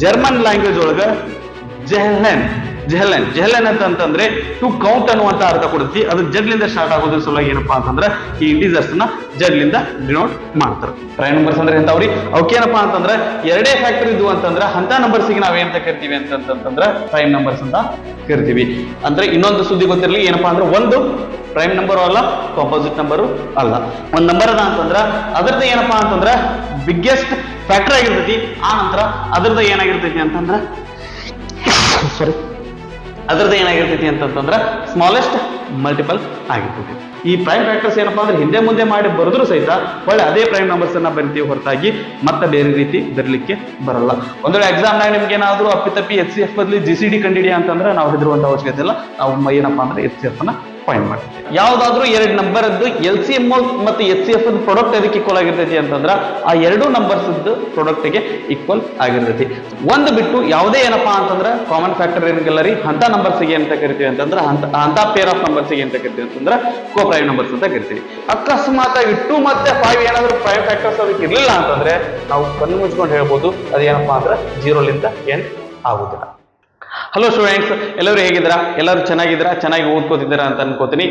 German language ಒಳಗ ಜೆಹೆಲೆನ್ ಅಂತಂದ್ರೆ to count ಅನ್ನುವಂತ ಅರ್ಥ ಕೊಡ್ತಿ. ಅದು ಜಡ್ಲಿಂದ ಸ್ಟಾರ್ಟ್ ಆಗೋದ್ರ ಸಲುವಾಗಿ ಏನಪ್ಪಾ ಅಂತಂದ್ರೆ ಈ ಇಂಟೀಜರ್ಸ್ ನ ಜಡ್ಲಿಂದ ಡಿನೋಟ್ ಮಾಡ್ತಾರೆ. ಪ್ರೈಮ್ ನಂಬರ್ಸ್ ಅಂದ್ರೆ ಎಂತವ್ರಿ? ಅವಕ್ಕೇನಪ್ಪಾ ಅಂತಂದ್ರೆ ಎರಡೇ ಫ್ಯಾಕ್ಟರ್ ಇದ್ವು ಅಂತಂದ್ರೆ ಅಂತ ನಂಬರ್ಸ್ ಗೆ ನಾವೇನಂತ ಕರಿತೀವಿ ಅಂತಂದ್ರೆ ಪ್ರೈಮ್ ನಂಬರ್ಸ್ ಅಂತ ಕರಿತೀವಿ. ಅಂದ್ರೆ ಇನ್ನೊಂದು ಸುದ್ದಿ ಗೊತ್ತಿರಲಿ, ಏನಪ್ಪಾ ಅಂದ್ರೆ ಒಂದು ಪ್ರೈಮ್ ನಂಬರ್ ಅಲ್ಲ, ಕಾಂಪೋಸಿಟ್ ನಂಬರು ಅಲ್ಲ. ಒಂದ್ ನಂಬರ್ ಅದ ಅಂತಂದ್ರ ಅದರದ್ದು ಏನಪ್ಪಾ ಅಂತಂದ್ರ ಬಿಗ್ಗೆಸ್ಟ್ ಫ್ಯಾಕ್ಟರ್ ಆಗಿರ್ತೈತಿ. ಆ ನಂತರ ಅದರದ್ದು ಏನಾಗಿರ್ತೈತಿ ಅಂತಂದ್ರ ಅದರದ್ದು ಏನಾಗಿರ್ತೈತಿ ಅಂತಂದ್ರೆ ಸ್ಮಾಲೆಸ್ಟ್ ಮಲ್ಟಿಪಲ್ ಆಗಿರ್ತೈತಿ. ಈ ಪ್ರೈಮ್ ಫ್ಯಾಕ್ಟರ್ಸ್ ಏನಪ್ಪಾ ಅಂದ್ರೆ ಹಿಂದೆ ಮುಂದೆ ಮಾಡಿ ಬರೆದ್ರು ಸಹಿತ ಒಳ್ಳೆ ಅದೇ ಪ್ರೈಮ್ ನಂಬರ್ಸ್ ಅನ್ನ ಬರಿತೀವಿ ಹೊರತಾಗಿ ಮತ್ತೆ ಬೇರೆ ರೀತಿ ಬರಲಿಕ್ಕೆ ಬರಲ್ಲ. ಒಂದ್ ವೇಳೆ ಎಕ್ಸಾಮ್ ನಾಗ ನಿಮ್ಗೆ ಏನಾದ್ರು ಅಪ್ಪಿತಪ್ಪಿ HCF ಬದಲಿ GCD ಕಂಡಿಡಿ ಅಂತಂದ್ರೆ ನಾವು ಹೆದರುವಂತ ಅವಶ್ಯಕತೆ ಇಲ್ಲ. ನಾವು ಏನಪ್ಪಾ ಅಂದ್ರೆ HCF ನ ಫೈಂಡ್ ಮಾಡ್ತೀವಿ. ಯಾವ್ದಾದ್ರು ಎರಡು ನಂಬರ್ LCM ಮತ್ತು HCF ಪ್ರಾಡಕ್ಟ್ ಅದಕ್ಕೆ ಈಕ್ವಲ್ ಆಗಿರ್ತೈತಿ ಅಂತಂದ್ರ ಆ ಎರಡು ನಂಬರ್ಸ್ ಪ್ರಾಡಕ್ಟ್ ಗೆ ಈಕ್ವಲ್ ಆಗಿರ್ತೈತಿ. ಒಂದು ಬಿಟ್ಟು ಯಾವುದೇ ಏನಪ್ಪಾ ಅಂತಂದ್ರೆ ಕಾಮನ್ ಫ್ಯಾಕ್ಟರ್ ಏನಿಲ್ಲ ರೀ. ಅಂತ ನಂಬರ್ಸ್ ಗೆ ಅಂತ ಕರಿತೀವಿ ಅಂತಂದ್ರೆ ಅಂತ ಪೇರ್ ಆಫ್ ನಂಬರ್ಸ್ ಗೆ ಅಂತ ಕರಿತೀವಿ ಅಂತಂದ್ರೆ ಕೋ ಪ್ರೈಮ್ ನಂಬರ್ಸ್ ಅಂತ ಕರಿತೀವಿ. ಅಕಸ್ಮಾತ್ 2 ಮತ್ತೆ 5 ಏನಾದ್ರು ಪ್ರೈಮ್ ಫ್ಯಾಕ್ಟರ್ಸ್ ಅದಕ್ಕೆ ಇರ್ಲಿಲ್ಲ ಅಂತಂದ್ರೆ ನಾವು ಕಣ್ಣು ಮುಚ್ಕೊಂಡು ಹೇಳ್ಬೋದು ಅದೇನಪ್ಪಾ ಅಂದ್ರೆ 0 ಲಿಂದ ಎಂಡ್ ಆಗುದಿಲ್ಲ. ಹಲೋ ಸ್ಟೂಡೆಂಟ್ಸ್, ಎಲ್ಲರೂ ಹೇಗಿದ್ದೀರಾ? ಎಲ್ಲರೂ ಚೆನ್ನಾಗಿದ್ದೀರಾ? ಚೆನ್ನಾಗಿ ಓದ್ಕೋತಿದ್ದೀರಾ ಅಂತ ಅನ್ಕೋತೀನಿ.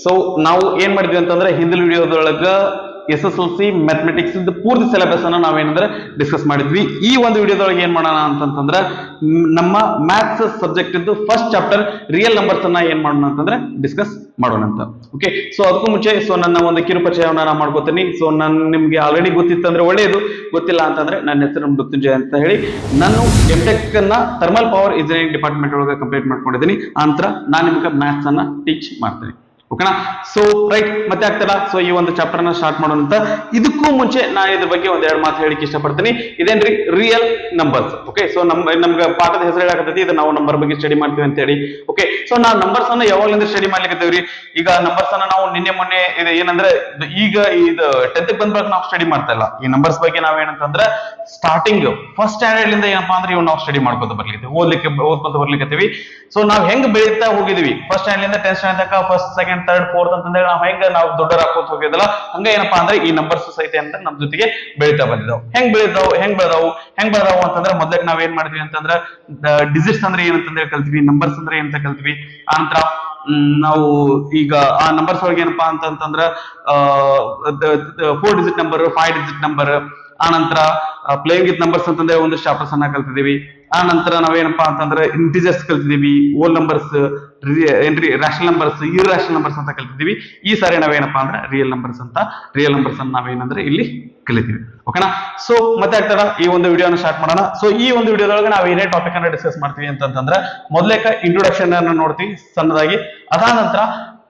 ಸೊ ನಾವು ಏನ್ ಮಾಡಿದ್ವಿ ಅಂತಂದ್ರೆ ಹಿಂದಿನ ವಿಡಿಯೋದೊಳಗ SSLC ಮ್ಯಾಥಮೆಟಿಕ್ಸ್ ಪೂರ್ತಿ ಸಿಲೆಬಸ್ ಅನ್ನ ನಾವೇನಂದ್ರೆ ಡಿಸ್ಕಸ್ ಮಾಡಿದ್ವಿ. ಈ ಒಂದು ವಿಡಿಯೋದೊಳಗೆ ಏನ್ ಮಾಡೋಣ ಅಂತಂದ್ರೆ ನಮ್ಮ ಮ್ಯಾಥ್ಸ್ ಸಬ್ಜೆಕ್ಟ್ ಇದ್ದು ಫಸ್ಟ್ ಚಾಪ್ಟರ್ ರಿಯಲ್ ನಂಬರ್ಸ್ ಅನ್ನ ಏನ್ ಮಾಡೋಣ ಅಂತಂದ್ರೆ ಡಿಸ್ಕಸ್ ಮಾಡೋಣ ಅಂತ. ಓಕೆ, ಸೊ ಅದಕ್ಕೂ ಮುಂಚೆ ನನ್ನ ಒಂದು ಕಿರು ಪರಿಚಯವನ್ನ ನಾನು ಮಾಡ್ಕೋತೀನಿ. ಸೊ ನಿಮ್ಗೆ ಆಲ್ರೆಡಿ ಗೊತ್ತಿತ್ತಂದ್ರೆ ಒಳ್ಳೆಯದು, ಗೊತ್ತಿಲ್ಲ ಅಂತಂದ್ರೆ ನನ್ನ ಹೆಸರು ಮೃತ್ಯುಂಜಯ ಅಂತ ಹೇಳಿ. ನಾನು MTech ಅನ್ನ ಥರ್ಮಲ್ ಪವರ್ ಇಂಜಿನಿಯರಿಂಗ್ ಡಿಪಾರ್ಟ್ಮೆಂಟ್ ಒಳಗೆ ಕಂಪ್ಲೀಟ್ ಮಾಡ್ಕೊಂಡಿದ್ದೀನಿ. ಆನಂತರ ನಾನು ನಿಮ್ಗೆ ಮ್ಯಾಥ್ಸ್ ಅನ್ನ ಟೀಚ್ ಮಾಡ್ತೀನಿ. ಓಕೆನಾ? ಸೊ ರೈಟ್, ಮತ್ತೆ ಆಗ್ತಲ್ಲ. ಸೊ ಈ ಒಂದು ಚಾಪ್ಟರ್ ನ ಸ್ಟಾರ್ಟ್ ಮಾಡೋಣ ಅಂತ. ಇದಕ್ಕೂ ಮುಂಚೆ ನಾನು ಇದ್ರ ಬಗ್ಗೆ ಒಂದೆರಡು ಮಾತು ಹೇಳಿಕ್ಕೆ ಇಷ್ಟಪಡ್ತೀನಿ. ಇದೇನ್ರಿ ರಿಯಲ್ ನಂಬರ್ಸ್. ಓಕೆ, ಸೊ ನಮ್ಗೆ ಪಾಠದ ಹೆಸರು ಹೇಳಕತ್ತೈತಿ, ಇದು ನಾವು ನಂಬರ್ ಬಗ್ಗೆ ಸ್ಟಡಿ ಮಾಡ್ತೀವಿ ಅಂತ ಹೇಳಿ. ಓಕೆ, ಸೊ ನಾವು ನಂಬರ್ಸ್ ಅನ್ನ ಯಾವಾಗಲಿಂದ ಸ್ಟಡಿ ಮಾಡ್ಲಿಕ್ಕೇವ್ರಿ. ಈಗ ನಂಬರ್ಸ್ ಅನ್ನ ನಾವು ನಿನ್ನೆ ಮೊನ್ನೆ ಇದು ಏನಂದ್ರೆ ಈಗ ಇದು 10th ಬಂದಾಗ ನಾವು ಸ್ಟಡಿ ಮಾಡ್ತಾ ಇಲ್ಲ. ಈ ನಂಬರ್ಸ್ ಬಗ್ಗೆ ನಾವೇನಂತಂದ್ರೆ ಸ್ಟಾರ್ಟಿಂಗ್ ಫಸ್ಟ್ ಸ್ಟ್ಯಾಂಡರ್ಡ್ ಲಿಂದ ಏನಪ್ಪಾ ಅಂದ್ರೆ ಇವ್ ನಾವು ಸ್ಟಡಿ ಮಾಡ್ಕೊತ ಬರ್ಲಿಕ್ಕೆ ಓದ್ಕೊಂತ ಬರ್ಲಿಕ್ಕತ್ತೀವಿ. ಸೊ ನಾವ್ ಹೆಂಗ್ ಬೆಳೀತಾ ಹೋಗಿದೀವಿ ಫಸ್ಟ್ ಸ್ಟ್ಯಾಂಡರ್ಡ್ ಲಿಂದ 10th ಸ್ಟ್ಯಾಂಡರ್ಡ್ ತನಕ, ಫಸ್ಟ್ ಸೆಕೆಂಡ್ ಥರ್ಡ್ ಫೋರ್ತ್ ಅಂತಂದ್ರೆ ನಾವು ದೊಡ್ಡರ ಹಾಕೋತ ಹೋಗಿದ್ದಲ್ಲ, ಹಂಗ ಏನಪ್ಪಾ ಅಂದ್ರೆ ಈ ನಂಬರ್ ಸೊಸೈಟಿ ಅಂತ ನಮ್ ಜೊತೆಗೆ ಬೆಳೀತಾ ಬಂದಿದ್ದಾವ್. ಹೆಂಗ್ ಬೆಳೆದಾವು ಅಂತಂದ್ರೆ ಮೊದಲಿಗೆ ನಾವ್ ಏನ್ ಮಾಡಿದ್ವಿ ಅಂತಂದ್ರೆ ಡಿಜಿಟ್ಸ್ ಅಂದ್ರೆ ಏನಂತಂದ್ರೆ ಕಲ್ತ್ವಿ, ನಂಬರ್ಸ್ ಅಂದ್ರೆ ಏನಂತ ಕಲ್ತ್ವಿ. ಆನಂತರ ನಾವು ಈಗ ಆ ನಂಬರ್ಸ್ ಒಳಗೆ ಏನಪ್ಪಾ ಅಂತಂದ್ರ 4 ಡಿಜಿಟ್ ನಂಬರ್, 5 ಡಿಜಿಟ್ ನಂಬರ್, ಆನಂತರ ಪ್ಲೇಯಿಂಗ್ ವಿತ್ ನಂಬರ್ಸ್ ಅಂತಂದ್ರೆ ಒಂದು ಚಾಪ್ಟರ್ಸ್ ಅನ್ನ ಕಲ್ತಿದೀವಿ. ಆ ನಂತರ ನಾವೇನಪ್ಪಾ ಅಂತಂದ್ರೆ ಇಂಟಿಜರ್ಸ್ ಕಲ್ತಿದೀವಿ, whole numbers, rational numbers, irrational numbers ಅಂತ ಕಲ್ತಿದೀವಿ. ಈ ಸಾರಿ ನಾವೇನಪ್ಪಾ ಅಂದ್ರೆ ರಿಯಲ್ ನಂಬರ್ಸ್ ಅನ್ನ ನಾವೇನಂದ್ರೆ ಇಲ್ಲಿ ಕಲಿತೀವಿ. ಓಕೆನಾ? ಸೊ ಮತ್ತೆ ಆಗ್ತಾರ ಈ ಒಂದು ವಿಡಿಯೋನ ಸ್ಟಾರ್ಟ್ ಮಾಡೋಣ. ಸೊ ಈ ಒಂದು ವಿಡಿಯೋದೊಳಗೆ ನಾವು ಏನೇ ಟಾಪಿಕ್ ಅನ್ನ ಡಿಸ್ಕಸ್ ಮಾಡ್ತೀವಿ ಅಂತಂದ್ರೆ ಮೊದಲೇಕ ಇಂಟ್ರೊಡಕ್ಷನ್ ಅನ್ನ ನೋಡ್ತೀವಿ ಸಣ್ಣದಾಗಿ. ಅದಾದ ನಂತರ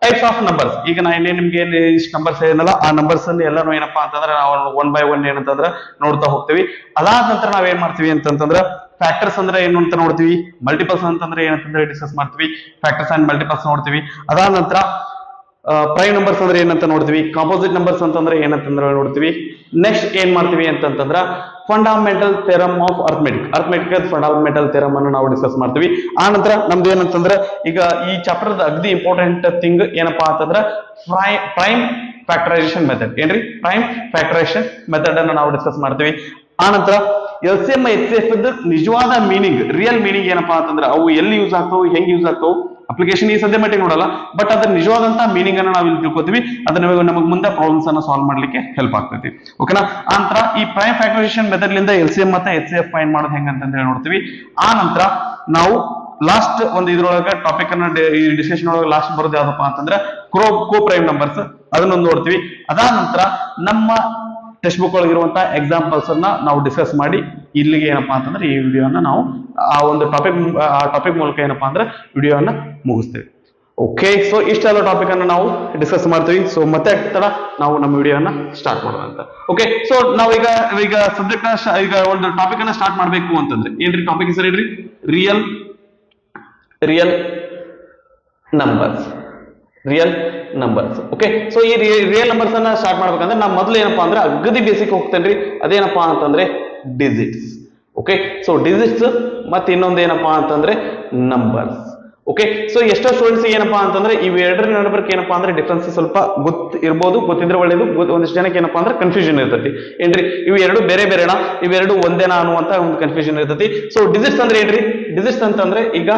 ಟೈಪ್ಸ್ ಆಫ್ ನಂಬರ್ಸ್. ಈಗ ನಾ ನಿಮ್ಗೆ ಇಷ್ಟು ನಂಬರ್ಸ್ ಏನಲ್ಲ ಆ ನಂಬರ್ಸ್ ಅನ್ನು ಎಲ್ಲಾನು ಏನಪ್ಪಾ ಅಂತಂದ್ರೆ ನಾವು 1 by 1 ಏನಂತಂದ್ರೆ ನೋಡ್ತಾ ಹೋಗ್ತೀವಿ. ಅದಾದ ನಂತರ ನಾವೇನ್ ಮಾಡ್ತೀವಿ ಅಂತಂದ್ರೆ ಫ್ಯಾಕ್ಟರ್ಸ್ ಅಂದ್ರೆ ಏನು ಅಂತ ನೋಡ್ತೀವಿ, ಮಲ್ಟಿಪಲ್ಸ್ ಅಂತಂದ್ರೆ ಏನಂತಂದ್ರೆ ಡಿಸ್ಕಸ್ ಮಾಡ್ತೀವಿ, ಫ್ಯಾಕ್ಟರ್ಸ್ ಅಂಡ್ ಮಲ್ಟಿಪಲ್ಸ್ ನೋಡ್ತೀವಿ. ಅದಾದ ನಂತರ ಪ್ರೈಮ್ ನಂಬರ್ಸ್ ಅಂದ್ರೆ ಏನಂತ ನೋಡ್ತೀವಿ, ಕಾಂಪೋಸಿಟ್ ನಂಬರ್ಸ್ ಅಂತಂದ್ರೆ ಏನಂತಂದ್ರೆ ನೋಡ್ತೀವಿ. ನೆಕ್ಸ್ಟ್ ಏನ್ ಮಾಡ್ತೀವಿ ಅಂತಂದ್ರೆ fundamental theorem of arithmetic fundamental theorem ಅನ್ನು ನಾವು ಡಿಸ್ಕಸ್ ಮಾಡ್ತೀವಿ. ಆ ನಂತರ ನಮ್ದು ಏನಂತಂದ್ರೆ ಈಗ ಈ ಚಾಪ್ಟರ್ ಅಗ್ದಿ ಇಂಪಾರ್ಟೆಂಟ್ ಥಿಂಗ್ ಏನಪ್ಪಾ ಅಂತಂದ್ರೆ ಪ್ರೈಮ್ ಫ್ಯಾಕ್ಟರೈಸೇಷನ್ ಮೆಥಡ್. ಏನ್ರಿ? ಪ್ರೈಮ್ ಫ್ಯಾಕ್ಟರೈಸೇಷನ್ ಮೆಥಡ್ ಅನ್ನು ನಾವು ಡಿಸ್ಕಸ್ ಮಾಡ್ತೀವಿ. ಆ ನಂತರ LCM HCF ನಿಜವಾದ ಮೀನಿಂಗ್, ರಿಯಲ್ ಮೀನಿಂಗ್ ಏನಪ್ಪಾ ಅಂತಂದ್ರೆ ಅವು ಎಲ್ಲಿ ಯೂಸ್ ಆಗ್ತಾವು, ಹೆಂಗ್ ಯೂಸ್ ಆಗ್ತಾವು, ಅಪ್ಲಿಕೇಶನ್ ಈ ಸದ್ಯ ಮಟ್ಟಿಗೆ ನೋಡಲ್ಲ, ಬಟ್ ಅದ್ರ ನಿಜವಾದಂತ ಮೀನಿಂಗ್ ಅನ್ನ ನಾವು ಇಲ್ಲಿ ತಿಳ್ಕೊತೀವಿ. ಅದನ್ನ ನಮಗೆ ಮುಂದೆ ಪ್ರಾಬ್ಲಮ್ಸ್ ಅನ್ನ ಸಾಲ್ವ್ ಮಾಡ್ಲಿಕ್ಕೆ ಹೆಲ್ಪ್ ಆಗ್ತೈತಿ. ಓಕೆನಾ? ಆನಂತರ ಈ ಪ್ರೈಮ್ ಫ್ಯಾಕ್ಟರೈಸೇಷನ್ ಮೆಥಡ್ ಲಿಂದ LCM ಮತ್ತೆ HCF ಫೈಂಡ್ ಮಾಡೋದು ಹೆಂಗಂತ ಹೇಳಿ ನೋಡ್ತೀವಿ. ಆ ನಂತರ ನಾವು ಲಾಸ್ಟ್ ಒಂದು ಇದ್ರೊಳಗೆ ಟಾಪಿಕ್ ಅನ್ನ ಈ ಡಿಸ್ಕಷನ್ ಒಳಗೆ ಲಾಸ್ಟ್ ಬರೋದು ಯಾವ್ದಪ್ಪ ಅಂತಂದ್ರೆ ಕೋ ಪ್ರೈಮ್ ನಂಬರ್ಸ್, ಅದನ್ನೊಂದು ನೋಡ್ತೀವಿ. ಅದಾದ ನಂತರ ನಮ್ಮ ಟೆಕ್ಸ್ಟ್ ಬುಕ್ ಒಳಗಿರುವಂತಹ ಎಕ್ಸಾಂಪಲ್ಸ್ ಅನ್ನ ನಾವು ಡಿಸ್ಕಸ್ ಮಾಡಿ ಇಲ್ಲಿಗೆ ಏನಪ್ಪಾ ಅಂತಂದ್ರೆ ಈ ವಿಡಿಯೋನ ನಾವು ಆ ಒಂದು ಟಾಪಿಕ್ ಮೂಲಕ ಏನಪ್ಪಾ ಅಂದ್ರೆ ವಿಡಿಯೋನ ಮುಗಿಸ್ತೇವೆ. ಓಕೆ, ಸೊ ಇಷ್ಟೆಲ್ಲ ಟಾಪಿಕ್ ಅನ್ನು ನಾವು ಡಿಸ್ಕಸ್ ಮಾಡ್ತೀವಿ. ಸೊ ಮತ್ತೆ ಆಗ್ತಾರ ನಾವು ನಮ್ಮ ವಿಡಿಯೋನ ಸ್ಟಾರ್ಟ್ ಮಾಡೋಣ ಅಂತ. ಓಕೆ, ಸೊ ನಾವೀಗ ಸಬ್ಜೆಕ್ಟ್ ಈಗ ಒಂದು ಟಾಪಿಕ್ ಅನ್ನ ಸ್ಟಾರ್ಟ್ ಮಾಡ್ಬೇಕು ಅಂತಂದ್ರೆ ಏನ್ರಿ ಟಾಪಿಕ್ ಹೆಸರು ಹೇಳ್ರಿ? Real numbers. ಓಕೆ, ಸೊ ಈ ರಿಯಲ್ ನಂಬರ್ಸ್ ಅನ್ನ ಸ್ಟಾರ್ಟ್ ಮಾಡ್ಬೇಕಂದ್ರೆ ನಾ ಮೊದಲು ಏನಪ್ಪಾ ಅಂದ್ರೆ ಅಗದಿ ಬೇಸಿಕ್ ಹೋಗ್ತೇನ್ರಿ. ಅದೇನಪ್ಪಾ ಅಂತಂದ್ರೆ ಡಿಜಿಟ್ಸ್. ಓಕೆ, ಸೊ ಡಿಜಿಟ್ಸ್ ಮತ್ತೆ ಇನ್ನೊಂದು ಏನಪ್ಪಾ ಅಂತಂದ್ರೆ ನಂಬರ್ಸ್. ಓಕೆ, ಸೊ ಎಷ್ಟೋ ಸ್ಟೂಡೆಂಟ್ಸ್ ಏನಪ್ಪಾ ಅಂತಂದ್ರೆ ಇವ್ ಎರಡರ ನಡುಬರ್ಕ್ ಏನಪ್ಪಾ ಅಂದ್ರೆ ಡಿಫ್ರೆನ್ಸ್ ಸ್ವಲ್ಪ ಇರ್ಬೋದು, ಗೊತ್ತಿದ್ರೆ ಒಳ್ಳೇದು. ಒಂದಿಷ್ಟು ಜನಕ್ಕೆ ಏನಪ್ಪಾ ಅಂದ್ರೆ ಕನ್ಫ್ಯೂಷನ್ ಇರ್ತೈತಿ ಏನ್ರಿ, ಇವು ಎರಡು ಬೇರೆ ಬೇರೆನಾ ಇವೆರಡು ಒಂದೇನಾ ಅನ್ನುವಂತ ಒಂದು ಕನ್ಫ್ಯೂಷನ್ ಇರ್ತೈತಿ. ಸೊ ಡಿಜಿಟ್ಸ್ ಅಂದ್ರೆ ಏನ್ರಿ, ಡಿಜಿಟ್ಸ್ ಅಂತಂದ್ರೆ ಈಗ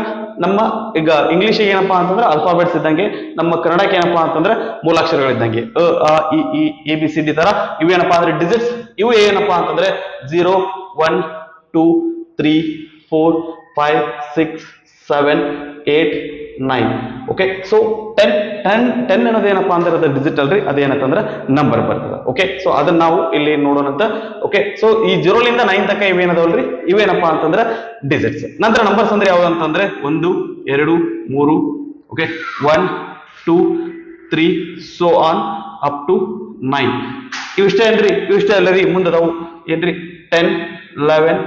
ಇಂಗ್ಲಿಷಿಗೆ ಏನಪ್ಪಾ ಅಂತಂದ್ರೆ ಅಲ್ಫಾಬೆಟ್ಸ್ ಇದ್ದಂಗೆ, ನಮ್ಮ ಕನ್ನಡಕ್ಕೆ ಏನಪ್ಪಾ ಅಂತಂದ್ರೆ ಮೂಲಾಕ್ಷರಗಳಿದ್ದಂಗೆ ABCD ತರ ಇವೇನಪ್ಪಾ ಅಂದ್ರೆ ಡಿಜಿಟ್ಸ್. ಇವು ಏನಪ್ಪಾ ಅಂತಂದ್ರೆ 0 1 2 3 4 5 6 7 8 9. ಓಕೆ, ಸೊ 10 ಅನ್ನೋದು ಏನಪ್ಪಾ ಅಂದ್ರೆ ಅದು ಡಿಜಿಟ್ ಅಲ್ರಿ, ಅದೇನಂತಂದ್ರೆ ನಂಬರ್ ಬರ್ತದೆ. ಓಕೆ, ಸೊ ಅದನ್ನ ನಾವು ಇಲ್ಲಿ ನೋಡೋಣಂತ. ಓಕೆ, ಸೊ ಈ 0 ಲಿಂದ 9 ತನಕ ಇವೇನದವಲ್ರಿ, ಇವೇನಪ್ಪಾ ಅಂತಂದ್ರೆ ಡಿಜಿಟ್ಸ್. ನಂತರ ನಂಬರ್ಸ್ ಅಂದ್ರೆ ಯಾವ್ದು ಅಂತಂದ್ರೆ 1 2 3. Okay, 1 2 3 so on up to 9. ಇವಿಷ್ಟೇ ಏನ್ರಿ, ಇವಿಷ್ಟೇ ಅಲ್ಲರಿ, ಮುಂದದವು ಏನ್ರಿ 10 11.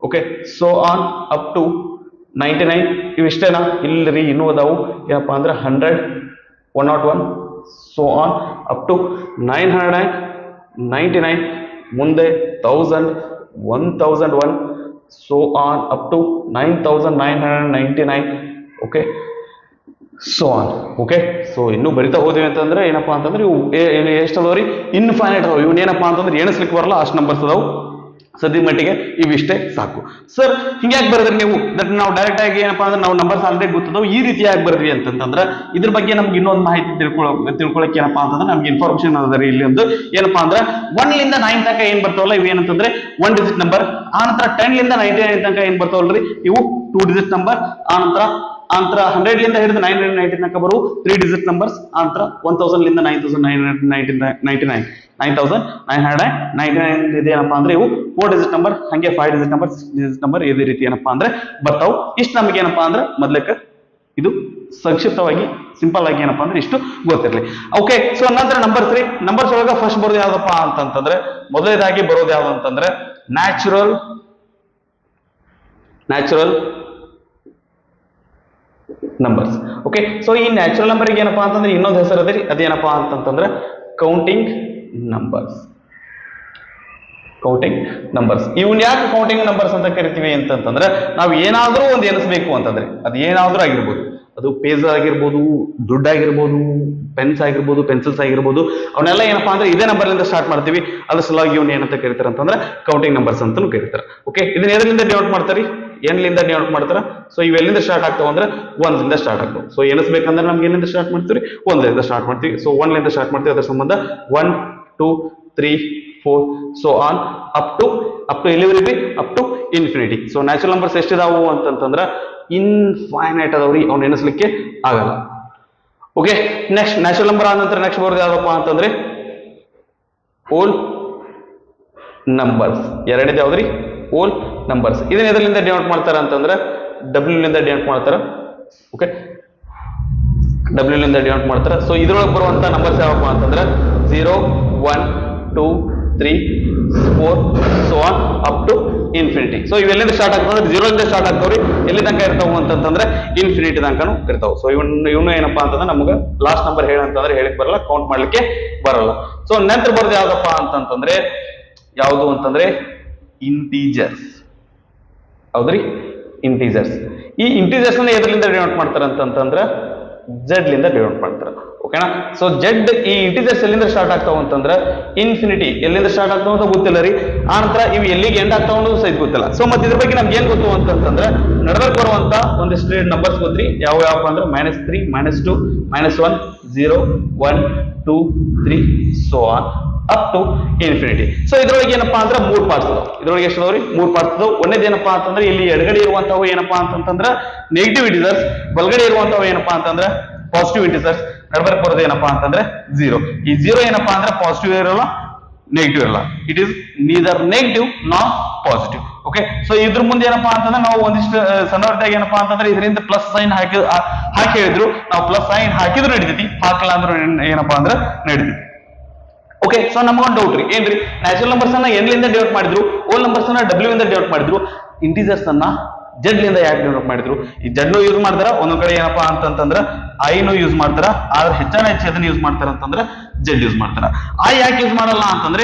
Okay, so on up to 99. ಇವಿಷ್ಟೇನಾ, ಇಲ್ಲರಿ ಇನ್ನೂ ಅದಾವು ಏನಪ್ಪಾ ಅಂದ್ರೆ 100 101 so on up to 999. ಮುಂದೆ 1000 1001 so on up to 9999. Okay, so on. Okay, so ಇನ್ನೂ ಬರಿತಾ ಹೋದ್ವಿ ಅಂತಂದ್ರೆ ಏನಪ್ಪಾ ಅಂತಂದ್ರೆ ಇವು ಎಷ್ಟದವ್ರಿ, ಇನ್ಫೈನೈಟ್ ಅದಾವ. ಇವನ್ನೇನಪ್ಪಾ ಅಂತಂದ್ರೆ ಎಣಿಸ್ಲಿಕ್ಕೆ ಬರಲ್ಲ, ಅಷ್ಟು ನಂಬರ್ಸ್ ಅದಾವು. ಸದ್ಯ ಮಟ್ಟಿಗೆ ಇವಿಷ್ಟೇ ಸಾಕು. ಸರ್ ಹಿಂಗ್ಯಾಕ್ ಬರೆದ್ರಿ ನೀವು, ದಟ್ ನಾವು ಡೈರೆಕ್ಟ್ ಆಗಿ ಏನಪ್ಪಾ ಅಂದ್ರೆ ನಾವು ನಂಬರ್ಸ್ ಆಲ್ರೆಡಿ ಗೊತ್ತದವು, ಈ ರೀತಿ ಯಾಕೆ ಬರೆದ್ವಿ ಅಂತಂದ್ರೆ ಇದ್ರ ಬಗ್ಗೆ ನಮ್ಗೆ ಇನ್ನೊಂದು ಮಾಹಿತಿ ತಿಳ್ಕೊಳಕ್ಕೆ ಏನಪ್ಪಾ ಅಂತಂದ್ರೆ ನಮ್ಗೆ ಇನ್ಫಾರ್ಮೇಶನ್ ಅದರಿ. ಇಲ್ಲಿ ಒಂದು ಏನಪ್ಪಾ ಅಂದ್ರೆ 1 ಲಿಂದ 9 ತನಕ ಏನ್ ಬರ್ತಾವಲ್ಲ ಇವು ಏನಂತಂದ್ರೆ 1 ಡಿಜಿಟ್ ನಂಬರ್. ಆ ನಂತರ 10 ಲಿಂದ 99 ತನಕ ಏನ್ ಬರ್ತಾವಲ್ರಿ, ಇವು 2 ಡಿಜಿಟ್ ನಂಬರ್. ಆ ನಂತರ 100 ಲಿಂದ ಹಿಡಿದು 990 ತನಕ ಬರುವ 3 ಡಿಜಿಟ್ ನಂಬರ್ಸ್. ಆ ನಂತರ 1000 ಲಿಂದ 9999 ಇದೇನಪ್ಪಾ ಅಂದ್ರೆ ಇವು 4 ಡಿಜಿಟ್ ನಂಬರ್. ಹಂಗೆ 5 ಡಿಜಿಟ್ ನಂಬರ್, 6 ಡಿಜಿಟ್ ನಂಬರ್, ಇದೇ ರೀತಿ ಏನಪ್ಪಾ ಅಂದ್ರೆ ಬರ್ತಾವು. ಇಷ್ಟು ನಮಗೆ ಏನಪ್ಪಾ ಅಂದ್ರೆ ಮೊದ್ಲಕ್ಕೆ ಇದು ಸಂಕ್ಷಿಪ್ತವಾಗಿ ಸಿಂಪಲ್ ಆಗಿ ಏನಪ್ಪಾ ಅಂದ್ರೆ ಇಷ್ಟು ಗೊತ್ತಿರಲಿ. ಓಕೆ, ಸೊ ನಂತರ ನಂಬರ್ 3. ನಂಬರ್ಸ್ ಒಳಗ ಫಸ್ಟ್ ಬರೋದು ಯಾವ್ದಪ್ಪ ಅಂತಂತಂದ್ರೆ, ಮೊದಲನೇದಾಗಿ ಬರೋದು ಯಾವ್ದು ಅಂತಂದ್ರೆ ನ್ಯಾಚುರಲ್ ನಂಬರ್ಸ್. ಓಕೆ, ಸೊ ಈ ನ್ಯಾಚುರಲ್ ನಂಬರ್ ಏನಪ್ಪಾ ಅಂತಂದ್ರೆ ಇನ್ನೊಂದು ಹೆಸರು ಅದೇ, ಅದೇನಪ್ಪಾ ಅಂತಂತಂದ್ರೆ ಕೌಂಟಿಂಗ್ ನಂಬರ್ಸ್. ಇವನ್ ಯಾಕೆ ಕೌಂಟಿಂಗ್ ನಂಬರ್ಸ್ ಅಂತ ಕರಿತೀವಿ ಅಂತಂದ್ರೆ, ನಾವು ಏನಾದ್ರೂ ಒಂದು ಎನಿಸ್ಬೇಕು ಅಂತಂದ್ರೆ ಅದು ಏನಾದ್ರೂ ಆಗಿರ್ಬೋದು, ಅದು ಪೇಜ್ ಆಗಿರ್ಬೋದು, ದುಡ್ಡಾಗಿರ್ಬೋದು, ಪೆನ್ಸ್ ಆಗಿರ್ಬೋದು, ಪೆನ್ಸಿಲ್ಸ್ ಆಗಿರ್ಬೋದು, ಅವನ್ನೆಲ್ಲ ಏನಪ್ಪಾ ಅಂದ್ರೆ ಇದೇ ನಂಬರ್ ಲಿಂದ ಸ್ಟಾರ್ಟ್ ಮಾಡ್ತೀವಿ. ಅದ್ರ ಸಲುವಾಗಿ ಇವ್ನ ಏನಂತ ಕರೀತಾರೆ ಅಂತಂದ್ರೆ ಕೌಂಟಿಂಗ್ ನಂಬರ್ಸ್ ಅಂತಾನು ಕರೀತಾರೆ. ಓಕೆ, ಇದನ್ನ ಎದರಿಂದ ಡಿನೋಟ್ ಮಾಡ್ತಾರೆ, ಎನ್ಲಿಂದ ಡಿನೋಟ್ ಮಾಡ್ತಾರ. ಸೊ ಇವೆಲ್ಲಿಂದ ಸ್ಟಾರ್ಟ್ ಆಗ್ತಾವ ಅಂದ್ರೆ 1 ಲಿಂದ ಸ್ಟಾರ್ಟ್ ಆಗ್ತಾವ. ಸೊ ಎನಿಸ್ಬೇಕಂದ್ರೆ ನಮ್ಗೆ ಏನಿಂದ ಸ್ಟಾರ್ಟ್ ಮಾಡ್ತೀವಿ, 1 ಲಿಂದ ಸ್ಟಾರ್ಟ್ ಮಾಡ್ತೀವಿ. ಸೊ 1 ಲಿಂದ ಸ್ಟಾರ್ಟ್ ಮಾಡ್ತೀವಿ, ಅದರ ಸಂಬಂಧ 1 2 3 4 so on up to ಎಲ್ಲಿವರೆಗೆ, up to infinity. So natural numbers ಎಷ್ಟಿದಾವು ಅಂತಂದ್ರೆ ಇನ್ಫೈನೈಟ್ ಅದಾವ್ರಿ, ಅವ್ನ ಎನಿಸ್ಲಿಕ್ಕೆ ಆಗಲ್ಲ. ಓಕೆ, ನೆಕ್ಸ್ಟ್ ನ್ಯಾಚುರಲ್ ನಂಬರ್ ಆದ ನಂತರ ನೆಕ್ಸ್ಟ್ ಬರೋದು ಯಾವ್ದಪ್ಪ ಅಂತಂದ್ರೆ ಹೋಲ್ ನಂಬರ್ಸ್. ಎರಡನೇದು ಯಾವ್ದ್ರಿ, ಹೋಲ್ ನಂಬರ್ಸ್. ಇದನ್ನ ಎದರಿಂದ ಡಿನೋಟ್ ಮಾಡ್ತಾರ ಅಂತಂದ್ರೆ W ಲಿಂದ ಡಿನೋಟ್ ಮಾಡ್ತಾರ. ಓಕೆ, W ಲಿಂದ ಡಿನೋಟ್ ಮಾಡ್ತಾರ. ಸೊ ಇದ್ರೊಳಗೆ ಬರುವಂತ ನಂಬರ್ಸ್ ಯಾವಪ್ಪ ಅಂತಂದ್ರೆ 0 1 2 3 4 so on up to ಇನ್ಫಿನಿಟಿ. ಸೊ ಇವೆಲ್ಲಿಂದ ಸ್ಟಾರ್ಟ್ ಆಗ್ತದೆ, 0 ಲಿಂದ ಸ್ಟಾರ್ಟ್ ಆಗ್ತಾವ್ರಿ. ಎಲ್ಲಿ ತನಕ ಇರ್ತಾವ ಅಂತಂದ್ರೆ ಇನ್ಫಿನಿಟಿ ತನಕನು ಇರ್ತಾವ. ಸೊ ಇವನು ಏನಪ್ಪಾ ಅಂತಂದ್ರೆ ನಮ್ಗೆ ಲಾಸ್ಟ್ ನಂಬರ್ ಹೇಳಂತಂದ್ರೆ ಹೇಳಿಕ್ ಬರಲ್ಲ, ಕೌಂಟ್ ಮಾಡ್ಲಿಕ್ಕೆ ಬರಲ್ಲ. ಸೊ ನಂತರ ಬರೋದು ಯಾವ್ದಪ್ಪ ಅಂತಂತಂದ್ರೆ ಯಾವುದು ಅಂತಂದ್ರೆ ಇಂಟೀಜರ್ಸ್. ಹೌದ್ರಿ, ಇಂಟೀಜರ್ಸ್. ಈ ಇಂಟೀಜರ್ಸ್ ಅನ್ನ ಎದರಿಂದ ಡಿನೋಟ್ ಮಾಡ್ತಾರ ಅಂತಂದ್ರೆ Z ಲಿಂದ ಡಿನೋಟ್ ಮಾಡ್ತಾರ. ಓಕೆನಾ, ಸೊ Z ಈ ಇಂಟೀಜರ್ಸ್ ಎಲ್ಲಿಂದ ಸ್ಟಾರ್ಟ್ ಆಗ್ತಾವ ಅಂತಂದ್ರೆ ಇನ್ಫಿನಿಟಿ. ಎಲ್ಲಿಂದ ಸ್ಟಾರ್ಟ್ ಆಗ್ತಾವ ಅಂತ ಗೊತ್ತಿಲ್ಲ ರೀ. ಆ ನಂತರ ಇವು ಎಲ್ಲಿಗೆ ಎಂಡ್ ಆಗ್ತಾವ ಅನ್ನೋದು ಸಹಿತ ಗೊತ್ತಿಲ್ಲ. ಸೊ ಮತ್ತೆ ಇದ್ರ ಬಗ್ಗೆ ನಮ್ಗೆ ಏನ್ ಗೊತ್ತು ಅಂತಂದ್ರೆ ನಡುವರ್ಕ್ ಬರುವಂತ ಒಂದಿಷ್ಟು ನಂಬರ್ಸ್ ಗೊತ್ತ್ರಿ. ಯಾವಪ್ಪ ಅಂದ್ರೆ -3 -2 -1 0 1 2 3 so on up to ಇನ್ಫಿನಿಟಿ. ಸೊ ಇದ್ರೊಳಗೆ ಏನಪ್ಪಾ ಅಂದ್ರೆ 3 ಪಾರ್ಟ್ಸ್ ಅದಾವ. ಇದ್ರೊಳಗೆ ಎಷ್ಟು ಅದಾವ್ರಿ, 3 ಪಾರ್ಟ್ಸ್ ಅದಾವ. ಒಂದೇದು ಏನಪ್ಪಾ ಅಂತಂದ್ರೆ ಇಲ್ಲಿ ಎಡಗಡೆ ಇರುವಂತವು ಏನಪ್ಪಾ ಅಂತಂದ್ರೆ ನೆಗೆಟಿವ್ ಇಂಟೀಜರ್ಸ್, ಬಲಗಡೆ ಇರುವಂತವು ಏನಪ್ಪಾ ಅಂತಂದ್ರೆ ಪಾಸಿಟಿವ್ ಇಂಟೀಜರ್ಸ್. ನಡುಬರ್ಕ್ ಬರೋದು ಏನಪ್ಪಾ ಅಂತಂದ್ರೆ 0. ಈ 0 ಏನಪ್ಪಾ ಅಂದ್ರೆ ಪಾಸಿಟಿವ್ ಇರಲ್ಲ, ನೆಗೆಟಿವ್ ಇರಲ್ಲ. It is neither negative not positive. Okay, so ಇದ್ರ ಮುಂದೆ ಏನಪ್ಪಾ ಅಂತಂದ್ರೆ ನಾವು ಒಂದಿಷ್ಟು ಸಣ್ಣವರ್ದಾಗ ಏನಪ್ಪಾ ಅಂತಂದ್ರೆ ಇದರಿಂದ ಪ್ಲಸ್ ಸೈನ್ ಹಾಕಿ ಹೇಳಿದ್ರು. ನಾವು ಪ್ಲಸ್ ಸೈನ್ ಹಾಕಿದ್ರು ನಡೀತೈತಿ, ಹಾಕಲ್ಲ ಅಂದ್ರೂ ಏನಪ್ಪಾ ಅಂದ್ರೆ ನಡೀತೈತಿ. ಓಕೆ, ಸೊ ನಮ್ಗೊಂದು ಡೌಟ್ ರೀ, ಏನ್ರಿ ನ್ಯಾಚುರಲ್ ನಂಬರ್ಸ್ ಅನ್ನ ಎನ್ ಲಿಂದ ಡಿನೋಟ್ ಮಾಡಿದ್ರು, ಹೋಲ್ ನಂಬರ್ಸ್ ಅನ್ನ W ಲಿಂದ ಡಿನೋಟ್ ಮಾಡಿದ್ರು, ಇಂಟೀಜರ್ಸ್ ಅನ್ನ Z ಲಿಂದ ಯಾಕೆ ಡಿನೋಟ್ ಮಾಡಿದ್ರು? ಈ Z ಯೂಸ್ ಮಾಡ್ತಾರ, ಒಂದೊಂದ್ ಕಡೆ ಏನಪ್ಪಾ ಅಂತಂದ್ರೆ I ನು ಯೂಸ್ ಮಾಡ್ತಾರ, ಆದ್ರೆ ಹೆಚ್ಚು ಅದನ್ನ ಯೂಸ್ ಮಾಡ್ತಾರ ಅಂತಂದ್ರೆ Z ಯೂಸ್ ಮಾಡ್ತಾರ. I ಯಾಕೆ ಯೂಸ್ ಮಾಡಲ್ಲ ಅಂತಂದ್ರೆ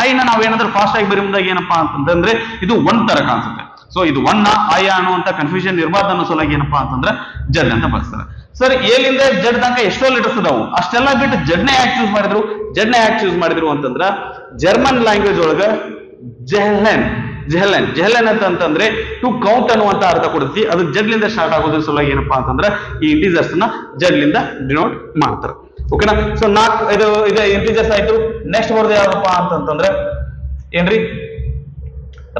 I ನ ನಾವೇನಾದ್ರೂ ಫಾಸ್ಟ್ ಆಗಿ ಬರೀ ಮುಂದಾಗ ಏನಪ್ಪಾ ಅಂತಂದ್ರೆ ಇದು 1 ತರ ಕಾಣಿಸುತ್ತೆ. ಸೊ ಇದು ಒನ್ ಆಯ ಅನ್ನುವಂತ ಕನ್ಫ್ಯೂಷನ್ ಇರಬಾರ್ದು ಅನ್ನೋ ಸಲುವಾಗಿ ಏನಪ್ಪಾ ಅಂತಂದ್ರೆ ಜಡ್ ಅಂತ ಬಳಸ್ತಾರೆ. ಸರ್ ಎಲ್ಲಿಂದ ಜಡ್ ತನಕ ಎಷ್ಟೋ ಲೆಟರ್ಸ್ ಅದಾವು, ಅಷ್ಟೆಲ್ಲ ಬಿಟ್ಟು ಜಡ್ನ ಯಾಕೆ ಚೂಸ್ ಮಾಡಿದ್ರು? ಜಡ್ನ ಯಾಕೆ ಚೂಸ್ ಮಾಡಿದ್ರು ಅಂತಂದ್ರ ಜರ್ಮನ್ ಲ್ಯಾಂಗ್ವೇಜ್ ಒಳಗ ಜೆಹಲೆನ್ ಅಂತಂದ್ರೆ ಟು ಕೌಂಟ್ ಅನ್ನುವಂತ ಅರ್ಥ ಕೊಡ್ತಿ. ಅದು ಜಡ್ಲಿಂದ ಸ್ಟಾರ್ಟ್ ಆಗೋದ್ರ ಸಲುವಾಗಿ ಏನಪ್ಪಾ ಅಂತಂದ್ರೆ ಈ ಇಂಟಿಜರ್ಸ್ ನ ಜಡ್ಲಿಂದ ಡಿನೋಟ್ ಮಾಡ್ತಾರೆ. ಓಕೆನಾ? ಸೊ ಇದು ಇಂಟಿಜರ್ಸ್ ಆಯ್ತು. ನೆಕ್ಸ್ಟ್ ಬರೋದು ಯಾವ್ದಪ್ಪ ಅಂತಂದ್ರೆ ಏನ್ರಿ?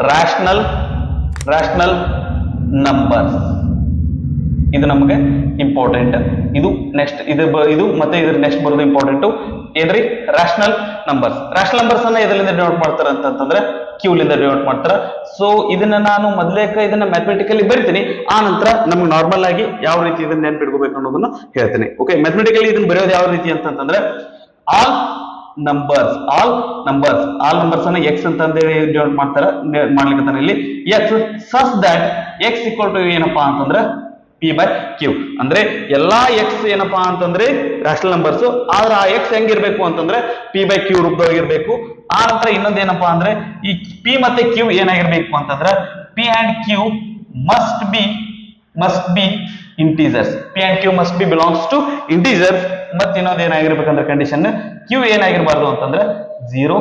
Rational numbers. ಇದು ನಮಗೆ ಇಂಪಾರ್ಟೆಂಟ್. ಇದು ನೆಕ್ಸ್ಟ್ ಇದು ಮತ್ತೆ ಇದ್ರ ನೆಕ್ಸ್ಟ್ ಬರೋದು ಇಂಪಾರ್ಟೆಂಟ್ ಏನ್ರಿ? ರಾಷನಲ್ ನಂಬರ್ಸ್ ಅನ್ನ ಇದರಿಂದ ಡಿನೋಟ್ ಮಾಡ್ತಾರೆ ಅಂತಂದ್ರೆ ಕ್ಯೂಲಿಂದ ಡಿನೋಟ್ ಮಾಡ್ತಾರೆ. ಸೊ ಇದನ್ನ ನಾನು ಮೊದಲೇಕ ಇದನ್ನ ಮ್ಯಾಥಮೆಟಿಕಲಿ ಬರಿತೀನಿ, ಆ ನಂತರ ನಮ್ಗೆ ನಾರ್ಮಲ್ ಆಗಿ ಯಾವ ರೀತಿ ಇದನ್ನ ನೆನ್ಪಿಡ್ಕೋಬೇಕು ಅನ್ನೋದನ್ನ ಹೇಳ್ತೀನಿ. ಓಕೆ, ಮ್ಯಾಥಮೆಟಿಕಲಿ ಇದನ್ನ ಬರೆಯೋದು ಯಾವ ರೀತಿ ಅಂತಂದ್ರೆ ಆಲ್ ನಂಬರ್ಸ್ ಅನ್ನ ಎಕ್ಸ್ ಅಂತ ಡಿನೋಟ್ ಮಾಡ್ಲಿಕ್ಕೆ ಇಲ್ಲಿ x such that x equal to ಏನಪ್ಪಾ ಅಂತಂದ್ರೆ ಪಿ ಬೈ ಕ್ಯೂ. ಅಂದ್ರೆ ಎಲ್ಲಾ ಎಕ್ಸ್ ಏನಪ್ಪಾ ಅಂತಂದ್ರೆ ರಾಷನಲ್ ನಂಬರ್ಸ್, ಆದ್ರೆ ಆ ಎಕ್ಸ್ ಹೆಂಗಿರ್ಬೇಕು ಅಂತಂದ್ರೆ ಪಿ ಬೈ ಕ್ಯೂ ರೂಪದೊಳಗೆ ಇರ್ಬೇಕು. ಆ ನಂತರ ಇನ್ನೊಂದೇನಪ್ಪಾ ಅಂದ್ರೆ ಈ ಪಿ ಮತ್ತೆ ಕ್ಯೂ ಏನಾಗಿರ್ಬೇಕು ಅಂತಂದ್ರೆ P and Q must be integers. P and Q must be belongs to integers. ಮತ್ತೆ ಇನ್ನೊಂದು ಏನಾಗಿರ್ಬೇಕಂದ್ರೆ ಕಂಡೀಷನ್ ಕ್ಯೂ ಏನಾಗಿರ್ಬಾರ್ದು ಅಂತಂದ್ರೆ 0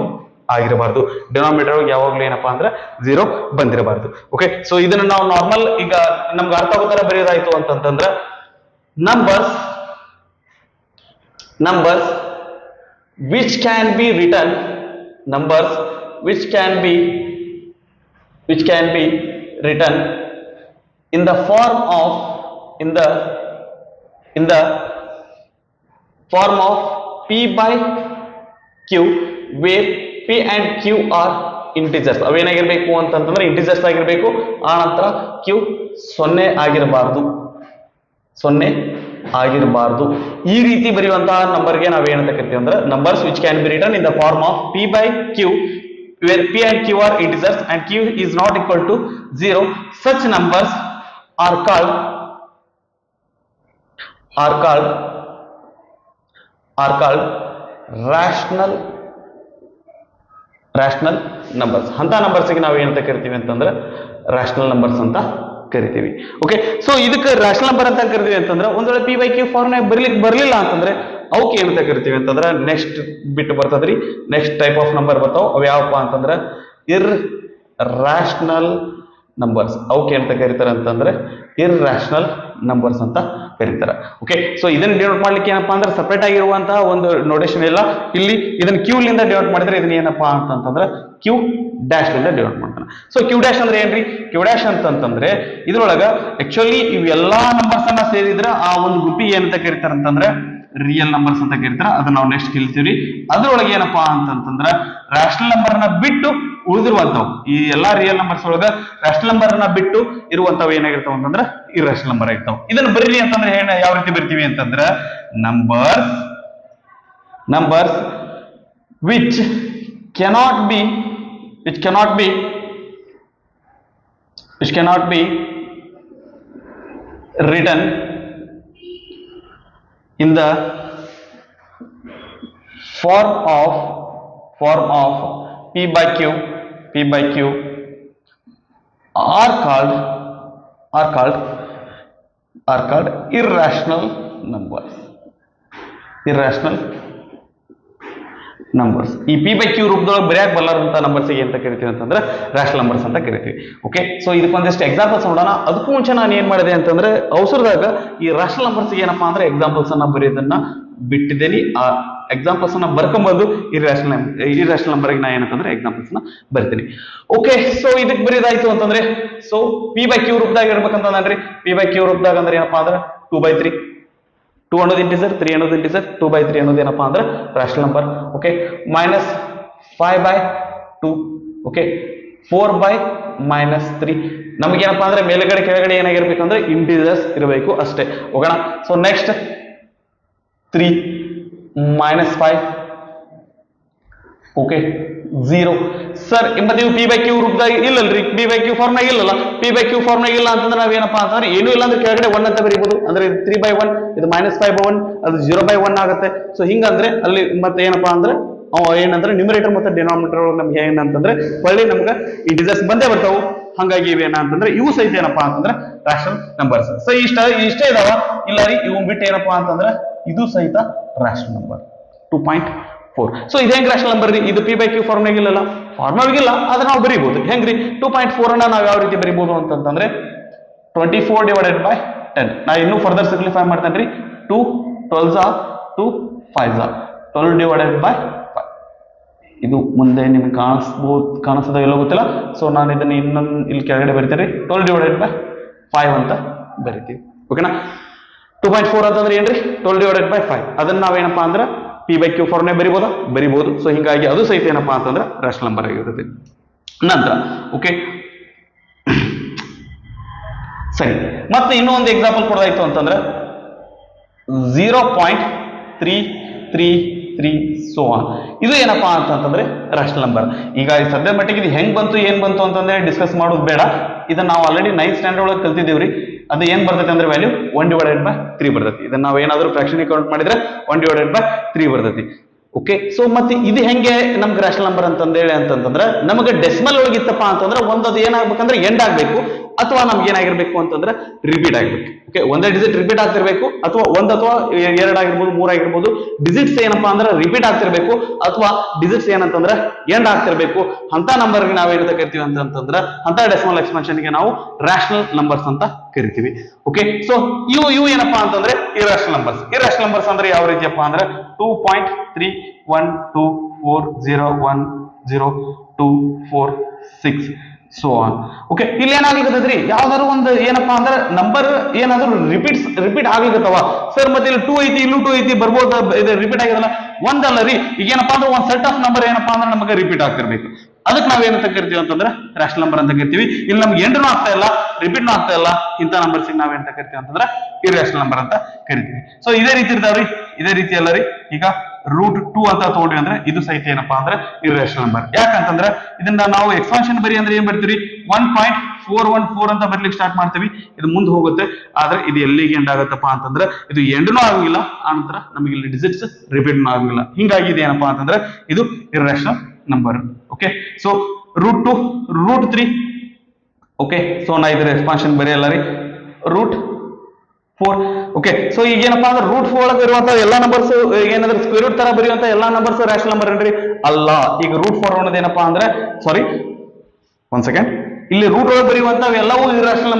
ಆಗಿರಬಾರ್ದು. ಡಿನಾಮಿನೇಟರ್ ಯಾವಾಗ್ಲೂ ಏನಪ್ಪಾ ಅಂದ್ರೆ 0 ಬಂದಿರಬಾರ್ದು. ಓಕೆ, ಸೊ ಇದನ್ನ ನಾವು ನಾರ್ಮಲ್ ಈಗ ನಮ್ಗೆ ಅರ್ಥ ಆಗೋ ತರ ಬರೆಯೋದಾಯ್ತು ಅಂತಂದ್ರೆ numbers which can be written in the form of p by q where p and q are integers. ಅವೇನಾಗಿರ್ಬೇಕು ಅಂತಂದ್ರೆ ಇಂಟಿಜರ್ಸ್ ಆಗಿರ್ಬೇಕು. ಆ ನಂತರ q 0 ಆಗಿರಬಾರ್ದು. ಈ ರೀತಿ ಬರೆಯುವಂತಹ ನಂಬರ್ಗೆ ನಾವೇನಂತ ಕರಿತೀವಿ ಅಂದ್ರೆ numbers which can be written in the form of p by q where p and q are integers and q is not equal to 0. Such numbers are called rational numbers. ಅಂತ ನಂಬರ್ಸ್ಗೆ ನಾವು ಏನಂತ ಕರಿತೀವಿ ಅಂತಂದ್ರೆ ರಾಷನಲ್ ನಂಬರ್ಸ್ ಅಂತ ಕರಿತೀವಿ. Okay, so ಇದಕ್ಕೆ rational number ಅಂತ ಕರಿತೀವಿ ಅಂತಂದ್ರೆ ಒಂದ್ ವೇಳೆ ಪಿ ಬೈ ಕ್ಯೂ ಫಾರ್ಮ್ ಬರ್ಲಿಲ್ಲ ಅಂತಂದ್ರೆ ಅವಕ್ಕೆ ಏನಂತ ಕರಿತೀವಿ ಅಂತಂದ್ರೆ ನೆಕ್ಸ್ಟ್ ಬಿಟ್ಟು ಬರ್ತದ್ರಿ. ನೆಕ್ಸ್ಟ್ ಟೈಪ್ ಆಫ್ ನಂಬರ್ ಬರ್ತಾವ. ಅವ್ ಯಾವಪ್ಪ ಅಂತಂದ್ರೆ ಇರ್ರಾಷನಲ್ ನಂಬರ್ಸ್. ಅವಕ್ಕೆ ಏನಂತ ಕರೀತಾರೆ ಅಂತಂದ್ರೆ ಇರ್ರಾಷನಲ್ ನಂಬರ್ಸ್ ಅಂತ ಕರೀತಾರೆ. ಓಕೆ, ಸೊ ಇದನ್ನ ಡಿನೋಟ್ ಮಾಡ್ಲಿಕ್ಕೆ ಏನಪ್ಪಾ ಅಂದ್ರೆ ಸಪರೇಟ್ ಆಗಿರುವಂತಹ ಒಂದು ನೋಟೇಶನ್ ಇಲ್ಲ. ಇಲ್ಲಿ ಇದನ್ನ ಕ್ಯೂ ಲಿಂದ ಡಿನೋಟ್ ಮಾಡಿದ್ರೆ ಇದನ್ನ ಏನಪ್ಪಾ ಅಂತಂದ್ರೆ ಕ್ಯೂ ಡ್ಯಾಶ್ ಲಿಂದ ಡಿನೋಟ್ ಮಾಡ್ತಾನೆ. ಸೊ ಕ್ಯೂ ಡ್ಯಾಶ್ ಅಂದ್ರೆ ಏನ್ರಿ? ಕ್ಯೂ ಡ್ಯಾಶ್ ಅಂತಂದ್ರೆ ಇದ್ರೊಳಗ ಆಕ್ಚುಲಿ ಇವೆಲ್ಲಾ ನಂಬರ್ಸ್ ಅನ್ನ ಸೇರಿದ್ರೆ ಆ ಒಂದು ಗುಂಪಿಗೆ ಏನಂತ ಕರೀತಾರೆ ಅಂತಂದ್ರೆ ರಿಯಲ್ ನಂಬರ್ಸ್ ಅಂತ ಕರೀತಾರೆ. ಅದನ್ನ ನಾವು ನೆಕ್ಸ್ಟ್ ಕಲಿತೀವಿ. ಅದ್ರೊಳಗೆ ಏನಪ್ಪಾ ಅಂತಂದ್ರೆ ರಾಷನಲ್ ನಂಬರ್ ನ ಬಿಟ್ಟು ಉಳಿದಿರುವಂತವು ಈ ಎಲ್ಲಾ ರಿಯಲ್ ನಂಬರ್ಸ್ ಒಳಗ ರಾಷನಲ್ ನಂಬರ್ ನ ಬಿಟ್ಟು ಇರುವಂತವು ಏನಾಗಿರ್ತಾವ ಅಂತಂದ್ರೆ ಇರ್ರಾಷನಲ್ ನಂಬರ್ ಆಗಿರ್ತಾವ. ಇದನ್ನ ಬರೀರಿ ಅಂತಂದ್ರೆ ಯಾವ ರೀತಿ ಬರ್ತೀವಿ ಅಂತಂದ್ರೆ numbers which cannot be written in the form of p by q are called irrational numbers. ಈ ಪಿ ಬೈ ಕ್ಯೂ ರೂಪದೊಳಗೆ ಬರೆಯಕ್ ಬರಲಾರಂತ ನಂಬರ್ಸ್ ಅಂತ ಕರಿತೀವಿ ಅಂತಂದ್ರೆ ರಾಷನಲ್ ನಂಬರ್ಸ್ ಅಂತ ಕರಿತೀವಿ. ಓಕೆ, ಸೊ ಇದಕ್ಕೊಂದಿಷ್ಟು ಎಕ್ಸಾಂಪಲ್ಸ್ ನೋಡೋಣ. ಅದಕ್ಕೂ ಮುಂಚೆ ನಾನು ಏನ್ ಮಾಡಿದೆ ಅಂತಂದ್ರೆ ಅವಸರದಾಗ ಈ ರಾಷನಲ್ ನಂಬರ್ಸ್ ಏನಪ್ಪಾ ಅಂದ್ರೆ ಎಕ್ಸಾಂಪಲ್ಸ್ ಅನ್ನ ಬರೆಯೋದನ್ನ ಬಿಟ್ಟಿದ್ದೇನೆ. ಆ ಎಕ್ಸಾಂಪಲ್ಸ್ ಅನ್ನ ಬರ್ಕೊಂಬಂದು ಇರ್ರಾಷನಲ್ ನಂಬರ್ಗೆ ನಾ ಏನಂತಂದ್ರೆ ಎಕ್ಸಾಂಪಲ್ಸ್ ನ ಬರ್ತೀನಿ. ಓಕೆ, ಸೊ ಇದಕ್ಕೆ ಬರೆಯೋದಾಯ್ತು ಅಂತಂದ್ರೆ ಸೊ ಪಿ ಬೈ ಕ್ಯೂ ರೂಪದಾಗ ಇರ್ಬೇಕಂತಂದ್ರಿ. ಪಿ ಬೈ ಕ್ಯೂ ರೂಪದಾಗ ಅಂದ್ರೆ ಏನಪ್ಪಾ ಅಂದ್ರೆ 2/3. 2 ಅನ್ನೋದು ಇಂಟಿಜರ್, 3 ಅನ್ನೋದು ಇಂಟಿಜರ್, 2/3 ಅನ್ನೋದು ಏನಪ್ಪಾ ಅಂದ್ರೆ ರಾಷನಲ್ ನಂಬರ್. ಓಕೆ, -5/2. ಓಕೆ, 4/-3. ನಮಗೇನಪ್ಪಾ ಅಂದ್ರೆ ಮೇಲ್ಗಡೆ ಕೆಳಗಡೆ ಏನಾಗಿರ್ಬೇಕಂದ್ರೆ ಇಂಟಿಜರ್ಸ್ ಇರಬೇಕು ಅಷ್ಟೇ. ಹೋಗೋಣ. So next 3 -5. ಓಕೆ, 0. ಸರ್ ಮತ್ತೆ ನೀವು ಪಿ ಬೈ ಕ್ಯೂ ರೂಪದಾಗ ಇಲ್ಲಲ್ರಿ, ಪಿ ಬೈ ಕ್ಯೂ ಫಾರ್ಮ್ ಇಲ್ಲಲ್ಲ. ಪಿ ಬೈ ಕ್ಯೂ ಫಾರ್ಮ್ ಇಲ್ಲ ಅಂತಂದ್ರೆ ನಾವೇನಪ್ಪಾ ಅಂತಂದ್ರೆ ಏನು ಇಲ್ಲ ಅಂದ್ರೆ ಕೆಳಗಡೆ 1 ಅಂತ ಬರೀಬಹುದು. ಅಂದ್ರೆ 3/1, ಇದು -5/1, ಅದು 0/1 ಆಗುತ್ತೆ. ಸೊ ಹಿಂಗಂದ್ರೆ ಅಲ್ಲಿ ಮತ್ತೆ ಏನಪ್ಪಾ ಅಂದ್ರೆ ಏನಂದ್ರೆ ನ್ಯೂಮರೇಟರ್ ಮತ್ತೆ ಡಿನಾಮಿನೇಟರ್ ನಮ್ಗೆ ಏನಂತಂದ್ರೆ ಒಳ್ಳೆ ನಮ್ಗೆ ಇಂಟಿಜರ್ಸ್ ಬಂದೇ ಬರ್ತಾವು. ಹಾಗಾಗಿ ಇವೇನ ಅಂತಂದ್ರೆ ಇವು ಸಹಿತ ಏನಪ್ಪಾ ಅಂತಂದ್ರೆ ರ್ಯಾಷನಲ್ ನಂಬರ್ಸ್. ಸೊ ಇಷ್ಟೇ ಇದಾವ. ಇಲ್ಲ ರೀ ಇವ್ ಬಿಟ್ಟು ಏನಪ್ಪಾ ಅಂತಂದ್ರೆ ಇದು ಸಹಿತ ರ್ಯಾಷನಲ್ ನಂಬರ್ 2.4. ಸೊ ಇದು ಹೆಂಗ್ ರ್ಯಾಷನಲ್ ನಂಬರ್ ರೀ? ಇದು ಪಿ ಬೈ ಕ್ಯೂ ಫಾರ್ಮ್ನಾಗ ಇಲ್ಲಲ್ಲ, ಫಾರ್ಮ್ನಾಗಿಲ್ಲ, ಆದ್ರೆ ನಾವು ಬರೀಬಹುದು. ಹೆಂಗ್ರಿ 2.4 ಅನ್ನ ನಾವು ಯಾವ ರೀತಿ ಬರೀಬಹುದು ಅಂತಂದ್ರೆ 24 ಡಿವೈಡೆಡ್ ಬೈ 10. ನಾ ಇನ್ನೂ ಫರ್ದರ್ ಸಿಂಪ್ಲಿಫೈ ಮಾಡ್ತೇನೆ ರೀ. 2 12 2 5 12 ಡಿವೈಡೆಡ್ ಬೈ 5. ಇದು ಮುಂದೆ ನಿಮ್ಗೆ ಕಾಣಿಸ್ತದ ಎಲ್ಲೋ ಗೊತ್ತಿಲ್ಲ. ಸೊ ನಾನು ಇದನ್ನ ಇನ್ನೊಂದು ಇಲ್ಲಿ ಕೆಳಗಡೆ ಬರಿತೇನೆ ರೀ. 12 ಡಿವೈಡೆಡ್ ಬೈ 5 ಅಂತ ಬರಿತೀವಿ. ಓಕೆನಾ? 2.4 ಅಂತಂದ್ರೆ ಏನ್ರಿ 12 ಡಿವೈಡೆಡ್ ಬೈ 5. ಅದನ್ನ ನಾವೇನಪ್ಪಾ ಅಂದ್ರೆ ಪಿ ಬೈ ಕ್ಯೂ ಫಾರ್ಮ್ನೇ ಬರಿಬಹುದು. ಸೊ ಹಿಂಗಾಗಿ ಅದು ಸಹಿತ ಏನಪ್ಪಾ ಅಂತಂದ್ರೆ ರ್ಯಾಷನಲ್ ನಂಬರ್ ಆಗಿರುತ್ತೆ. ನಂತರ ಓಕೆ ಸರಿ, ಮತ್ತೆ ಇನ್ನೊಂದು ಎಕ್ಸಾಂಪಲ್ ಕೊಡೋದಾಯ್ತು ಅಂತಂದ್ರೆ 0.333 ಸೋ ಆನ್. ಇದು ಏನಪ್ಪಾ ಅಂತಂದ್ರೆ ರ್ಯಾಷನಲ್ ನಂಬರ್. ಈಗ ಸದ್ಯ ಮಟ್ಟಿಗೆ ಇದು ಹೆಂಗ್ ಬಂತು ಏನ್ ಬಂತು ಅಂತಂದ್ರೆ ಡಿಸ್ಕಸ್ ಮಾಡೋದು ಬೇಡ. ಇದನ್ನ ನಾವು ಆಲ್ರೆಡಿ 9th ಸ್ಟ್ಯಾಂಡರ್ಡ್ ಒಳಗೆ ಕಲ್ತಿದ್ದೀವ್ರಿ. ಅದು ಏನ್ ಬರ್ತೈತೆ ಅಂದ್ರೆ ವ್ಯಾಲ್ಯೂ 1 ಡಿವೈಡೆಡ್ ಬೈ 3 ಬರ್ತೈತಿ. ಇದನ್ನ ನಾವು ಏನಾದ್ರೂ ಫ್ರಾಕ್ಷನ್ ಕೌಂಟ್ ಮಾಡಿದ್ರೆ 1 ಡಿವೈಡೆಡ್ ಬೈ 3 ಬರ್ತೈತಿ. ಓಕೆ, ಸೊ ಮತ್ತೆ ಇದು ಹೆಂಗೆ ನಮ್ಗೆ ರ್ಯಾಷನಲ್ ನಂಬರ್ ಅಂತಂದೇಳಿ ಅಂತಂದ್ರೆ ನಮಗೆ ಡೆಸಿಮಲ್ ಒಳಗಿತ್ತಪ್ಪ ಅಂತಂದ್ರೆ ಒಂದದು ಏನಾಗ್ಬೇಕಂದ್ರೆ ಎಂಡ್ ಆಗ್ಬೇಕು, ಅಥವಾ ನಮ್ಗೆ ಏನಾಗಿರ್ಬೇಕು ಅಂತಂದ್ರೆ ರಿಪೀಟ್ ಆಗ್ಬೇಕು. ಓಕೆ, ಒಂದೇ ಡಿಜಿಟ್ ರಿಪೀಟ್ ಆಗ್ತಿರ್ಬೇಕು, ಅಥವಾ ಒಂದ್ ಅಥವಾ 2 ಆಗಿರ್ಬೋದು 3 ಆಗಿರ್ಬೋದು. ಡಿಜಿಟ್ಸ್ ಏನಪ್ಪಾ ಅಂದ್ರೆ ರಿಪೀಟ್ ಆಗ್ತಿರ್ಬೇಕು, ಅಥವಾ ಡಿಜಿಟ್ಸ್ ಏನಂತಂದ್ರೆ ಎಂಡ್ ಆಗ್ತಿರ್ಬೇಕು. ಅಂತ ನಂಬರ್ಗೆ ನಾವೇನಂತ ಕರಿತೀವಿ ಅಂತಂದ್ರೆ ಅಂತ ಡೆಸಿಮಲ್ ಎಕ್ಸ್ಪಾನ್ಷನ್ಗೆ ನಾವು ರ್ಯಾಷನಲ್ ನಂಬರ್ಸ್ ಅಂತ ಕರಿತೀವಿ. ಓಕೆ, ಸೊ ಇವು ಏನಪ್ಪಾ ಅಂತಂದ್ರೆ ಇರ್ಯಾಷನಲ್ ನಂಬರ್ಸ್. ಇರ್ಯಾಷನಲ್ ನಂಬರ್ಸ್ ಅಂದ್ರೆ ಯಾವ ರೀತಿಯಪ್ಪ ಅಂದ್ರೆ 2.312410224 ಸೋ ಆನ್. ಓಕೆ, ಇಲ್ಲಿ ಏನಾಗ್ಲಿಕ್ಕತ್ರಿ ಯಾವ್ದಾದ್ರು ಒಂದು ಏನಪ್ಪಾ ಅಂದ್ರೆ ನಂಬರ್ ಏನಾದ್ರು ರಿಪೀಟ್ ಆಗ್ಲಿಕ್ಕತ್ತವ ಸರ್. ಮತ್ತೆ ಇಲ್ಲಿ 2 ಐತಿ, ಇಲ್ಲೂ 2 ಐತಿ, ಬರ್ಬೋದು. ಇದು ರಿಪೀಟ್ ಆಗಿರಲ್ಲ ಒಂದಲ್ಲ ರೀ. ಈಗ ಏನಪ್ಪಾ ಅಂದ್ರೆ ಒಂದ್ ಸೆಟ್ ಆಫ್ ನಂಬರ್ ಏನಪ್ಪಾ ಅಂದ್ರೆ ನಮಗೆ ರಿಪೀಟ್ ಆಗ್ತಿರ್ಬೇಕು. ಅದಕ್ಕೆ ನಾವೇನಂತ ಕರಿತೀವಿ ಅಂತಂದ್ರೆ ರ್ಯಾಷನಲ್ ನಂಬರ್ ಅಂತ ಕರಿತೀವಿ. ಇಲ್ಲಿ ನಮ್ಗೆ ಎಂಡ್ನು ಆಗ್ತಾ ಇಲ್ಲ, ರಿಪೀಟ್ನು ಆಗ್ತಾ ಇಲ್ಲ. ಇಂಥ ನಂಬರ್ಸ್ ನಾವೇನಂತ ಕರಿತೀವಿ ಅಂತಂದ್ರೆ ಇರ್ಯಾಷನಲ್ ನಂಬರ್ ಅಂತ ಕರಿತೀವಿ. ಸೊ ಇದೇ ರೀತಿ ಇರ್ತಾವ್ರಿ. ಇದೇ ರೀತಿ ಅಲ್ಲ ರೀ. ಈಗ √2 ಅಂತ ತಗೊಂಡ್ರಿ ಅಂದ್ರೆ ಇದು ಸಹಿತ ಏನಪ್ಪಾ ಅಂದ್ರೆ ಇರ್ಯಾಷನಲ್ ನಂಬರ್. ಯಾಕಂತಂದ್ರೆ ಇದನ್ನ ನಾವು ಎಕ್ಸ್ಪಾನ್ಷನ್ ಬರಿ ಅಂದ್ರೆ ಏನ್ ಬರ್ತೀವಿ 1.414 ಅಂತ ಬರ್ಲಿಕ್ಕೆ ಸ್ಟಾರ್ಟ್ ಮಾಡ್ತೀವಿ. ಇದು ಮುಂದೆ ಹೋಗುತ್ತೆ, ಆದ್ರೆ ಇದು ಎಲ್ಲಿಗೆ ಎಂಡ್ ಆಗುತ್ತಪ್ಪ ಅಂತಂದ್ರೆ ಇದು ಎಂಡ್ನು ಆಗಿಲ್ಲ, ಆನಂತರ ನಮಗೆ ಇಲ್ಲಿ ಡಿಜಿಟ್ಸ್ ರಿಪೀಟ್ನು ಆಗಿಲ್ಲ. ಹಿಂಗಾಗಿ ಇದು ಏನಪ್ಪಾ ಅಂತಂದ್ರೆ ಇದು irrational number. Okay, so √2 √3. Okay, so ನಾ ಇದ್ರ ಎಕ್ಸ್ಪಾನ್ಷನ್ ಬರೆಯಲ್ಲ ರೀ. √4. ಓಕೆ, ಸೊ ಈಗ ಏನಪ್ಪಾ ಅಂದ್ರೆ √4 ಒಳಗೆ ಇರುವಂತ ಎಲ್ಲಾ ನಂಬರ್ಸ್ ಏನಾದ್ರೆ ಸ್ಕ್ವೇರ್ ರೂಟ್ ತರ ಬರೆಯುವಂತ ಎಲ್ಲಾ ನಂಬರ್ಸ್ ರ್ಯಾಷನಲ್ ನಂಬರ್ ಏನ್ರಿ? ಅಲ್ಲ. ಈಗ √4 ಅನ್ನೋದು ಏನಪ್ಪಾ ಅಂದ್ರೆ ಸಾರಿ ಒಂದ್ ಸೆಕೆಂಡ್, ಇಲ್ಲಿ ರೂಟ್ ಒಳಗೆ ಬರೆಯುವಂತ ಎಲ್ಲವೂ ಇರ್ಯಾಷನಲ್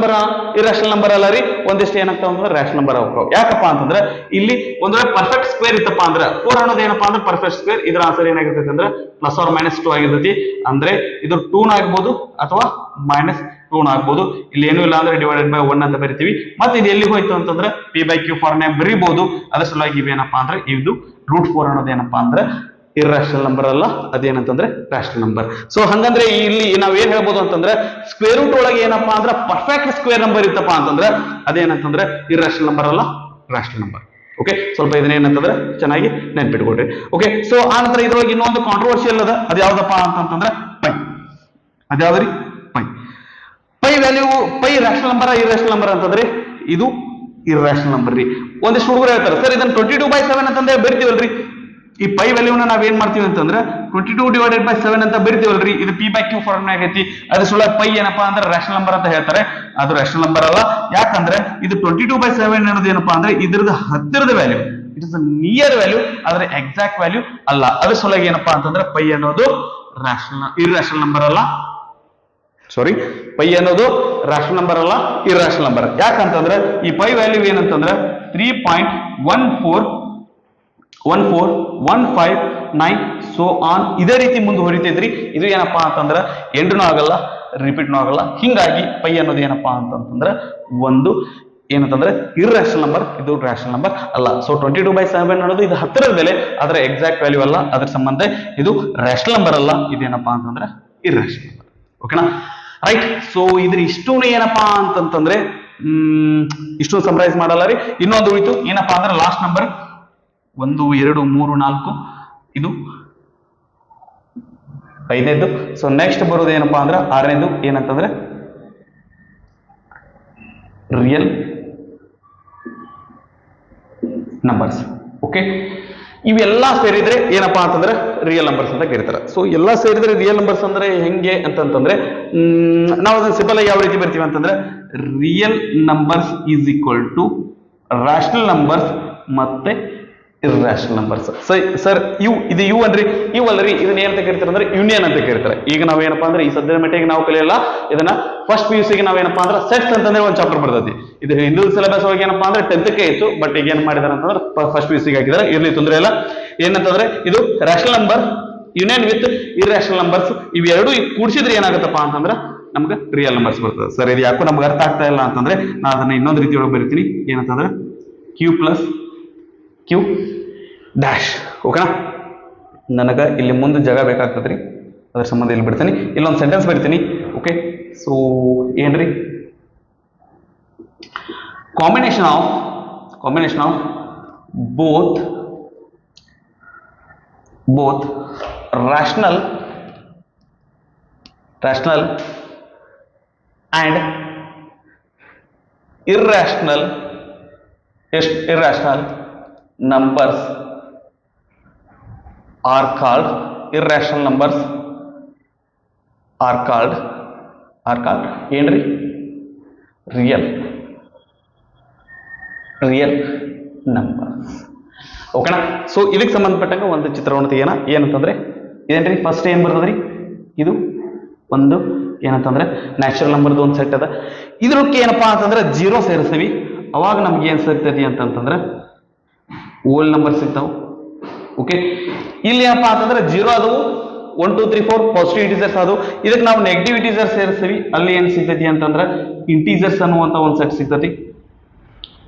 ನಂಬರ್ ಅಲ್ಲ ರೀ. ಒಂದಿಷ್ಟು ಏನಾಗ್ತಾವ ಅಂದ್ರೆ ರ್ಯಾಷನಲ್ ನಂಬರ್ ಆಗ್ತಾವ. ಯಾಕಪ್ಪ ಅಂತಂದ್ರೆ ಇಲ್ಲಿ ಒಂದ್ ವೇಳೆ ಪರ್ಫೆಕ್ಟ್ ಸ್ಕ್ವೇರ್ ಇತ್ತಪ್ಪ ಅಂದ್ರೆ 4 ಅನ್ನೋದು ಏನಪ್ಪಾ ಅಂದ್ರೆ ಪರ್ಫೆಕ್ಟ್ ಸ್ಕ್ವೇರ್. ಇದರ ಆನ್ಸರ್ ಏನಾಗಿರ್ತೈತಿ ಅಂದ್ರೆ +or-2 ಆಗಿರ್ತೈತಿ. ಅಂದ್ರೆ ಇದು 2 ಆಗ್ಬೋದು ಅಥವಾ -2 ಆಗ್ಬೋದು. ಇಲ್ಲಿ ಏನು ಇಲ್ಲ ಅಂದ್ರೆ ಡಿವೈಡೆಡ್ ಬೈ 1 ಅಂತ ಬರಿತೀವಿ. ಮತ್ತೆ ಇದು ಎಲ್ಲಿ ಹೋಯ್ತು ಅಂತಂದ್ರೆ ಪಿ ಬೈ ಕ್ಯೂ ಫಾರ್ಮ್ನಾಗ ಬರೀಬಹುದು. ಅದ್ರ ಸಲುವಾಗಿ ಇವೇನಪ್ಪಾ ಅಂದ್ರೆ ಇದು √4 ಅನ್ನೋದು ಏನಪ್ಪಾ ಅಂದ್ರೆ ಇರ್ಯಾಷನಲ್ ನಂಬರ್ ಅಲ್ಲ, ಅದೇನಂತಂದ್ರೆ ರ್ಯಾಷನಲ್ ನಂಬರ್. ಸೊ ಹಂಗಂದ್ರೆ ಇಲ್ಲಿ ನಾವ್ ಏನ್ ಹೇಳ್ಬೋದು ಅಂತಂದ್ರೆ ಸ್ಕ್ವೇರ್ ರೂಟ್ ಒಳಗೆ ಏನಪ್ಪಾ ಅಂದ್ರೆ ಪರ್ಫೆಕ್ಟ್ ಸ್ಕ್ವೇರ್ ನಂಬರ್ ಇತ್ತಪ್ಪ ಅಂತಂದ್ರೆ ಅದೇನಂತಂದ್ರೆ ಇರ್ಯಾಷನಲ್ ನಂಬರ್ ಅಲ್ಲ, ರ್ಯಾಷನಲ್ ನಂಬರ್. ಓಕೆ, ಸ್ವಲ್ಪ ಇದನ್ನೇನಂತಂದ್ರೆ ಚೆನ್ನಾಗಿ ನೆನ್ಪಿಟ್ಕೊಡ್ರಿ. ಓಕೆ, ಸೊ ಆ ನಂತರ ಇದ್ರೊಳಗೆ ಇನ್ನೊಂದು ಕಾಂಟ್ರವರ್ಷಿಯಲ್ ಅದ. ಅದು ಯಾವ್ದಪ್ಪ ಅಂತಂದ್ರೆ ಪೈ. ಅದ್ಯಾವ್ದ್ರಿ? Pi value. Pi rational number irrational number ಅಂತಂದ್ರೆ ಇದು ಇರ್ಯಾಷನಲ್ ನಂಬರ್ ರೀ. ಒಂದಿಷ್ಟು ಹುಡುಗರು ಹೇಳ್ತಾರೆ ಸರ್ ಇದನ್ನ 22/7 ಅಂತಂದ್ರೆ ಬರಿತೀವಲ್ರಿ. ಈ ಪೈ ವ್ಯಾಲ್ಯೂನ ನಾವೇನ್ ಮಾಡ್ತೀವಿ ಅಂತಂದ್ರೆ 22 ಡಿವೈಡೆಡ್ ಬೈ 7 ಅಂತ ಬರಿತೀವಲ್ರಿ. ಇದು ಪಿ ಬೈ ಕ್ಯೂ ಫಾರ್ಮ್ ಆಗೈತಿ. ಅದ್ರ ಸಲ ಪೈ ಏನಪ್ಪಾ ಅಂದ್ರೆ ರ್ಯಾಷನಲ್ ನಂಬರ್ ಅಂತ ಹೇಳ್ತಾರೆ. ಅದು ರ್ಯಾಷನಲ್ ನಂಬರ್ ಅಲ್ಲ. ಯಾಕಂದ್ರೆ ಇದು 22/7 ಅನ್ನೋದು ಏನಪ್ಪಾ ಅಂದ್ರೆ ಇದ್ರದ ಹತ್ತಿರದ value. It is near value, ಆದ್ರೆ ಎಕ್ಸಾಕ್ಟ್ ವ್ಯಾಲ್ಯೂ ಅಲ್ಲ. ಅದ್ರ ಸಲುವಾಗಿ ಏನಪ್ಪಾ ಅಂತಂದ್ರೆ ಪೈ ಅನ್ನೋದು ಇರ್ಯಾಷನಲ್ ನಂಬರ್ ಅಲ್ಲ. ಸಾರಿ, ಪೈ ಅನ್ನೋದು ರ್ಯಾಷನಲ್ ನಂಬರ್ ಅಲ್ಲ, ಇರ್ಯಾಷನಲ್ ನಂಬರ್. ಯಾಕಂತಂದ್ರೆ ಈ ಪೈ ವ್ಯಾಲ್ಯೂ ಏನಂತಂದ್ರೆ 3.1415159 ಸೋ ಆನ್ ಇದೇ ರೀತಿ ಮುಂದೆ ಹೊರಿತೈತ್ರಿ. ಇದು ಏನಪ್ಪಾ ಅಂತಂದ್ರೆ ಎಂಡ್ನು ಆಗಲ್ಲ, ರಿಪೀಟ್ನು ಆಗಲ್ಲ. ಹಿಂಗಾಗಿ ಪೈ ಅನ್ನೋದು ಏನಪ್ಪಾ ಅಂತಂದ್ರೆ ಒಂದು ಏನಂತಂದ್ರೆ ಇರ್ಯಾಷನಲ್ ನಂಬರ್, ಇದು ರ್ಯಾಷನಲ್ ನಂಬರ್ ಅಲ್ಲ. ಸೊ 22/7 ಅನ್ನೋದು ಇದು ಹತ್ತಿರದ ಬೆಲೆ, ಅದರ ಎಕ್ಸಾಕ್ಟ್ ವ್ಯಾಲ್ಯೂ ಅಲ್ಲ. ಅದ್ರ ಸಂಬಂಧ ಇದು ರ್ಯಾಷನಲ್ ನಂಬರ್ ಅಲ್ಲ, ಇದೇನಪ್ಪಾ ಅಂತಂದ್ರೆ ಇರ್ಯಾಷನಲ್ ನಂಬರ್. ಓಕೆನಾ, ರೈಟ್. ಸೊ ಇದ್ರ ಇಷ್ಟು ಏನಪ್ಪಾ ಅಂತಂತಂದ್ರೆ ಇಷ್ಟು ಸಮರೈಸ್ ಮಾಡಲ್ಲ ರೀ. ಇನ್ನೊಂದು ಉಳಿತು ಏನಪ್ಪಾ ಅಂದ್ರೆ ಲಾಸ್ಟ್ ನಂಬರ್ 1 2 3 4 ಇದು 5ನೇದು. ಸೊ ನೆಕ್ಸ್ಟ್ ಬರೋದು ಏನಪ್ಪಾ ಅಂದ್ರೆ 6ನೇದು ಏನಂತಂದ್ರೆ ರಿಯಲ್ ನಂಬರ್ಸ್. ಓಕೆ, ಇವೆಲ್ಲ ಸೇರಿದ್ರೆ ಏನಪ್ಪಾ ಅಂತಂದ್ರೆ ರಿಯಲ್ ನಂಬರ್ಸ್ ಅಂತ ಕರೀತಾರೆ. ಸೊ ಎಲ್ಲ ಸೇರಿದ್ರೆ ರಿಯಲ್ ನಂಬರ್ಸ್ ಅಂದ್ರೆ ಹೆಂಗೆ ಅಂತಂತಂದ್ರೆ ನಾವು ಅದನ್ನ ಸಿಂಪಲ್ ಆಗಿ ಯಾವ ರೀತಿ ಬರ್ತೀವಿ ಅಂತಂದ್ರೆ real numbers is equal to rational numbers ಮತ್ತೆ ಇರ್ರಾಷನಲ್ ನಂಬರ್ಸ್. ಸರ್ ಇದು ಯು ಅನ್ರಿ, ಇವು ಅಲ್ರಿ, ಇದನ್ನ ಏನಂತ ಕರೀತಾರೆ ಅಂದ್ರೆ ಯೂನಿಯನ್ ಅಂತ ಕರೀತಾರೆ. ಈಗ ನಾವೇನಪ್ಪಾ ಅಂದ್ರೆ ಈ ಸದ್ಯದ ಮಟ್ಟಿಗೆ ನಾವು ಕಲಿಯಲ್ಲ ಇದನ್ನ. ಫಸ್ಟ್ PUC ಗೆ ನಾವೇನಪ್ಪಾ ಅಂದ್ರೆ ಸೆಟ್ಸ್ ಅಂತಂದ್ರೆ ಒಂದು ಚಾಪ್ಟರ್ ಬರ್ತೈತಿ. ಇದು ಹಿಂದೂ ಸಿಲೆಬಸ್ ಒಳಗೆ ಏನಪ್ಪಾ ಅಂದ್ರೆ 10th ಕ್ಕೆ ಇತ್ತು, ಬಟ್ ಈಗ ಏನ್ ಮಾಡಿದಾರೆ ಅಂತಂದ್ರೆ ಫಸ್ಟ್ PUC ಗೆ ಹಾಕಿದಾರೆ. ಇರ್ಲಿ, ತೊಂದರೆ ಇಲ್ಲ. ಏನಂತಂದ್ರೆ ಇದು rational number union with irrational numbers, ಇವೆರಡು ಕೂಡಿಸಿದ್ರೆ ಏನಾಗುತ್ತಪ್ಪ ಅಂತಂದ್ರೆ ನಮ್ಗೆ ರಿಯಲ್ ನಂಬರ್ಸ್ ಬರ್ತದೆ. ಸರ್ ಇದು ಯಾಕೋ ನಮ್ಗೆ ಅರ್ಥ ಆಗ್ತಾ ಇಲ್ಲ ಅಂತಂದ್ರೆ ನಾನು ಅದನ್ನ ಇನ್ನೊಂದು ರೀತಿ ಒಳಗೆ ಬರೀತೀನಿ. ಏನಂತಂದ್ರೆ Q ಪ್ಲಸ್ Q ಡ್ಯಾಶ್. ಓಕೆನಾ? ನನಗೆ ಇಲ್ಲಿ ಮುಂದೆ ಜಾಗ ಬೇಕಾಗ್ತದ್ರಿ, ಅದ್ರ ಸಂಬಂಧ ಇಲ್ಲಿ ಬಿಡ್ತೀನಿ. ಇಲ್ಲೊಂದು ಸೆಂಟೆನ್ಸ್ ಬರಿತೀನಿ. ಓಕೆ, ಸೊ ಏನ್ರಿ, combination of both rational and irrational numbers are called ಏನ್ರಿ ರಿಯಲ್ ನಂಬರ್ಸ್. ಓಕೆನಾ? ಸೊ ಇದಕ್ಕೆ ಸಂಬಂಧಪಟ್ಟಂಗ ಒಂದು ಚಿತ್ರವನ್ನು ತೆಗೆಯೋಣ. ಏನಂತಂದ್ರೆ ಇದೇನ್ರಿ, ಫಸ್ಟ್ ಏನ್ ಬರ್ತದ್ರಿ, ಇದು ಒಂದು ಏನಂತಂದ್ರೆ ನ್ಯಾಚುರಲ್ ನಂಬರ್ದು ಒಂದು ಸೆಟ್ ಅದ. ಇದ್ರಕ್ಕೆ ಏನಪ್ಪಾ ಅಂತಂದ್ರೆ 0 ಸೇರಿಸ್ತೀವಿ, ಅವಾಗ ನಮ್ಗೆ ಏನ್ ಸಿಗ್ತೈತಿ ಅಂತಂತಂದ್ರೆ ಓಲ್ ನಂಬರ್ ಸಿಗ್ತಾವ. ಓಕೆ, ಇಲ್ಲಿ ಏನಪ್ಪಾ ಅಂತಂದ್ರೆ 0 ಅದವು, 1 2 3 4 ಪಾಸಿಟಿವ್ ಇಂಟೀಜರ್ಸ್ ಅದು. ಇದಕ್ಕೆ ನಾವು ನೆಗೆಟಿವ್ ಇಂಟೀಜರ್ಸ್ ಸೇರಿಸ್ತೀವಿ, ಅಲ್ಲಿ ಏನ್ ಸಿಗ್ತೈತಿ ಅಂತಂದ್ರೆ ಇಂಟೀಜರ್ಸ್ ಅನ್ನುವಂತ ಒಂದು ಸೆಟ್ ಸಿಗ್ತೈತಿ.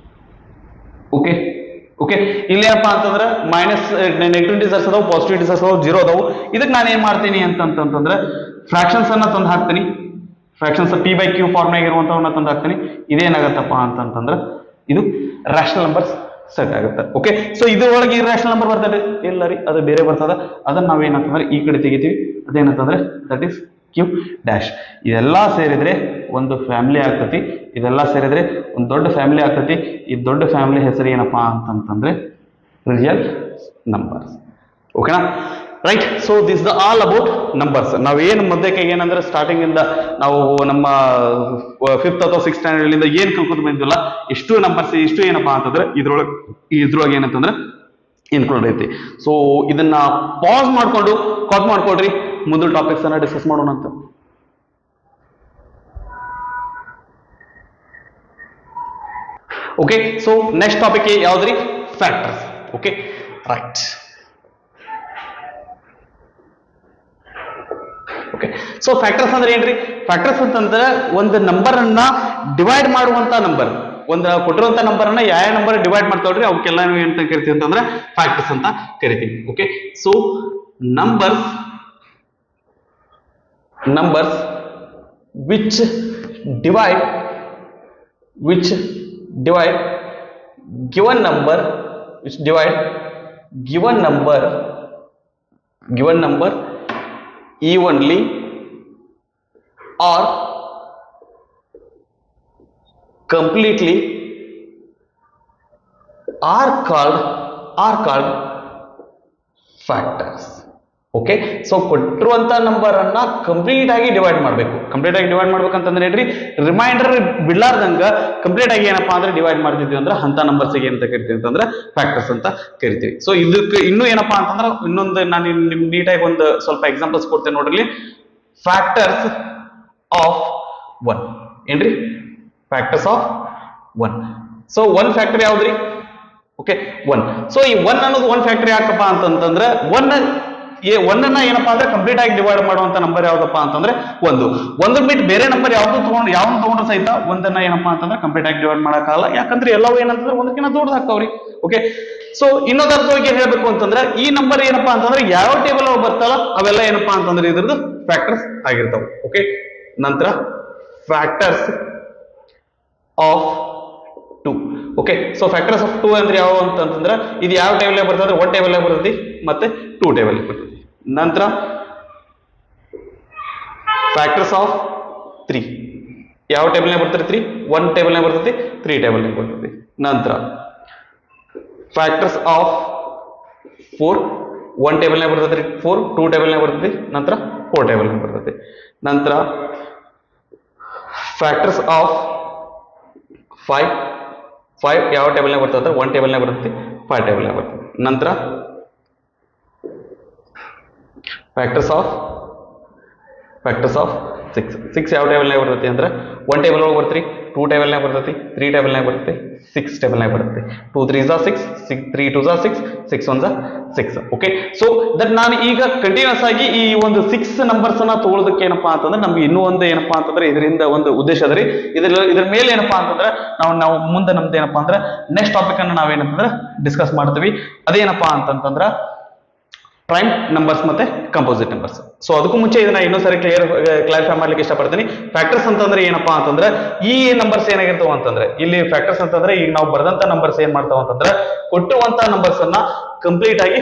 ಓಕೆ, ಇಲ್ಲಿ ಏನಪ್ಪಾ ಅಂತಂದ್ರೆ ಮೈನಸ್ ನೆಗೆಟಿವ್ ಇಂಟೀಜರ್ಸ್ ಅದಾವ, ಪಾಸಿಟಿವ್ ಇಂಟೀಜರ್ಸ್ ಅದಾವ, 0 ಅದಾವು. ಇದಕ್ಕೆ ನಾನು ಏನ್ ಮಾಡ್ತೀನಿ ಅಂತಂತಂದ್ರೆ ಫ್ರಾಕ್ಷನ್ಸ್ ಅನ್ನ ತಂದು ಹಾಕ್ತೀನಿ. ಫ್ರಾಕ್ಷನ್ಸ್ P/Q ಫಾರ್ಮ್ನಾಗ ಇರುವಂತವನ್ನ ತಂದು ಹಾಕ್ತೀನಿ. ಇದೇನಾಗತ್ತಪ್ಪ ಅಂತಂತಂದ್ರೆ ಇದು ರಾಷನಲ್ ನಂಬರ್ಸ್ ಸೆಟ್ ಆಗುತ್ತೆ. ಓಕೆ, ಸೊ ಇದ್ರೊಳಗೆ ಇರ್ರಾಷನಲ್ ನಂಬರ್ ಬರ್ತದೆ ಇಲ್ಲ ರೀ, ಅದು ಬೇರೆ ಬರ್ತದ. ಅದನ್ನ ನಾವೇನಂತಂದ್ರೆ ಈ ಕಡೆ ತೆಗಿತೀವಿ. ಅದೇನಂತಂದ್ರೆ ದಟ್ ಈಸ್ Q ಡ್ಯಾಶ್. ಇದೆಲ್ಲ ಸೇರಿದ್ರೆ ಒಂದು ಫ್ಯಾಮಿಲಿ ಆಗ್ತತಿ. ಇದೆಲ್ಲ ಸೇರಿದ್ರೆ ಒಂದು ದೊಡ್ಡ ಫ್ಯಾಮಿಲಿ ಆಗ್ತತಿ. ಈ ದೊಡ್ಡ ಫ್ಯಾಮಿಲಿ ಹೆಸರು ಏನಪ್ಪಾ ಅಂತಂತಂದ್ರೆ ರಿಯಲ್ ನಂಬರ್ಸ್. ಓಕೆನಾ? Right. So this the all about numbers. ನಾವೇನು ಮಧ್ಯಕ್ಕೆ ಏನಂದ್ರೆ ಸ್ಟಾರ್ಟಿಂಗ್ ಇಂದ ನಾವು ನಮ್ಮ 5th ಅಥವಾ 6th ಸ್ಟ್ಯಾಂಡರ್ಡ್ ಏನ್ ಕಲ್ಕೊಂಡು ಬಂದಿಲ್ಲ, ಇಷ್ಟು ನಂಬರ್ಸ್ ಇಷ್ಟು ಏನಪ್ಪಾ ಅಂತಂದ್ರೆ ಇದ್ರೊಳಗೆ ಏನಂತಂದ್ರೆ ಇನ್ಕ್ಲೂಡ್ ಐತಿ. ಸೊ ಇದನ್ನ ಪಾಸ್ ಮಾಡ್ಕೊಂಡು ಕಾಪಿ ಮಾಡ್ಕೊಳ್ರಿ, ಮುಂದಿನ ಟಾಪಿಕ್ಸ್ ಅನ್ನ ಡಿಸ್ಕಸ್ ಮಾಡೋಣ ಅಂತ. ಓಕೆ, ಸೊ ನೆಕ್ಸ್ಟ್ ಟಾಪಿಕ್ ಯಾವ್ದ್ರಿ, factors. Okay, right. Okay, so factors ಅಂದ್ರೆ ಏನ್ರಿ? ಫ್ಯಾಕ್ಟರ್ಸ್ ಅಂತಂದ್ರೆ ಒಂದು ನಂಬರ್ ಅನ್ನ ಡಿವೈಡ್ ಮಾಡುವಂತ ನಂಬರ್, ಒಂದು ಕೊಟ್ಟಿರುವಂತ ನಂಬರ್ ಅನ್ನ ಯಾವ ನಂಬರ್ ಡಿವೈಡ್ ಮಾಡ್ತಾವ್ರಿ ಅವಕ್ಕೆಲ್ಲ ಏನಂತ ಕರಿತೀವಿ ಅಂತಂದ್ರೆ ಫ್ಯಾಕ್ಟರ್ಸ್ ಅಂತ ಕರಿತೀವಿ. Okay, so numbers which divide given number evenly or completely are called factors. Okay, so ಕೊಟ್ಟಿರುವಂತ ನಂಬರ್ ಅನ್ನ ಕಂಪ್ಲೀಟ್ ಆಗಿ ಡಿವೈಡ್ ಮಾಡಬೇಕು. ಕಂಪ್ಲೀಟ್ ಆಗಿ ಡಿವೈಡ್ ಮಾಡ್ಬೇಕಂತಂದ್ರೆ ಏನ್ರಿ, ರಿಮೈಂಡರ್ ಬಿಡ್ಲಾರ್ದಂಗ ಕಂಪ್ಲೀಟ್ ಆಗಿ ಏನಪ್ಪಾ ಅಂದ್ರೆ ಡಿವೈಡ್ ಮಾಡ್ತಿದ್ವಿ ಅಂದ್ರೆ ಅಂತ ನಂಬರ್ಸ್ ಏನಂತ ಕರಿತೀವಿ ಅಂತಂದ್ರೆ ಫ್ಯಾಕ್ಟರ್ಸ್ ಅಂತ ಕರಿತೀವಿ. ಸೊ ಇದಕ್ಕೆ ಇನ್ನೂ ಏನಪ್ಪಾ ಅಂತಂದ್ರೆ ಇನ್ನೊಂದು ನಾನು ನಿಮ್ ನೀಟಾಗಿ ಒಂದು ಸ್ವಲ್ಪ ಎಕ್ಸಾಂಪಲ್ಸ್ ಕೊಡ್ತೇನೆ ನೋಡ್ರಿ. ಫ್ಯಾಕ್ಟರ್ಸ್ ಆಫ್ 1 ಏನ್ರಿ, ಫ್ಯಾಕ್ಟರ್ಸ್ ಆಫ್ 1. ಸೊ 1 ಫ್ಯಾಕ್ಟರ್ ಯಾವ್ದ್ರಿ? ಓಕೆ, 1. ಸೊ ಈ 1 ಅನ್ನೋದು 1 ಫ್ಯಾಕ್ಟರ್ ಯಾಕಪ್ಪ ಅಂತಂತಂದ್ರೆ ಒಂದನ್ನ ಏನಪ್ಪಾ ಅಂದ್ರೆ ಕಂಪ್ಲೀಟ್ ಆಗಿ ಡಿವೈಡ್ ಮಾಡುವಂತ ನಂಬರ್ ಯಾವ್ದಪ್ಪ ಅಂತಂದ್ರೆ ಒಂದು ಬಿಟ್ಟು ಬೇರೆ ನಂಬರ್ ಯಾವ್ದು ತಗೊಂಡ್ರೆ ಸಹಿತ ಒಂದನ್ನ ಏನಪ್ಪಾ ಅಂತಂದ್ರೆ ಕಂಪ್ಲೀಟ್ ಆಗಿ ಡಿವೈಡ್ ಮಾಡಕ್ಕಾಗಲ್ಲ. ಯಾಕಂದ್ರೆ ಎಲ್ಲವೂ ಏನಂತಂದ್ರೆ ಒಂದಕ್ಕಿಂತ ದೊಡ್ಡದಾಗ್ತಾವ್ರಿ. ಓಕೆ, ಸೊ ಇನ್ನೊಂದು ಅರ್ಥವಾಗಿ ಏನ್ ಹೇಳ್ಬೇಕು ಅಂತಂದ್ರೆ ಈ ನಂಬರ್ ಏನಪ್ಪಾ ಅಂತಂದ್ರೆ ಯಾವ ಟೇಬಲ್ ಬರ್ತಲ್ಲ ಅವೆಲ್ಲ ಏನಪ್ಪಾ ಅಂತಂದ್ರೆ ಇದ್ರದ್ದು ಫ್ಯಾಕ್ಟರ್ಸ್ ಆಗಿರ್ತಾವ. ಓಕೆ, ನಂತರ factors of 2. Okay, so factors of 2 ಅಂದ್ರೆ ಯಾವ ಅಂತಂದ್ರೆ ಇದು ಯಾವ ಟೇಬಲ್ ಬರ್ತದೆ, 1 ಟೇಬಲ್ ಬರ್ತದೆ ಮತ್ತೆ 2 ಟೇಬಲ್ ಬರ್ತದೆ. ನಂತರ ಫ್ಯಾಕ್ಟರ್ಸ್ ಆಫ್ 3 ಯಾವ ಟೇಬಲ್ ಬರ್ತದೆ, 3 1 ಟೇಬಲ್ ಬರ್ತದೆ, 3 ಟೇಬಲ್ ಬರ್ತದೆ. ನಂತರ ಫ್ಯಾಕ್ಟರ್ಸ್ ಆಫ್ 4 1 ಟೇಬಲ್ನಾಗ ಬರ್ತೈತಿ 4 2 ಟೇಬಲ್ನಾಗ ಬರ್ತೈತಿ ನಂತರ 4 ಟೇಬಲ್ನಾಗ ಬರ್ತೈತಿ ನಂತರ ಫ್ಯಾಕ್ಟರ್ಸ್ ಆಫ್ 5 ಯಾವ ಟೇಬಲ್ನಾಗ ಬರ್ತದೆ 1 ಟೇಬಲ್ನಾಗ ಬರ್ತೈತಿ 5 ಟೇಬಲ್ನಾಗ ಬರ್ತೈತಿ ನಂತರ ಫ್ಯಾಕ್ಟರ್ಸ್ ಆಫ್ 6 ಯಾವ ಟೇಬಲ್ನಾಗ ಬರ್ತೈತಿ ಅಂದ್ರೆ 1 ಟೇಬಲ್ ಒಳಗೆ ಬರ್ತೀರಿ 2 ಟೇಬಲ್ನಾಗ ಬರ್ತೈತಿ 3 ಟೇಬಲ್ನಾಗ ಬರ್ತೈತಿ 6 ಟೇಬಲ್ನಾಗ ಬರ್ತೈತಿ 2 3 6 3 2 6 6 1 6 ಓಕೆ ಸೊ ದಟ್ ನಾನು ಈಗ ಕಂಟಿನ್ಯೂಸ್ ಆಗಿ ಈ ಒಂದು 6 ನಂಬರ್ಸ್ ಅನ್ನ ತಗೊಳ್ಳೋದಕ್ಕೆ ಏನಪ್ಪಾ ಅಂತಂದ್ರೆ ನಮ್ಗೆ ಇನ್ನೂ ಒಂದು ಏನಪ್ಪಾ ಅಂತಂದ್ರೆ ಇದರಿಂದ ಒಂದು ಉದ್ದೇಶ ಅದ ರೀ ಇದ್ರ ಮೇಲೆ ಏನಪ್ಪಾ ಅಂತಂದ್ರೆ ನಾವು ಮುಂದೆ ನಮ್ದು ಏನಪ್ಪಾ ಅಂದ್ರೆ ನೆಕ್ಸ್ಟ್ ಟಾಪಿಕ್ ಅನ್ನ ನಾವೇನಂತಂದ್ರೆ ಡಿಸ್ಕಸ್ ಮಾಡ್ತೀವಿ ಅದೇನಪ್ಪಾ ಅಂತಂತಂದ್ರ ಪ್ರೈಮ್ ನಂಬರ್ಸ್ ಮತ್ತೆ ಕಂಪೋಸಿಟ್ ನಂಬರ್ಸ್ ಸೊ ಅದಕ್ಕೂ ಮುಂಚೆ ಇದನ್ನ ಇನ್ನೊಂದ್ಸರಿ ಕ್ಲಾರಿಫೈ ಮಾಡ್ಲಿಕ್ಕೆ ಇಷ್ಟಪಡ್ತೀನಿ ಫ್ಯಾಕ್ಟರ್ಸ್ ಅಂತಂದ್ರೆ ಏನಪ್ಪಾ ಅಂತಂದ್ರೆ ಈ ನಂಬರ್ಸ್ ಏನಾಗಿರ್ತಾವ ಅಂತಂದ್ರೆ ಇಲ್ಲಿ ಫ್ಯಾಕ್ಟರ್ಸ್ ಅಂತಂದ್ರೆ ಈಗ ನಾವು ಬರೆದಂತ ನಂಬರ್ಸ್ ಏನ್ ಮಾಡ್ತಾವ ಅಂತಂದ್ರೆ ಕೊಟ್ಟಿರುವಂತ ನಂಬರ್ಸ್ ಅನ್ನ ಕಂಪ್ಲೀಟ್ ಆಗಿ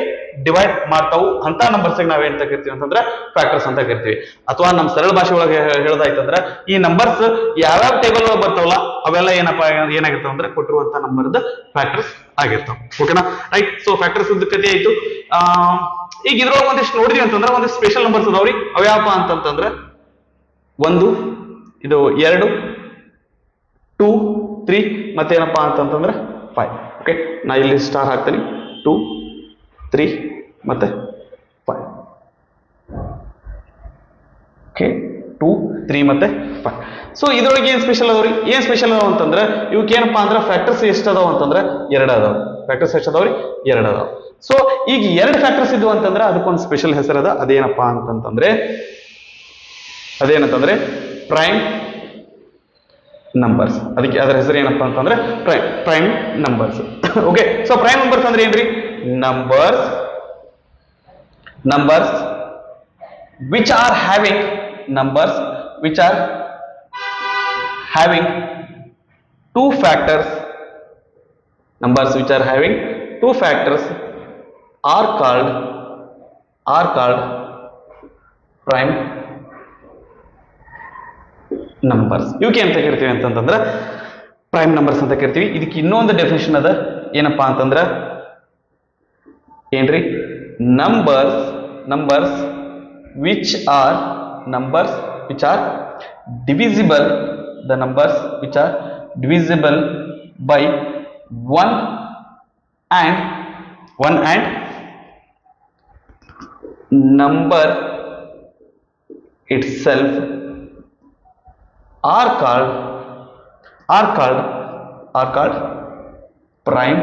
ಡಿವೈಡ್ ಮಾಡ್ತಾವು ಅಂತ ನಂಬರ್ಸ್ ನಾವೇನ್ ತಗಿರ್ತೀವಿ ಅಂತಂದ್ರೆ ಫ್ಯಾಕ್ಟರ್ಸ್ ಅಂತ ಕರಿತೀವಿ ಅಥವಾ ನಮ್ಮ ಸರಳ ಭಾಷೆ ಒಳಗೆ ಹೇಳೋದಾಯ್ತಂದ್ರೆ ಈ ನಂಬರ್ಸ್ ಯಾವ್ಯಾವ ಟೇಬಲ್ ಒಳಗೆ ಬರ್ತಾವಲ್ಲ ಅವೆಲ್ಲ ಏನಪ್ಪಾ ಏನಾಗಿರ್ತಾವ ಅಂದ್ರೆ ಕೊಟ್ಟಿರುವಂತ ನಂಬರ್ದ ಫ್ಯಾಕ್ಟರ್ಸ್ ಆಗಿರ್ತಾವ ಓಕೆನಾ ರೈಟ್ ಸೊ ಫ್ಯಾಕ್ಟರ್ಸ್ ಕಥೆ ಆಯ್ತು ಈಗ ಇದ್ರೊಳಗೆ ಒಂದಿಷ್ಟು ನೋಡಿದ್ವಿ ಅಂತಂದ್ರೆ ಒಂದಿಷ್ಟು ಸ್ಪೆಷಲ್ ನಂಬರ್ಸ್ ಅದಾವ್ರಿ ಅವ್ಯಾವಪ್ಪ ಅಂತಂತಂದ್ರೆ 1 ಇದು 2 2 3 ಮತ್ತೇನಪ್ಪಾ ಅಂತಂತಂದ್ರೆ 5 ಓಕೆ ನಾ ಇಲ್ಲಿ ಸ್ಟಾರ್ ಹಾಕ್ತೀನಿ 2 3 ಮತ್ತೆ 5 ಓಕೆ 2 3 ಮತ್ತೆ 5 ಸೊ ಇದ್ರೊಳಗೆ ಏನ್ ಸ್ಪೆಷಲ್ ಅದಾವ್ರಿ ಏನ್ ಸ್ಪೆಷಲ್ ಅದಾವ ಅಂತಂದ್ರೆ ಇವಕ್ಕೆ ಏನಪ್ಪಾ ಅಂದ್ರೆ ಫ್ಯಾಕ್ಟರ್ಸ್ ಎಷ್ಟು ಅದಾವ ಅಂತಂದ್ರೆ 2 ಅದಾವ ಫ್ಯಾಕ್ಟರ್ಸ್ ಎಷ್ಟು ಅದಾವ್ರಿ 2 ಅದಾವ ಸೊ ಈಗ 2 ಫ್ಯಾಕ್ಟರ್ಸ್ ಇದ್ವು ಅಂತಂದ್ರೆ ಅದಕ್ಕೊಂದು ಸ್ಪೆಷಲ್ ಹೆಸರದ ಅದೇನಪ್ಪಾ ಅಂತಂತಂದ್ರೆ ಪ್ರೈಮ್ ನಂಬರ್ಸ್ ಅದಕ್ಕೆ ಅದರ ಹೆಸರು ಏನಪ್ಪಾ ಅಂತಂದ್ರೆ prime numbers okay so prime numbers ಅಂದ್ರೆ ಏನ್ರಿ numbers which are having two factors are called prime numbers ಇವಕ್ಕೆ ಅಂತ ಕರಿತೀವಿ ಅಂತಂದ್ರೆ ಪ್ರೈಮ್ ನಂಬರ್ಸ್ ಅಂತ ಕರಿತೀವಿ ಇದಕ್ಕೆ ಇನ್ನೊಂದು ಡೆಫಿನಿಷನ್ ಅದ ಏನಪ್ಪಾ ಅಂತಂದ್ರೆ ಏನ್ರಿ numbers which are divisible by 1 and number itself are called prime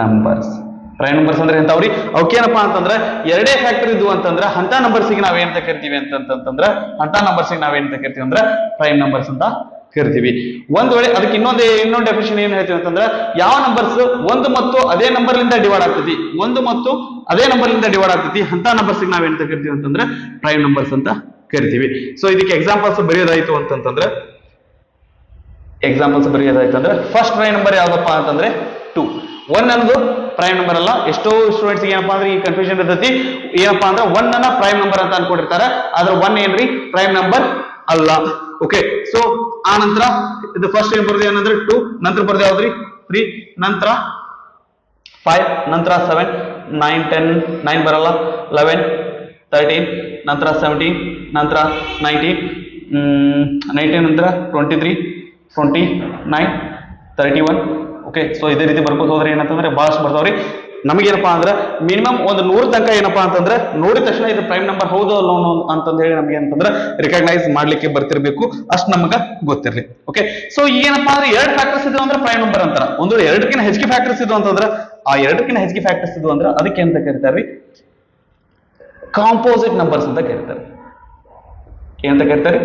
numbers ಅಂದ್ರೆ ಎಂತವ್ರಿ ಅವಕ್ಕೇನಪ್ಪಾ ಅಂತಂದ್ರೆ ಎರಡೇ ಫ್ಯಾಕ್ಟರ್ ಇದ್ವು ಅಂತಂದ್ರೆ ಅಂತ ನಂಬರ್ಸ್ಗೆ ನಾವೇನಂತ ಕರಿತೀವಿ ಅಂತಂದ್ರೆ ಅಂದ್ರೆ ಪ್ರೈಮ್ ನಂಬರ್ಸ್ ಅಂತ ಕರಿತೀವಿ ಒಂದ್ ವೇಳೆ ಅದಕ್ಕೆ ಇನ್ನೊಂದು ಡೆಫಿನಿಷನ್ ಏನ್ ಹೇಳ್ತೀವಿ ಅಂತಂದ್ರೆ ಯಾವ ನಂಬರ್ಸ್ ಒಂದು ಮತ್ತು ಅದೇ ನಂಬರ್ ಲಿಂದ ಡಿವೈಡ್ ಆಗ್ತೈತಿ ಅಂತ ನಂಬರ್ಸ್ಗೆ ನಾವೇನಂತ ಕರಿತೀವಿ ಅಂತಂದ್ರೆ ಪ್ರೈಮ್ ನಂಬರ್ಸ್ ಅಂತ ಕರಿತೀವಿ ಸೊ ಇದಕ್ಕೆ ಎಕ್ಸಾಂಪಲ್ಸ್ ಬರೆಯೋದಾಯ್ತು ಅಂತಂದ್ರೆ ಫಸ್ಟ್ ಪ್ರೈಮ್ ನಂಬರ್ ಯಾವ್ದಪ್ಪ ಅಂತಂದ್ರೆ 2 1 ಅನ್ನೋದು ಪ್ರೈಮ್ ನಂಬರ್ ಅಲ್ಲ ಎಷ್ಟೋ ಸ್ಟೂಡೆಂಟ್ಸ್ ಏನಪ್ಪಾ ಅಂದ್ರೆ ಈ ಕನ್ಫ್ಯೂಷನ್ ಇರ್ತೈತಿ ಏನಪ್ಪಾ ಅಂದ್ರೆ 1 ಅನ್ನ ಪ್ರೈಮ್ ನಂಬರ್ ಅಂತ ಅನ್ಕೊಂಡಿರ್ತಾರೆ ಆದ್ರೆ 1 ಏನ್ರಿ ಪ್ರೈಮ್ ನಂಬರ್ ಅಲ್ಲ ಓಕೆ ಸೊ ಆ ನಂತರ ಇದು ಫಸ್ಟ್ ಏನ್ ಬರ್ದೆ ಏನಂದ್ರೆ 2 ನಂತರ ಬರ್ದೆ ಯಾವ್ದ್ರಿ 3 ನಂತರ 5 ನಂತರ 7 9 10 9 ಬರಲ್ಲ 11 13 ನಂತರ 17 ನಂತರ 19 ನಂತರ 23 29 31 ಓಕೆ ಸೊ ಇದೇ ರೀತಿ ಬರ್ಬೋದು ಹೋದ್ರೆ ಏನಂತಂದ್ರೆ ಬಹಳಷ್ಟು ಬರ್ತಾವ್ರಿ ನಮಗೇನಪ್ಪಾ ಅಂದ್ರೆ ಮಿನಿಮಮ್ ಒಂದು 100 ತನಕ ಏನಪ್ಪಾ ಅಂತಂದ್ರೆ ನೋಡಿದ ತಕ್ಷಣ ಇದು ಪ್ರೈಮ್ ನಂಬರ್ ಹೌದು ಅಲ್ಲ ಅಂತಂದ ಹೇಳಿ ನಮ್ಗೆ ಅಂತಂದ್ರೆ ರಿಕಗ್ನೈಸ್ ಮಾಡ್ಲಿಕ್ಕೆ ಬರ್ತಿರ್ಬೇಕು ಅಷ್ಟು ನಮ್ಗೆ ಗೊತ್ತಿರ್ಲಿ ಓಕೆ ಸೊ ಏನಪ್ಪಾ ಅಂದ್ರೆ 2 ಫ್ಯಾಕ್ಟರ್ಸ್ ಇದ್ವು ಅಂದ್ರೆ ಪ್ರೈಮ್ ನಂಬರ್ ಅಂತಾರ ಒಂದು 2ಕ್ಕಿಂತ ಹೆಚ್ಚಿಗೆ ಫ್ಯಾಕ್ಟರ್ಸ್ ಇದ್ವು ಅಂತಂದ್ರೆ ಆ 2ಕ್ಕಿಂತ ಹೆಚ್ಚಿಗೆ ಫ್ಯಾಕ್ಟರ್ಸ್ ಇದ್ವು ಅಂದ್ರೆ ಅದಕ್ಕೆ ಅಂತ ಕರೀತಾರ್ರಿ ಕಾಂಪೋಸಿಟ್ ನಂಬರ್ಸ್ ಅಂತ ಕರೀತಾರೆ ಏನಂತ ಕರೀತಾರೆ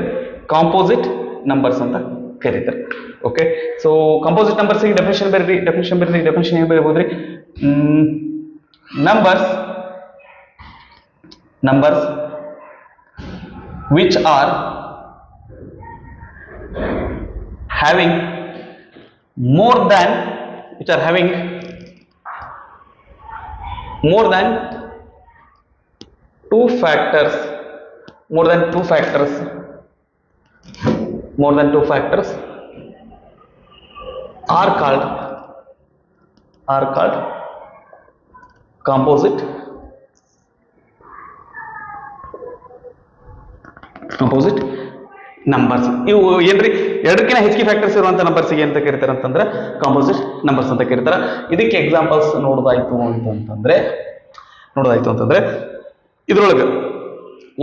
ಕಾಂಪೋಸಿಟ್ ನಂಬರ್ಸ್ ಅಂತ ಕರೀತಾರೆ okay so composite numbers definition ಏನ್ ಬರೀಬಹುದ್ರಿ numbers which are having more than two factors are called composite numbers. ಇವು ಏನ್ರಿ ಎರಡಕ್ಕಿಂತ ಹೆಚ್ಚಿಗೆ ಫ್ಯಾಕ್ಟರ್ಸ್ ಇರುವಂತ ನಂಬರ್ಸ್ ಅಂತ ಕರೀತಾರೆ ಅಂತಂದ್ರೆ ಕಾಂಪೋಸಿಟ್ ನಂಬರ್ಸ್ ಅಂತ ಕರೀತಾರೆ. ಇದಕ್ಕೆ ಎಕ್ಸಾಂಪಲ್ಸ್ ನೋಡೋದಾಯ್ತು ಅಂತಂದ್ರೆ ಇದ್ರೊಳಗೆ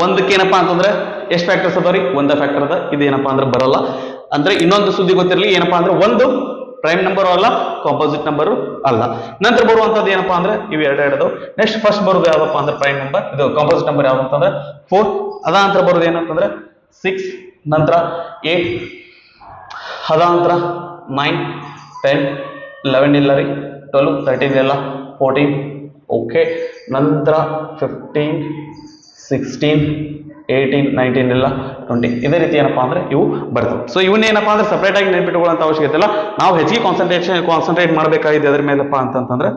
ಒಂದಕ್ಕೆ ಏನಪ್ಪಾ ಅಂತಂದ್ರೆ ಎಷ್ಟು ಫ್ಯಾಕ್ಟರ್ಸ್ ಅದಾವ್ರಿ? ಒಂದ ಫ್ಯಾಕ್ಟರ್ ಅದ. ಇದು ಏನಪ್ಪಾ ಅಂದ್ರೆ ಬರಲ್ಲ. ಅಂದ್ರೆ ಇನ್ನೊಂದು ಸುದ್ದಿ ಗೊತ್ತಿರಲಿ, ಏನಪ್ಪಾ ಅಂದ್ರೆ ಒಂದು ಪ್ರೈಮ್ ನಂಬರ್ ಅಲ್ಲ, ಕಾಂಪೋಸಿಟ್ ನಂಬರ್ ಅಲ್ಲ. ನಂತರ ಬರುವಂತದ್ದು ಏನಪ್ಪಾ ಅಂದ್ರೆ ಇವು ಎರಡು. ನೆಕ್ಸ್ಟ್ ಫಸ್ಟ್ ಬರೋದು ಯಾವ್ದಪ್ಪ ಅಂದ್ರೆ ಪ್ರೈಮ್ ನಂಬರ್, ಇದು ಕಾಂಪೋಸಿಟ್ ನಂಬರ್ ಯಾವ್ದು ಅಂತಂದ್ರೆ 4. ಅದ ನಂತರ ಬರೋದು ಏನಂತಂದ್ರೆ 6, ನಂತರ 8, ಅದ ನಂತರ 9, 10, 11 ಇಲ್ಲ ರೀ, 12, 13 ಇಲ್ಲ, 14, ಓಕೆ. ನಂತರ 15, 16, 18, 19 ಇಲ್ಲ, 20. ಇದೇ ರೀತಿ ಏನಪ್ಪಾ ಅಂದ್ರೆ ಇವು ಬರ್ತವೆ. ಸೊ ಇವನ್ನ ಏನಪ್ಪಾ ಅಂದ್ರೆ ಸಪರೇಟ್ ಆಗಿ ನೆನಪಿಟ್ಟುಕೊಳ್ಳುವಂತ ಅವಶ್ಯಕತೆ ಇಲ್ಲ. ನಾವು ಹೆಚ್ಚಿಗೆ ಕಾನ್ಸಂಟ್ರೇಟ್ ಮಾಡಬೇಕಾಗಿದೆ ಅದ್ರ ಮೇಲಪ್ಪ ಅಂತಂದ್ರೆ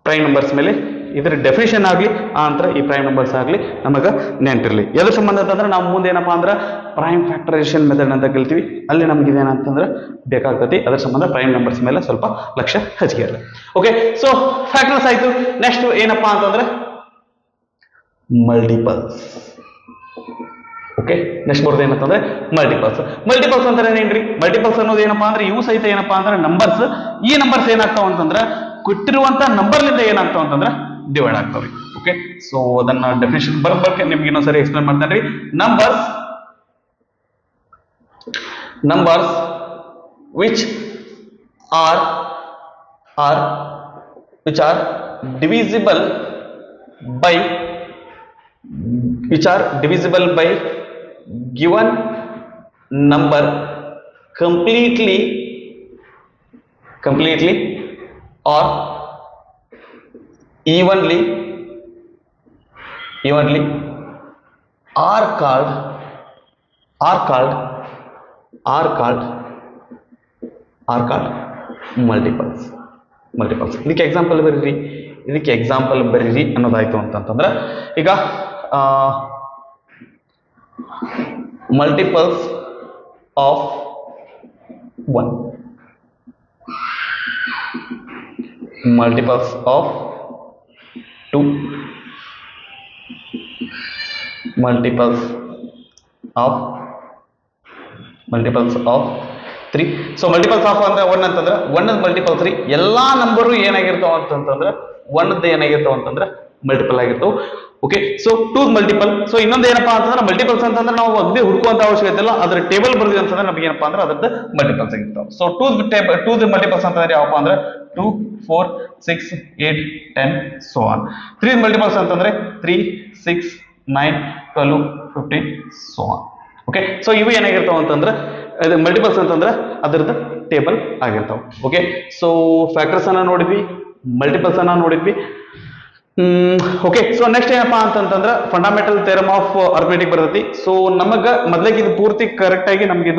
ಪ್ರೈಮ್ ನಂಬರ್ಸ್ ಮೇಲೆ. ಇದ್ರ ಡೆಫಿನಿಷನ್ ಆಗಲಿ ಆ ನಂತರ ಈ ಪ್ರೈಮ್ ನಂಬರ್ಸ್ ಆಗಲಿ ನಮಗೆ ನೆನಪಿರಲಿ. ಎದ್ರ ಸಂಬಂಧ ಅಂತಂದ್ರೆ ನಾವು ಮುಂದೆ ಏನಪ್ಪಾ ಅಂದ್ರೆ ಪ್ರೈಮ್ ಫ್ಯಾಕ್ಟರೈಸೇಷನ್ ಮೆಥಡ್ ಅಂತ ಕಲ್ತೀವಿ, ಅಲ್ಲಿ ನಮ್ಗೆ ಇದೇನಂತಂದ್ರೆ ಬೇಕಾಗ್ತತಿ. ಅದ್ರ ಸಂಬಂಧ ಪ್ರೈಮ್ ನಂಬರ್ಸ್ ಮೇಲೆ ಸ್ವಲ್ಪ ಲಕ್ಷ್ಯ ಹೆಚ್ಚಿಗೆ ಇರಲಿ. ಓಕೆ, ಸೊ ಫ್ಯಾಕ್ಟರ್ಸ್ ಆಯ್ತು. ನೆಕ್ಸ್ಟ್ ಏನಪ್ಪಾ ಅಂತಂದ್ರೆ ಮಲ್ಟಿಪಲ್ಸ್. ಓಕೆ, ನೆಕ್ಸ್ಟ್ ಬರೋದು ಏನಂತಂದ್ರೆ ಮಲ್ಟಿಪಲ್ಸ್ ಅಂದ್ರೆ ಏನ್ರಿ? ಮಲ್ಟಿಪಲ್ಸ್ ಅನ್ನೋದು ಏನಪ್ಪಾ ಅಂದ್ರೆ ಇವು ಸಹಿತ ಏನಪ್ಪಾ ಅಂದ್ರೆ ನಂಬರ್ಸ್. ಈ ನಂಬರ್ಸ್ ಏನಾಗ್ತಾವ ಅಂತಂದ್ರೆ ಕೊಟ್ಟಿರುವಂತ ನಂಬರ್ಲಿಂದ ಏನಾಗ್ತಾವ ಅಂತಂದ್ರೆ ಡಿವೈಡ್ ಆಗ್ತಾವ್ರಿ. ಓಕೆ, ಸೊ ಅದನ್ನ ಡೆಫಿನೇಷನ್ ಬರ್ಬೇಕು ನಿಮ್ಗೆ ಇನ್ನೊಂದ್ಸರಿ ಎಕ್ಸ್ಪ್ಲೇನ್ ಮಾಡ್ತೇನೆ ರೀ. Numbers which are divisible by given number completely or evenly are called multiples. ಇದಕ್ಕೆ ಎಕ್ಸಾಂಪಲ್ ಬರೀರಿ ಅನ್ನೋದಾಯ್ತು ಅಂತಂದ್ರೆ ಈಗ multiples of 1, multiples of 2, multiples of 3. So multiples of ಅಂದ್ರೆ 1 ಅಂತಂದ್ರೆ 1 ಮಲ್ಟಿಪಲ್ 3. ಎಲ್ಲಾ ನಂಬರು ಏನಾಗಿರ್ತಾವ ಅಂತಂದ್ರೆ 1 ಏನಾಗಿರ್ತಾವ ಅಂತಂದ್ರೆ ಮಲ್ಟಿಪಲ್ ಆಗಿರ್ತಾವ. Okay, so 2 multiple. ಸೊ ಇನ್ನೊಂದು ಏನಪ್ಪಾ ಅಂತಂದ್ರೆ ಮಲ್ಟಿಪಲ್ಸ್ ಅಂತಂದ್ರೆ ನಾವು ಅಗದಿ ಹುಡುಕುವಂತ ಅವಶ್ಯಕತೆ ಇಲ್ಲ, ಅದ್ರ ಟೇಬಲ್ ಬರ್ದಿವಿ ಅಂತಂದ್ರೆ ನಮಗೆ ಏನಪ್ಪಾ ಅಂದ್ರೆ ಅದ್ರದ್ದು ಮಲ್ಟಿಪಲ್ಸ್ ಆಗಿರ್ತಾವ. ಸೊ 2 ಮಲ್ಟಿಪಲ್ಸ್ ಅಂತಂದ್ರೆ ಯಾವಪ್ಪ ಅಂದ್ರೆ 2, 4, 6, 8, 10 so on. 3 ಮಲ್ಟಿಪಲ್ಸ್ ಅಂತಂದ್ರೆ 3, 6, 9, 12, 15 so on. ಓಕೆ, ಸೊ ಇವು ಏನಾಗಿರ್ತಾವ ಅಂತಂದ್ರೆ ಮಲ್ಟಿಪಲ್ಸ್ ಅಂತಂದ್ರೆ ಅದರದ್ದು ಟೇಬಲ್ ಆಗಿರ್ತಾವ. ಓಕೆ, ಸೊ ಫ್ಯಾಕ್ಟರ್ಸ್ ಅನ್ನ ನೋಡಿದ್ವಿ, ಮಲ್ಟಿಪಲ್ಸ್ ಅನ್ನ ನೋಡಿದ್ವಿ. ಓಕೆ, ಸೊ ನೆಕ್ಸ್ಟ್ ಏನಪ್ಪಾ ಅಂತಂದ್ರೆ ಫಂಡಮೆಂಟಲ್ ಥಿಯರಮ್ ಆಫ್ ಅರ್ಥಮೆಟಿಕ್ ಬರ್ತೈತಿ. ಸೊ ನಮಗ ಮೊದ್ಲಿಗೆ ಇದು ಪೂರ್ತಿ ಕರೆಕ್ಟ್ ಆಗಿ ನಮ್ಗೆ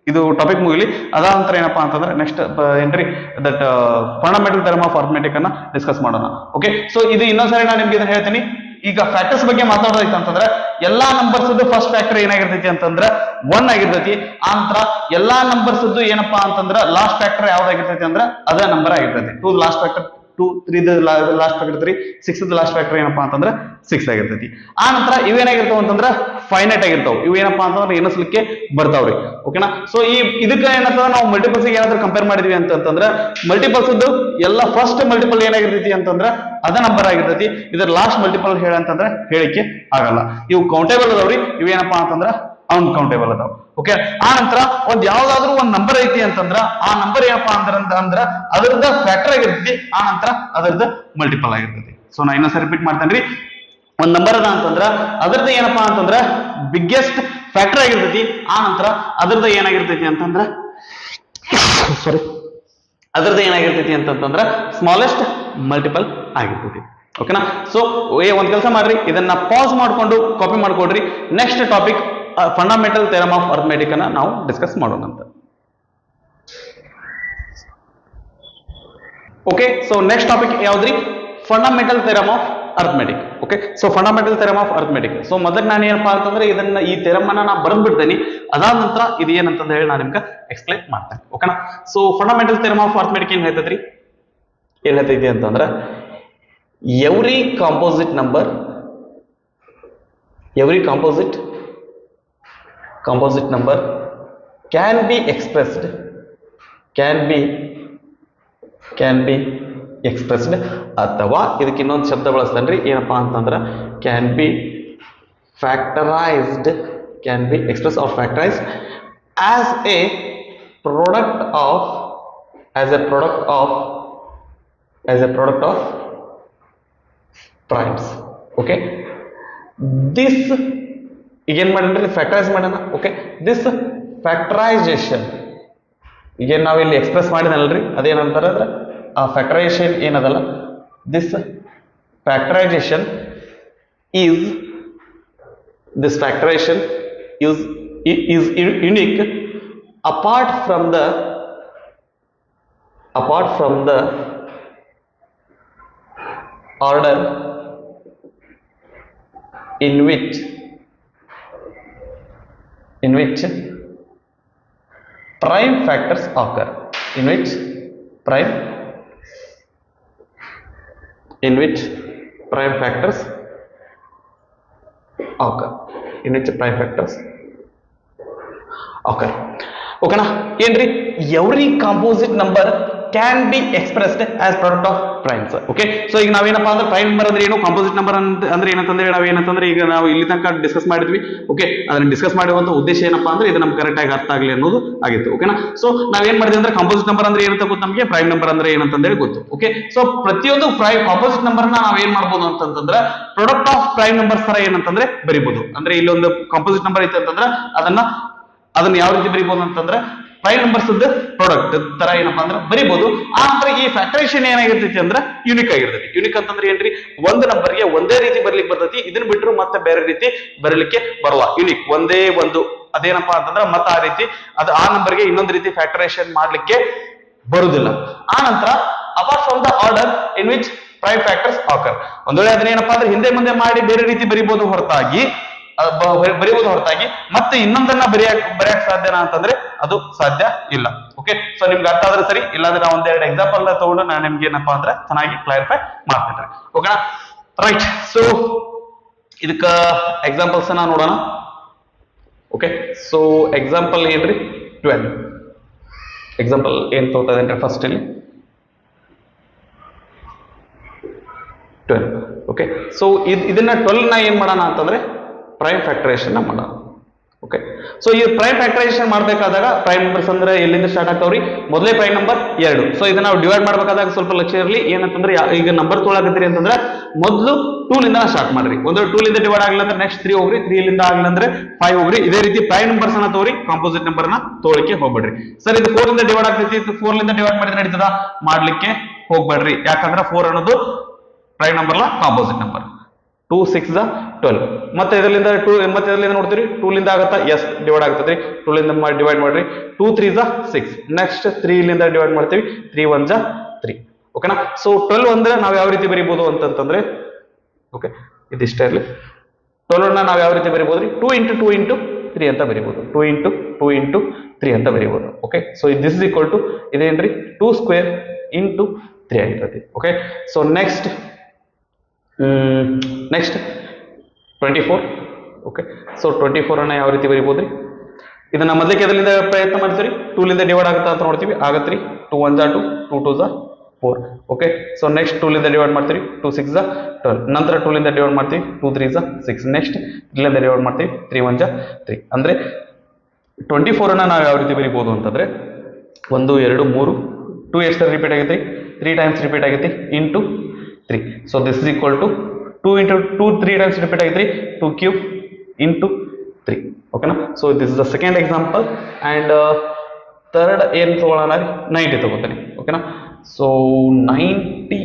ಇದು ಟಾಪಿಕ್ ಮುಗಿಲಿ. ಅದಾದ ನಂತರ ಏನಪ್ಪಾ ಅಂತಂದ್ರೆ ನೆಕ್ಸ್ಟ್ ಏನ್ರಿ that fundamental theorem of arithmetic ಅನ್ನ ಡಿಸ್ಕಸ್ ಮಾಡೋಣ. ಓಕೆ, ಸೊ ಇದು ಇನ್ನೊಂದ್ಸರಿ ನಾನು ನಿಮ್ಗೆ ಇದನ್ನ ಹೇಳ್ತೀನಿ. ಈಗ ಫ್ಯಾಕ್ಟರ್ಸ್ ಬಗ್ಗೆ ಮಾತಾಡೋದೈತೆ ಅಂತಂದ್ರೆ ಎಲ್ಲಾ ನಂಬರ್ಸ್ ಫಸ್ಟ್ ಫ್ಯಾಕ್ಟರ್ ಏನಾಗಿರ್ತೈತಿ ಅಂತಂದ್ರೆ 1 ಆಗಿರ್ತೈತಿ. ಆ ನಂತರ ಎಲ್ಲಾ ನಂಬರ್ಸ್ ಏನಪ್ಪಾ ಅಂತಂದ್ರೆ ಲಾಸ್ಟ್ ಫ್ಯಾಕ್ಟರ್ ಯಾವ್ದಾಗಿರ್ತೈತಿ ಅಂದ್ರೆ ಅದ ನಂಬರ್ ಆಗಿರ್ತೈತಿ. 2 last factor 2, 3 last factor 3, 6 last factor ಏನಪ್ಪಾ ಅಂತಂದ್ರೆ 6 ಆಗಿರ್ತೈತಿ. ಆ ನಂತರ ಇವೇನಾಗಿರ್ತಾವ ಅಂತಂದ್ರೆ ಫೈನೈಟ್ ಆಗಿರ್ತಾವ. ಇವು ಏನಪ್ಪಾ ಅಂತಂದ್ರೆ ಎಣಿಸ್ಲಿಕ್ಕೆ ಬರ್ತಾವ್ರಿ. ಓಕೆನಾ, ಸೊ ಇದಕ್ಕೆ ಏನಂತಂದ್ರೆ ನಾವು ಮಲ್ಟಿಪಲ್ಸ್ ಏನಾದ್ರೂ ಕಂಪೇರ್ ಮಾಡಿದ್ವಿ ಅಂತಂದ್ರೆ ಮಲ್ಟಿಪಲ್ಸ್ ಎಲ್ಲ ಫಸ್ಟ್ ಮಲ್ಟಿಪಲ್ ಏನಾಗಿರ್ತೈತಿ ಅಂತಂದ್ರೆ ಅದ ನಂಬರ್ ಆಗಿರ್ತೈತಿ. ಇದ್ರ ಲಾಸ್ಟ್ ಮಲ್ಟಿಪಲ್ ಹೇಳಂತಂದ್ರೆ ಹೇಳಿಕೆ ಆಗಲ್ಲ. ಇವು ಕೌಂಟೇಬಲ್ ಅದಾವ್ರಿ, ಇವೇನಪ್ಪಾ ಅಂತಂದ್ರೆ ಅನ್ಕೌಂಟೇಬಲ್ ಅದಾವ. ಓಕೆ, ಆ ನಂತರ ಒಂದ್ ಯಾವ್ದಾದ್ರು ಒಂದ್ ನಂಬರ್ ಐತಿ ಅಂತಂದ್ರ ಆ ನಂಬರ್ ಏನಪ್ಪಾ ಅಂದ್ರ ಅದರದ ಫ್ಯಾಕ್ಟರ್ ಆಗಿರ್ತೈತಿ. ಆ ನಂತರ ಅದರದ ಮಲ್ಟಿಪಲ್ ಆಗಿರ್ತೈತಿ. ಸೊ ನಾ ಇನ್ನೊಂದ್ಸರಿ ರಿಪೀಟ್ ಮಾಡ್ತೇನ್ರಿ. ಒಂದ್ ನಂಬರ್ ಅದ ಅಂತಂದ್ರ ಅದರದ್ದು ಏನಪ್ಪಾ ಅಂತಂದ್ರ ಬಿಗ್ಗೆಸ್ಟ್ ಫ್ಯಾಕ್ಟರ್ ಆಗಿರ್ತೈತಿ. ಆ ನಂತರ ಅದರದ್ದು ಏನಾಗಿರ್ತೈತಿ ಅಂತಂದ್ರ ಸ್ಮಾಲೆಸ್ಟ್ ಮಲ್ಟಿಪಲ್ ಆಗಿರ್ತೈತಿ. ಓಕೆನಾ, ಸೊ ಒಂದ್ ಕೆಲಸ ಮಾಡ್ರಿ, ಇದನ್ನ ಪಾಸ್ ಮಾಡ್ಕೊಂಡು ಕಾಪಿ ಮಾಡ್ಕೊಡ್ರಿ. Next topic fundamental theorem of arithmetic ಅನ್ನ ನಾವು ಡಿಸ್ಕಸ್ ಮಾಡೋಣ ಅಂತ. ಓಕೆ, ಸೊ ನೆಕ್ಸ್ಟ್ ಟಾಪಿಕ್ ಯಾವ್ದ್ರಿ? Fundamental theorem of arithmetic. Okay, so fundamental theorem of arithmetic. So ಮೊದಲಿಗೆ ನಾನು ಏನಪ್ಪಾ ಅಂತಂದ್ರೆ ಈ ಥಿಯರಮ್ ಅನ್ನ ನಾನು ಬರೆದ್ಬಿಡ್ತೇನೆ. ಅದಾದ ನಂತರ ಇದು ಏನಂತಂದ ಹೇಳಿ ನಾನು ನಿಮ್ಗೆ ಎಕ್ಸ್ಪ್ಲೈನ್ ಮಾಡ್ತೇನೆ. ಓಕೆನಾ, so fundamental theorem of arithmetic ಏನ್ ಹೇಳ್ತೈತ್ರಿ? ಏನ್ ಹೇಳ್ತೈತಿ ಅಂತಂದ್ರ every composite number can be expressed ಅಥವಾ ಇದಕ್ಕೆ ಇನ್ನೊಂದು ಶಬ್ದ ಬಳಸ್ತಾನ್ರಿ ಏನಪ್ಪಾ ಅಂತಂದ್ರ can be expressed or factorized as a product of primes. Okay, this again ಮಾಡಂದ್ರೆ ಫ್ಯಾಕ್ಟರೈಸ್ ಮಾಡೋಣ. ಓಕೆ, ದಿಸ್ ಫ್ಯಾಕ್ಟರೈಸೇಷನ್ ಈಗ ನಾವು ಇಲ್ಲಿ ಎಕ್ಸ್ಪ್ರೆಸ್ ಮಾಡಿದಲ್ರಿ ಅದೇನಂತಾರೆ ಅಂದ್ರೆ ಆ ಫ್ಯಾಕ್ಟರೈಸೇಷನ್ ಏನದಲ್ಲ, this factorisation is unique apart from the order in which prime factors occur. In which prime factors occur. ಓಕೆನಾ? ಏನ್ರಿ, every composite number can be expressed as product of primes. Okay, so ಈಗ ನಾವೇನಪ್ಪ ಅಂದ್ರೆ prime number ಅಂದ್ರೆ ಏನು, composite number ಅಂದ್ರೆ ಏನಂತಂದ್ರೆ ನಾವೇನಂತಂದ್ರೆ ಈಗ ನಾವು ಇಲ್ಲಿ ತನಕ ಡಿಸ್ಕಸ್ ಮಾಡಿದ್ವಿ. ಓಕೆ, ಅದನ್ನ ಡಿಸ್ಕಸ್ ಮಾಡುವಂತ ಉದ್ದೇಶ ಏನಪ್ಪಾ ಅಂದ್ರೆ ಇದು ನಮ್ಗೆ ಕರೆಕ್ಟ್ ಆಗಿ ಅರ್ಥ ಆಗಲಿ ಅನ್ನೋದು ಆಗಿತ್ತು. ಓಕೆನಾ? ಸೊ ನಾವೇನ್ ಮಾಡಿದ್ವಿ ಅಂದ್ರೆ ಕಾಂಪೋಸಿಟ್ ನಂಬರ್ ಅಂದ್ರೆ ಏನಂತ ಗೊತ್ತು ನಮಗೆ, ಪ್ರೈಮ್ ನಂಬರ್ ಅಂದ್ರೆ ಏನಂತಂದೇಳಿ ಗೊತ್ತು. ಓಕೆ, ಸೊ ಪ್ರತಿಯೊಂದು ಕಾಂಪೋಸಿಟ್ ನಂಬರ್ ನಾವ್ ಏನ್ ಮಾಡ್ಬೋದು ಅಂತಂದ್ರೆ ಪ್ರಾಡಕ್ಟ್ ಆಫ್ ಪ್ರೈಮ್ ನಂಬರ್ಸ್ ತರ ಏನಂತಂದ್ರೆ ಬರಿಬಹುದು. ಅಂದ್ರೆ ಇಲ್ಲೊಂದು ಕಾಂಪೋಸಿಟ್ ನಂಬರ್ ಐತೆ ಅಂತಂದ್ರೆ ಅದನ್ನ ಯಾವ ರೀತಿ ಬರಿಬಹುದು ಅಂತಂದ್ರೆ ಪ್ರೈಮ್ ನಂಬರ್ಸ್ ಪ್ರಾಡಕ್ಟ್ ತರ ಏನಪ್ಪಾ ಅಂದ್ರೆ ಬರಿಬಹುದು. ಆ ನಂತರ ಈ ಫ್ಯಾಕ್ಟರೇಷನ್ ಏನಾಗಿರ್ತೈತಿ ಅಂದ್ರೆ ಯೂನಿಕ್ ಆಗಿರ್ತೈತಿ. ಯೂನಿಕ್ ಅಂತಂದ್ರೆ ಏನ್ರಿ, ಒಂದು ನಂಬರ್ಗೆ ಒಂದೇ ರೀತಿ ಬರ್ಲಿಕ್ಕೆ ಬರ್ತೈತಿ, ಇದನ್ನ ಬಿಟ್ಟರು ಮತ್ತೆ ಬೇರೆ ರೀತಿ ಬರಲಿಕ್ಕೆ ಬರಲ್ಲ. ಯೂನಿಕ್ ಒಂದೇ ಒಂದು ಅದೇನಪ್ಪಾ ಅಂತಂದ್ರೆ ಮತ್ತೆ ಆ ರೀತಿ ಆ ನಂಬರ್ಗೆ ಇನ್ನೊಂದು ರೀತಿ ಫ್ಯಾಕ್ಟರೇಷನ್ ಮಾಡ್ಲಿಕ್ಕೆ ಬರುದಿಲ್ಲ. ಆ ನಂತರ apart from the order in which prime factors occur, ಒಂದ್ ವೇಳೆ ಅದನ್ನೇನಪ್ಪಾ ಅಂದ್ರೆ ಹಿಂದೆ ಮುಂದೆ ಮಾಡಿ ಬೇರೆ ರೀತಿ ಬರಿಬಹುದು ಹೊರತಾಗಿ ಮತ್ತೆ ಇನ್ನೊಂದನ್ನ ಬರೆಯಕ್ ಸಾಧ್ಯನಾ ಅಂತಂದ್ರೆ ಅದು ಸಾಧ್ಯ ಇಲ್ಲ. ಓಕೆ, ಸೊ ನಿಮ್ಗೆ ಅರ್ಥ ಆದ್ರೆ ಸರಿ, ಇಲ್ಲಾಂದ್ರೆ ನಾವು ಒಂದೆರಡು ಎಕ್ಸಾಂಪಲ್ ತಗೊಂಡು ನಾನು ನಿಮ್ಗೆ ಏನಪ್ಪಾ ಅಂದ್ರೆ ಚೆನ್ನಾಗಿ ಕ್ಲಾರಿಫೈ ಮಾಡ್ತೇನೆ. ಓಕೆನಾ? ರೈಟ್, ಸೊ ಇದಕ್ಕ ಎಕ್ಸಾಂಪಲ್ಸ್ ನೋಡೋಣ. ಓಕೆ, ಸೊ ಎಕ್ಸಾಂಪಲ್ ಏನ್ರಿ 12 ಎಕ್ಸಾಂಪಲ್ ಏನ್ ತಗೋತಾ ಇದೇನ್ರಿ ಫಸ್ಟ್ ಇಲ್ಲಿ 12. ಓಕೆ, ಸೊ ಇದನ್ನ 12 ನ ಏನ್ ಮಾಡೋಣ ಅಂತಂದ್ರೆ ಪ್ರೈಮ್ ಫ್ಯಾಕ್ಟರೇಷನ್ ಮಾಡೋಣ. ಓಕೆ, ಸೊ ಈ ಪ್ರೈಮ್ ಫ್ಯಾಕ್ಟರೈಸೇಷನ್ ಮಾಡಬೇಕಾದಾಗ ಪ್ರೈಮ್ ನಂಬರ್ಸ್ ಅಂದ್ರೆ ಎಲ್ಲಿಂದ ಸ್ಟಾರ್ಟ್ ಆಗ್ತಾವ್ರಿ, ಮೊದಲೇ ಪ್ರೈಮ್ ನಂಬರ್ 2. ಸೊ ಇದನ್ನ ನಾವು ಡಿವೈಡ್ ಮಾಡಬೇಕಾದಾಗ ಸ್ವಲ್ಪ ಲಕ್ಷ್ಯ ಇರಲಿ, ಏನಂತಂದ್ರೆ ಈಗ ನಂಬರ್ ತೊಗೊಳಕತ್ತೀರಿ ಅಂತಂದ್ರೆ ಮೊದಲು 2 ಲಿಂದ ಸ್ಟಾರ್ಟ್ ಮಾಡ್ರಿ. ಒಂದು 2 ಲಿಂದ ಡಿವೈಡ್ ಆಗಲಿಲ್ಲ ಅಂದ್ರೆ ನೆಕ್ಸ್ಟ್ 3 ಹೋಗ್ರಿ, 3 ಲಿಂದ ಆಗಲಿಲ್ಲ ಅಂದ್ರೆ 5 ಹೋಗ್ರಿ. ಇದೇ ರೀತಿ ಪ್ರೈಮ್ ನಂಬರ್ಸ್ ಅನ್ನ ತಗೋರಿ, ಕಾಂಪೋಸಿಟ್ ನಂಬರ್ ನ ತಗೊಳಿಕ್ಕೆ ಹೋಗ್ಬೇಡ್ರಿ. ಸರ್ ಇದು 4 ಲಿಂದ ಡಿವೈಡ್ ಆಗ್ತೈತಿ, 4 ಲಿಂದ ಡಿವೈಡ್ ಮಾಡಿದ್ರೆ ನಡೀತದ, ಮಾಡ್ಲಿಕ್ಕೆ ಹೋಗ್ಬೇಡ್ರಿ. ಯಾಕಂದ್ರೆ 4 ಅನ್ನೋದು ಪ್ರೈಮ್ ನಂಬರ್ ನ ಕಾಂಪೋಸಿಟ್ ನಂಬರ್. 2 6 12. ಮತ್ತೆ ಇದರಿಂದ 2 ಮತ್ತೆ ಇದರಿಂದ ನೋಡ್ತೀರಿ 2 ಲಿಂದ ಆಗತ್ತಾ, ಎಸ್ ಡಿವೈಡ್ ಆಗ್ತದ್ರಿ. 2 ಲಿಂದ ಡಿವೈಡ್ ಮಾಡ್ರಿ, 2 3 6. ನೆಕ್ಸ್ಟ್ 3 ಲಿಂದ ಡಿವೈಡ್ ಮಾಡ್ತೀವಿ, 3 1 3. ಓಕೆನಾ? ಸೊ 12 ಅಂದ್ರೆ ನಾವ್ ಯಾವ ರೀತಿ ಬರೀಬಹುದು ಅಂತಂದ್ರೆ, ಓಕೆ ಇದಿಷ್ಟೇ ಇರಲಿ. 12 ನ ನಾವ್ ಯಾವ ರೀತಿ ಬರೀಬಹುದ್ರಿ, 2 × 2 × 3 ಅಂತ ಬರೀಬಹುದು. 2 × 2 × 3 ಅಂತ ಬರೀಬಹುದು. Okay, so this is equal to ಇದೇನ್ರಿ 2² × 3 ಆಗಿರ್ತೈತಿ. Okay, so next 24. Okay, so 24 ಅನ್ನ ಯಾವ ರೀತಿ ಬರೀಬಹುದ್ರಿ, ಇದನ್ನ ಮೊದಲಕ್ಕೆ ಎದರಿಂದ ಪ್ರಯತ್ನ ಮಾಡ್ತೀವಿ, 2 ಲಿಂದ ಡಿವೈಡ್ ಆಗುತ್ತಾ ಅಂತ ನೋಡ್ತೀವಿ, ಆಗತ್ರಿ. 2 1 2, 2 2 4. ಓಕೆ, ಸೊ ನೆಕ್ಸ್ಟ್ 2 ಲಿಂದ ಡಿವೈಡ್ ಮಾಡ್ತೀವಿ, 2 6 12. ನಂತರ 2 ಲಿಂದ ಡಿವೈಡ್ ಮಾಡ್ತೀವಿ, 2 3 6. ನೆಕ್ಸ್ಟ್ 3 ಲಿಂದ ಡಿವೈಡ್ ಮಾಡ್ತೀವಿ, 3 1 3. ಅಂದ್ರೆ 24 ಅನ್ನ ನಾವು ಯಾವ ರೀತಿ ಬರೀಬಹುದು ಅಂತಂದ್ರೆ 1 2 3, 2 ಎಷ್ಟು ರಿಪೀಟ್ ಆಗೈತಿ, 3 ಟೈಮ್ಸ್ ರಿಪೀಟ್ ಆಗೈತಿ, into 3. So this is equal to 2 × 2 3 times repeat ಆಗೈತ್ರಿ, 2³ × 3. ಓಕೆನಾ? So this is the second example. And third ಏನ್ ತಗೊಳ್ಳೋಣ ರೀ, 90 ತಗೋತಾನೆ. ಓಕೆನಾ? ಸೊ 90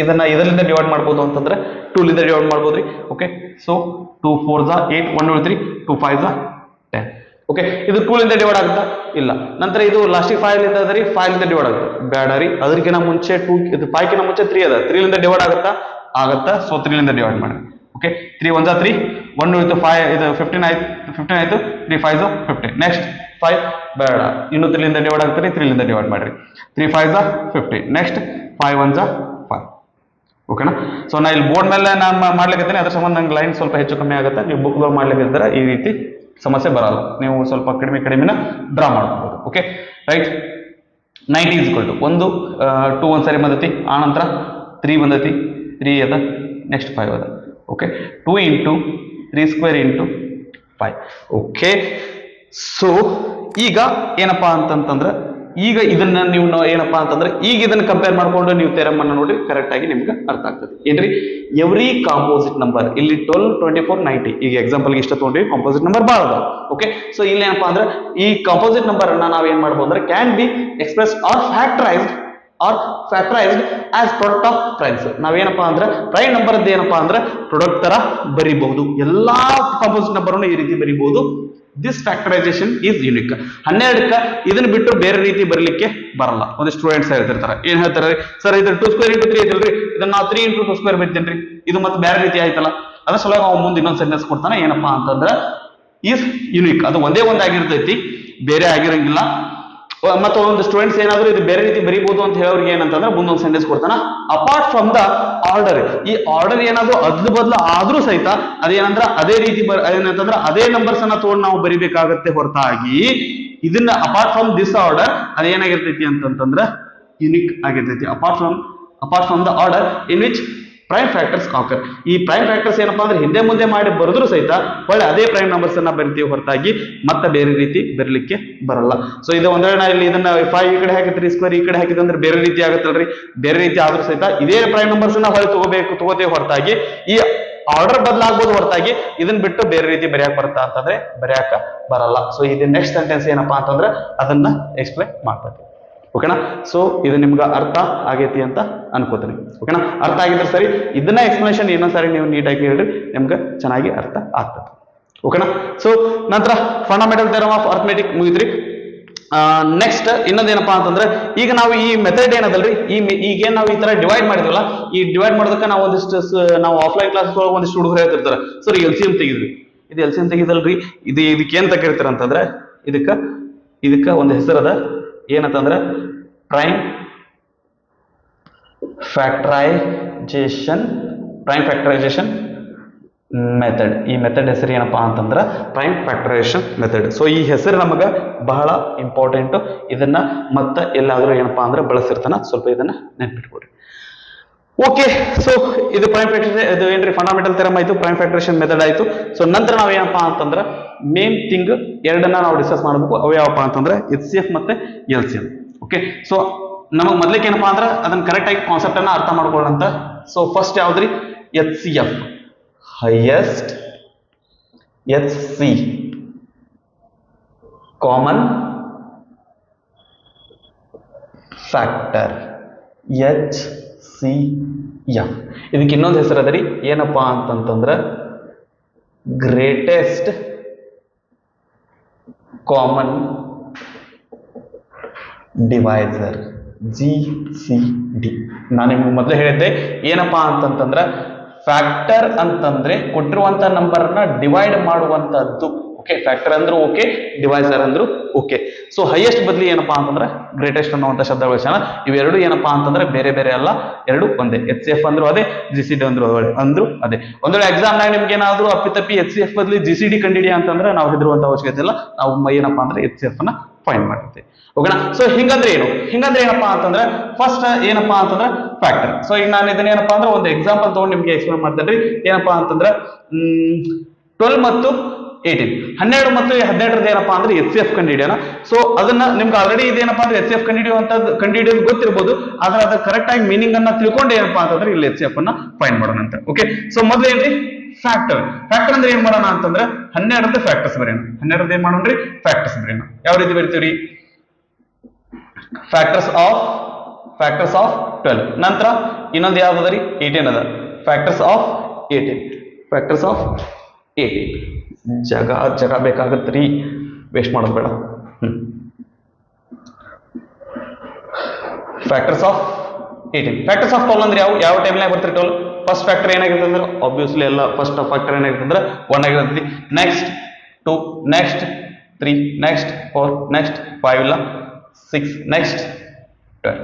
ಇದನ್ನ ಇದರಿಂದ ಡಿವೈಡ್ ಮಾಡ್ಬೋದು ಅಂತಂದ್ರೆ 2 ಲಿಂದ ಡಿವೈಡ್ ಮಾಡ್ಬೋದ್ರಿ. Okay, so 2 4 8, 1 3, 2 5 10. ಓಕೆ, ಇದು 2 ಲಿಂದ ಡಿವೈಡ್ ಆಗುತ್ತಾ, ಇಲ್ಲ. ನಂತರ ಇದು ಲಾಸ್ಟಿಗೆ 5 ಲಿಂದ ಅದ ರೀ, 5 ಲಿಂದ ಡಿವೈಡ್ ಆಗುತ್ತೆ, ಬೇಡ ರೀ. ಅದಕ್ಕಿಂತ ಮುಂಚೆ 2 ಇದು 5 ಕಿಂತ ಮುಂಚೆ 3 ಅದ, 3 ಲಿಂದ ಡಿವೈಡ್ ಆಗುತ್ತಾ, ಸೊ 3 ಲಿಂದ ಡಿವೈಡ್ ಮಾಡಿ. ಓಕೆ, 3 1 3, 1 ಉಳಿತು 5 ಇದು 15 ಆಯ್ತು 15 ಆಯ್ತು 3 5 15 ನೆಕ್ಸ್ಟ್ 5 ಬೇಡ ಇನ್ನು 3 ಲಿಂದ ಡಿವೈಡ್ ಆಗ್ತಾರೆ 3 ಲಿಂದ ಡಿವೈಡ್ ಮಾಡ್ರಿ 3 5 15 ನೆಕ್ಸ್ಟ್ 5 1 5 ಓಕೆನಾ. ಸೊ ನಾ ಇಲ್ಲಿ ಬೋರ್ಡ್ ಮೇಲೆ ನಾನು ಮಾಡ್ಲಿಕ್ಕೆ ಅದ್ರ ಸಂಬಂಧ ನಂಗೆ ಲೈನ್ ಸ್ವಲ್ಪ ಹೆಚ್ಚು ಕಮ್ಮಿ ಆಗುತ್ತೆ. ನೀವು ಬುಕ್ ಮಾಡ್ಲಿಕ್ಕೆ ಇದ್ರೆ ಈ ರೀತಿ ಸಮಸ್ಯೆ ಬರಲ್ಲ, ನೀವು ಸ್ವಲ್ಪ ಕಡಿಮೆನ ಡ್ರಾ ಮಾಡ್ಕೋಬಹುದು. Okay right. 90 is equal to 1 2 ಒಂದು ಸರಿ ಬಂದೈತಿ, ಆ ನಂತರ 3 ಬಂದೈತಿ, 3 ಅದ ನೆಕ್ಸ್ಟ್ 5 ಅದ. Okay 2 into 3 square into 5. Okay so ಈಗ ಏನಪ್ಪಾ ಅಂತಂತಂದ್ರೆ ಈಗ ಇದನ್ನ ನೀವು ಏನಪ್ಪಾ ಅಂತಂದ್ರೆ ಈಗ ಇದನ್ನ ಕಂಪೇರ್ ಮಾಡ್ಕೊಂಡು ನೀವು ಥಿಯರಮ್ ಅನ್ನು ನೋಡಿ ಕರೆಕ್ಟ್ ಆಗಿ ನಿಮ್ಗೆ ಅರ್ಥ ಆಗ್ತದೆ. ಏನ್ರಿ ಎವ್ರಿ ಕಾಂಪೋಸಿಟ್ ನಂಬರ್ ಇಲ್ಲಿ 12 24 90 ಈಗ ಎಕ್ಸಾಂಪಲ್ ಇಷ್ಟ ತಗೊಂಡ್ವಿ, ಕಾಂಪೋಸಿಟ್ ನಂಬರ್ ಭಾಳ ಅದಾವ. ಓಕೆ ಸೊ ಇಲ್ಲಿ ಏನಪ್ಪಾ ಅಂದ್ರೆ ಈ ಕಾಂಪೋಸಿಟ್ ನಂಬರ್ ಅನ್ನ ನಾವ್ ಏನ್ ಮಾಡ್ಬೋದು ಅಂದ್ರೆ can be express or factorised as product of primes. ನಾವೇನಪ್ಪಾ ಅಂದ್ರೆ ಪ್ರೈಮ್ ನಂಬರ್ ಏನಪ್ಪಾ ಅಂದ್ರೆ ಪ್ರಾಡಕ್ಟ್ ತರ ಬರಿಬಹುದು. ಎಲ್ಲಾ ಕಾಂಪೋಸಿಟ್ ನಂಬರ್ ಈ ರೀತಿ ಬರಿಬಹುದು. This factorisation is unique. 12ಕ್ಕೆ ಇದನ್ನ ಬಿಟ್ಟು ಬೇರೆ ರೀತಿ ಬರಲಿಕ್ಕೆ ಬರಲ್ಲ. ಒಂದು ಸ್ಟೂಡೆಂಟ್ಸ್ ಹೇಳ್ತಿರ್ತಾರೆ, ಏನ್ ಹೇಳ್ತಾರೆ ಸರ್ ಇದು 2 ಸ್ಕ್ವೇರ್ ಇಂಟು 3 ಐತಲ್ರಿ, ಇದನ್ನ ನಾವು 3 ಇಂಟು 2 ಸ್ಕ್ವೇರ್ ಬರಿತೇನ್ರಿ, ಇದು ಮತ್ತೆ ಬೇರೆ ರೀತಿ ಆಯ್ತಲ್ಲ. ಅದ್ರ ಸಲುವಾಗಿ ಅವ್ನು ಮುಂದೆ ಇನ್ನೊಂದು ಸೆಂಟೆನ್ಸ್ ಕೊಡ್ತಾನೆ, ಏನಪ್ಪಾ ಅಂತಂದ್ರೆ ಈಸ್ ಯುನಿಕ್. ಅದು ಒಂದೇ ಆಗಿರ್ತೈತಿ, ಬೇರೆ ಆಗಿರಂಗಿಲ್ಲ. ಮತ್ತೆ ಒಂದು ಸ್ಟೂಡೆಂಟ್ಸ್ ಏನಾದ್ರು ಇದು ಬೇರೆ ರೀತಿ ಬರೀಬಹುದು ಅಂತ ಹೇಳೋರಿಗೆ ಏನಂತಂದ್ರೆ ಮುಂದೊಂದು ಸೆಂಟೆನ್ಸ್ ಕೊಡ್ತಾನ, ಅಪಾರ್ಟ್ ಫ್ರಮ್ ದ ಆರ್ಡರ್. ಈ ಆರ್ಡರ್ ಏನಾದ್ರು ಅದ್ಲು ಬದ್ಲು ಆದ್ರೂ ಸಹಿತ ಅದೇನಂದ್ರ ಅದೇ ರೀತಿ ಏನಂತಂದ್ರೆ ಅದೇ ನಂಬರ್ಸ್ ಅನ್ನ ತಗೊಂಡು ನಾವು ಬರಿಬೇಕಾಗತ್ತೆ ಹೊರತಾಗಿ ಇದನ್ನ ಅಪಾರ್ಟ್ ಫ್ರಮ್ ದಿಸ್ ಆರ್ಡರ್ ಅದೇನಾಗಿರ್ತೈತಿ ಅಂತಂದ್ರೆ ಯುನಿಕ್ ಆಗಿರ್ತೈತಿ. Apart from the order in which prime factors occur. ಈ ಪ್ರೈಮ್ ಫ್ಯಾಕ್ಟರ್ಸ್ ಏನಪ್ಪಾ ಅಂದ್ರೆ ಹಿಂದೆ ಮುಂದೆ ಮಾಡಿ ಬರೆದ್ರು ಸಹಿತ ಒಳ್ಳೆ ಅದೇ ಪ್ರೈಮ್ ನಂಬರ್ಸ್ ಅನ್ನ ಬರಿತೀವಿ ಹೊರತಾಗಿ ಮತ್ತೆ ಬೇರೆ ರೀತಿ ಬರಲಿಕ್ಕೆ ಬರಲ್ಲ. ಸೊ ಇದು ಒಂದ್ ವೇಳೆ ಇಲ್ಲಿ ಇದನ್ನ 5 ಈ ಕಡೆ ಹಾಕಿ 3 ಸ್ಕ್ವೇರ್ ಈ ಕಡೆ ಹಾಕಿದ್ರೆ ಬೇರೆ ರೀತಿ ಆಗುತ್ತಲ್ರಿ, ಬೇರೆ ರೀತಿ ಆದ್ರೂ ಸಹಿತ ಇದೇ ಪ್ರೈಮ್ ನಂಬರ್ಸ್ ಅನ್ನ ಹೊಳೆ ತಗೋತೇವೆ ಹೊರತಾಗಿ ಈ ಆರ್ಡರ್ ಬದಲಾಗಬಹುದು ಹೊರತಾಗಿ ಇದನ್ನ ಬಿಟ್ಟು ಬೇರೆ ರೀತಿ ಬರೆಯಕ್ ಬರುತ್ತಾ ಅಂತಂದ್ರೆ ಬರೆಯಕ ಬರಲ್ಲ. ಸೊ ಇದು ನೆಕ್ಸ್ಟ್ ಸೆಂಟೆನ್ಸ್ ಏನಪ್ಪಾ ಅಂತಂದ್ರೆ ಅದನ್ನ ಎಕ್ಸ್ಪ್ಲೈನ್ ಮಾಡ್ತೇವೆ. ಓಕೆನಾ. ಸೊ ಇದು ನಿಮ್ಗೆ ಅರ್ಥ ಆಗೈತಿ ಅಂತ ಅನ್ಕೋತೀನಿ. ಓಕೆನಾ, ಅರ್ಥ ಆಗಿದ್ರೆ ಸರಿ, ಇದನ್ನ ಎಕ್ಸ್ಪ್ಲನೇಷನ್ ಇನ್ನೊಂದ್ಸರಿ ನೀವು ನೀಟಾಗಿ ಹೇಳ್ರಿ, ನಿಮ್ಗೆ ಚೆನ್ನಾಗಿ ಅರ್ಥ ಆಗ್ತದೆ. ಓಕೆನಾ. ಸೊ ನಂತರ ಫಂಡಮೆಂಟಲ್ ಥಿಯರಮ್ ಆಫ್ ಅರ್ಥಮೆಟಿಕ್ ಮುಗಿದ್ರಿ. ನೆಕ್ಸ್ಟ್ ಇನ್ನೊಂದೇನಪ್ಪಾ ಅಂತಂದ್ರೆ ಈಗ ನಾವು ಈ ಮೆಥಡ್ ಏನದಲ್ರಿ, ಈಗೇನ್ ನಾವು ಈ ತರ ಡಿವೈಡ್ ಮಾಡಿದ್ವಲ್ಲ, ಈ ಡಿವೈಡ್ ಮಾಡೋದಕ್ಕೆ ನಾವು ನಾವು ಆಫ್ಲೈನ್ ಕ್ಲಾಸ್ ಒಂದಿಷ್ಟು ಹುಡುಗರು ಹೇಳ್ತಿರ್ತಾರೆ, ಸರ್ LCM ತೆಗಿದ್ರಿ, ಇದು LCM ತೆಗಿದಲ್ರಿ, ಇದಕ್ಕೆ ಏನ್ ತಗಿರ್ತಾರ ಅಂತಂದ್ರೆ ಇದಕ್ಕ ಒಂದು ಹೆಸರದ ಏನಂತಂದ್ರೆ ಪ್ರೈಮ್ ಫ್ಯಾಕ್ಟರೈಸೇಷನ್ ಮೆಥಡ್. ಈ ಮೆಥಡ್ ಹೆಸರು ಏನಪ್ಪಾ ಅಂತಂದ್ರೆ ಪ್ರೈಮ್ ಫ್ಯಾಕ್ಟರೈಸೇಷನ್ ಮೆಥಡ್. ಸೊ ಈ ಹೆಸರು ನಮಗ ಬಹಳ ಇಂಪಾರ್ಟೆಂಟ್. ಇದನ್ನ ಮತ್ತೆ ಎಲ್ಲಾದ್ರೂ ಏನಪ್ಪಾ ಅಂದ್ರೆ ಬಳಸಿರ್ತಾನ, ಸ್ವಲ್ಪ ಇದನ್ನ ನೆನ್ಪಿಟ್ಕೊಡ್ರಿ. ಓಕೆ, ಸೊ ಇದು ಪ್ರೈಮ್ ಫ್ಯಾಕ್ಟರೈಸೇಷನ್, ಇದು ಏನ್ರಿ ಫಂಡಮೆಂಟಲ್ ಥಿಯರಮ್ ಆಯ್ತು, ಪ್ರೈಮ್ ಫ್ಯಾಕ್ಟರೈಸೇಷನ್ ಮೆಥಡ್ ಆಯ್ತು. ಸೊ ನಂತರ ನಾವ್ ಏನಪ್ಪಾ ಅಂತಂದ್ರೆ ಮೇನ್ ಥಿಂಗ್ ಎರಡನ್ನ ನಾವು ಡಿಸ್ಕಸ್ ಮಾಡಬೇಕು. ಅವು ಯಾವಪ್ಪ ಅಂತಂದ್ರೆ HCF ಮತ್ತೆ LCM. ಓಕೆ, ಸೊ ನಮಗ್ ಮೊದ್ಲಿಕ್ಕೆ ಏನಪ್ಪಾ ಅಂದ್ರೆ ಅದನ್ನ ಕರೆಕ್ಟ್ ಆಗಿ ಕಾನ್ಸೆಪ್ಟ್ ಅನ್ನ ಅರ್ಥ ಮಾಡ್ಕೊಳ್ಳೋಣ. ಸೊ ಫಸ್ಟ್ ಯಾವ್ದ್ರಿ HCF, highest HC common factor HCF. ಇದಕ್ಕೆ ಇನ್ನೊಂದು ಹೆಸರು ಅದರಿ, ಏನಪ್ಪಾ ಅಂತಂತಂದ್ರೆ ಗ್ರೇಟೆಸ್ಟ್ ಕಾಮನ್ ಡಿವೈಸರ್ GCD. ನಾನು ನಿಮ್ಗೆ ಮೊದಲು ಹೇಳಿದ್ದೆ ಏನಪ್ಪಾ ಅಂತಂತಂದ್ರೆ ಫ್ಯಾಕ್ಟರ್ ಅಂತಂದ್ರೆ ಕೊಟ್ಟಿರುವಂತ ನಂಬರ್ನ ಡಿವೈಡ್ ಮಾಡುವಂತದ್ದು. ಓಕೆ, ಫ್ಯಾಕ್ಟರ್ ಅಂದ್ರೂ ಓಕೆ, ಡಿವೈಸರ್ ಅಂದ್ರೂ ಓಕೆ. ಸೊ ಹೈಯೆಸ್ಟ್ ಬದಲಿ ಏನಪ್ಪಾ ಅಂತಂದ್ರೆ ಗ್ರೇಟೆಸ್ಟ್ ಅನ್ನುವಂತ ಶಬ್ದ ಬಳಸೋಣ. ಇವೆರಡು ಏನಪ್ಪಾ ಅಂತಂದ್ರೆ ಬೇರೆ ಬೇರೆ ಅಲ್ಲ, ಎರಡು ಒಂದೇ. HCF ಅಂದ್ರು ಅದೇ, GCD ಅಂದ್ರು ಅದೇ. ಒಂದ್ ವೇಳೆ ಎಕ್ಸಾಮ್ ನಾಗ ನಿಮ್ಗೆ ಏನಾದ್ರು ಅಪ್ಪಿತಪ್ಪಿ HCF ಬದಲಿ GCD ಕಂಡಿಡಿಯ ಅಂತಂದ್ರೆ ನಾವು ಹೆದರುವಂತ ಅವಶ್ಯಕತೆ ಇಲ್ಲ. ನಾವು ಏನಪ್ಪಾ ಅಂದ್ರೆ HCF ಅನ್ನ ಫೈಂಡ್ ಮಾಡ್ತೀವಿ. ಓಕೆನಾ. ಸೊ ಹಿಂಗಂದ್ರೆ ಏನಪ್ಪಾ ಅಂತಂದ್ರೆ ಫಸ್ಟ್ ಏನಪ್ಪಾ ಅಂತಂದ್ರೆ ಫ್ಯಾಕ್ಟರ್. ಸೊ ಈಗ ನಾನು ಇದನ್ನ ಏನಪ್ಪಾ ಅಂದ್ರೆ ಒಂದು ಎಕ್ಸಾಂಪಲ್ ತಗೊಂಡು ನಿಮ್ಗೆ ಎಕ್ಸ್ಪ್ಲೇನ್ ಮಾಡ್ತೇನೆ. ಏನಪ್ಪಾ ಅಂತಂದ್ರೆ 12 ಮತ್ತು 18, 12 ಮತ್ತು 17 ಏನಪ್ಪಾ ಅಂದ್ರೆ HCF ಕಂಡಿಡಿಯೋಣ. ಸೊ ಅದನ್ನ ನಿಮ್ಗೆ ಆಲ್ರೆಡಿ ಇದೇನಪ್ಪಾ ಅಂದ್ರೆ HCF ಕಂಡಿಡಿಯೋದು ಗೊತ್ತಿರ್ಬೋದು, ಆದ್ರೆ ಅದ್ರ ಕರೆಕ್ಟ್ ಆಗಿ ಮೀನಿಂಗ್ ಅನ್ನ ತಿಳ್ಕೊಂಡು ಏನಪ್ಪಾ ಅಂತಂದ್ರೆ ಇಲ್ಲಿ HCF ಅನ್ನ ಫೈಂಡ್ ಮಾಡೋಣ ಅಂತ. ಓಕೆ, ಸೊ ಮೊದಲು ಏನ್ರಿ ಫ್ಯಾಕ್ಟರ್ ಅಂದ್ರೆ ಏನ್ ಮಾಡೋಣ ಅಂತಂದ್ರೆ 12 ಫ್ಯಾಕ್ಟರ್ಸ್ ಬರೆಯೋಣ. 12 ಏನ್ ಮಾಡೋಣ್ರಿ ಫ್ಯಾಕ್ಟರ್ಸ್ ಬರೆಯೋಣ. ಯಾವ ರೀತಿ ಬರಿತೀವ್ರಿ, ಫ್ಯಾಕ್ಟರ್ಸ್ ಆಫ್ 12. ನಂತರ ಇನ್ನೊಂದು ಯಾವ್ದರಿ 18 ಅದ, ಫ್ಯಾಕ್ಟರ್ಸ್ ಆಫ್ 18. ಜಾಗ ಬೇಕಾಗತ್ರಿ, ವೇಸ್ಟ್ ಮಾಡೋದು ಬೇಡ. Factors of 18. ಫ್ಯಾಕ್ಟರ್ಸ್ ಆಫ್ 12 ಅಂದ್ರೆ ಯಾವ ಟೈಮ್ನಾಗ ಬರ್ತೀರಿ? ಫಸ್ಟ್ ಫ್ಯಾಕ್ಟರ್ ಏನಾಗಿರುತ್ತೆ ಅಂದ್ರೆ ಆಬ್ವಿಯಸ್ಲಿ ಎಲ್ಲ ಫಸ್ಟ್ ಫ್ಯಾಕ್ಟರ್ ಏನಾಗಿರುತ್ತೆ ಅಂದ್ರೆ 1 ಆಗಿರುತ್ತೆ. ನೆಕ್ಸ್ಟ್ 2, ನೆಕ್ಸ್ಟ್ 3, ನೆಕ್ಸ್ಟ್ 4, ನೆಕ್ಸ್ಟ್ 5 ಇಲ್ಲ 6, ನೆಕ್ಸ್ಟ್ 12,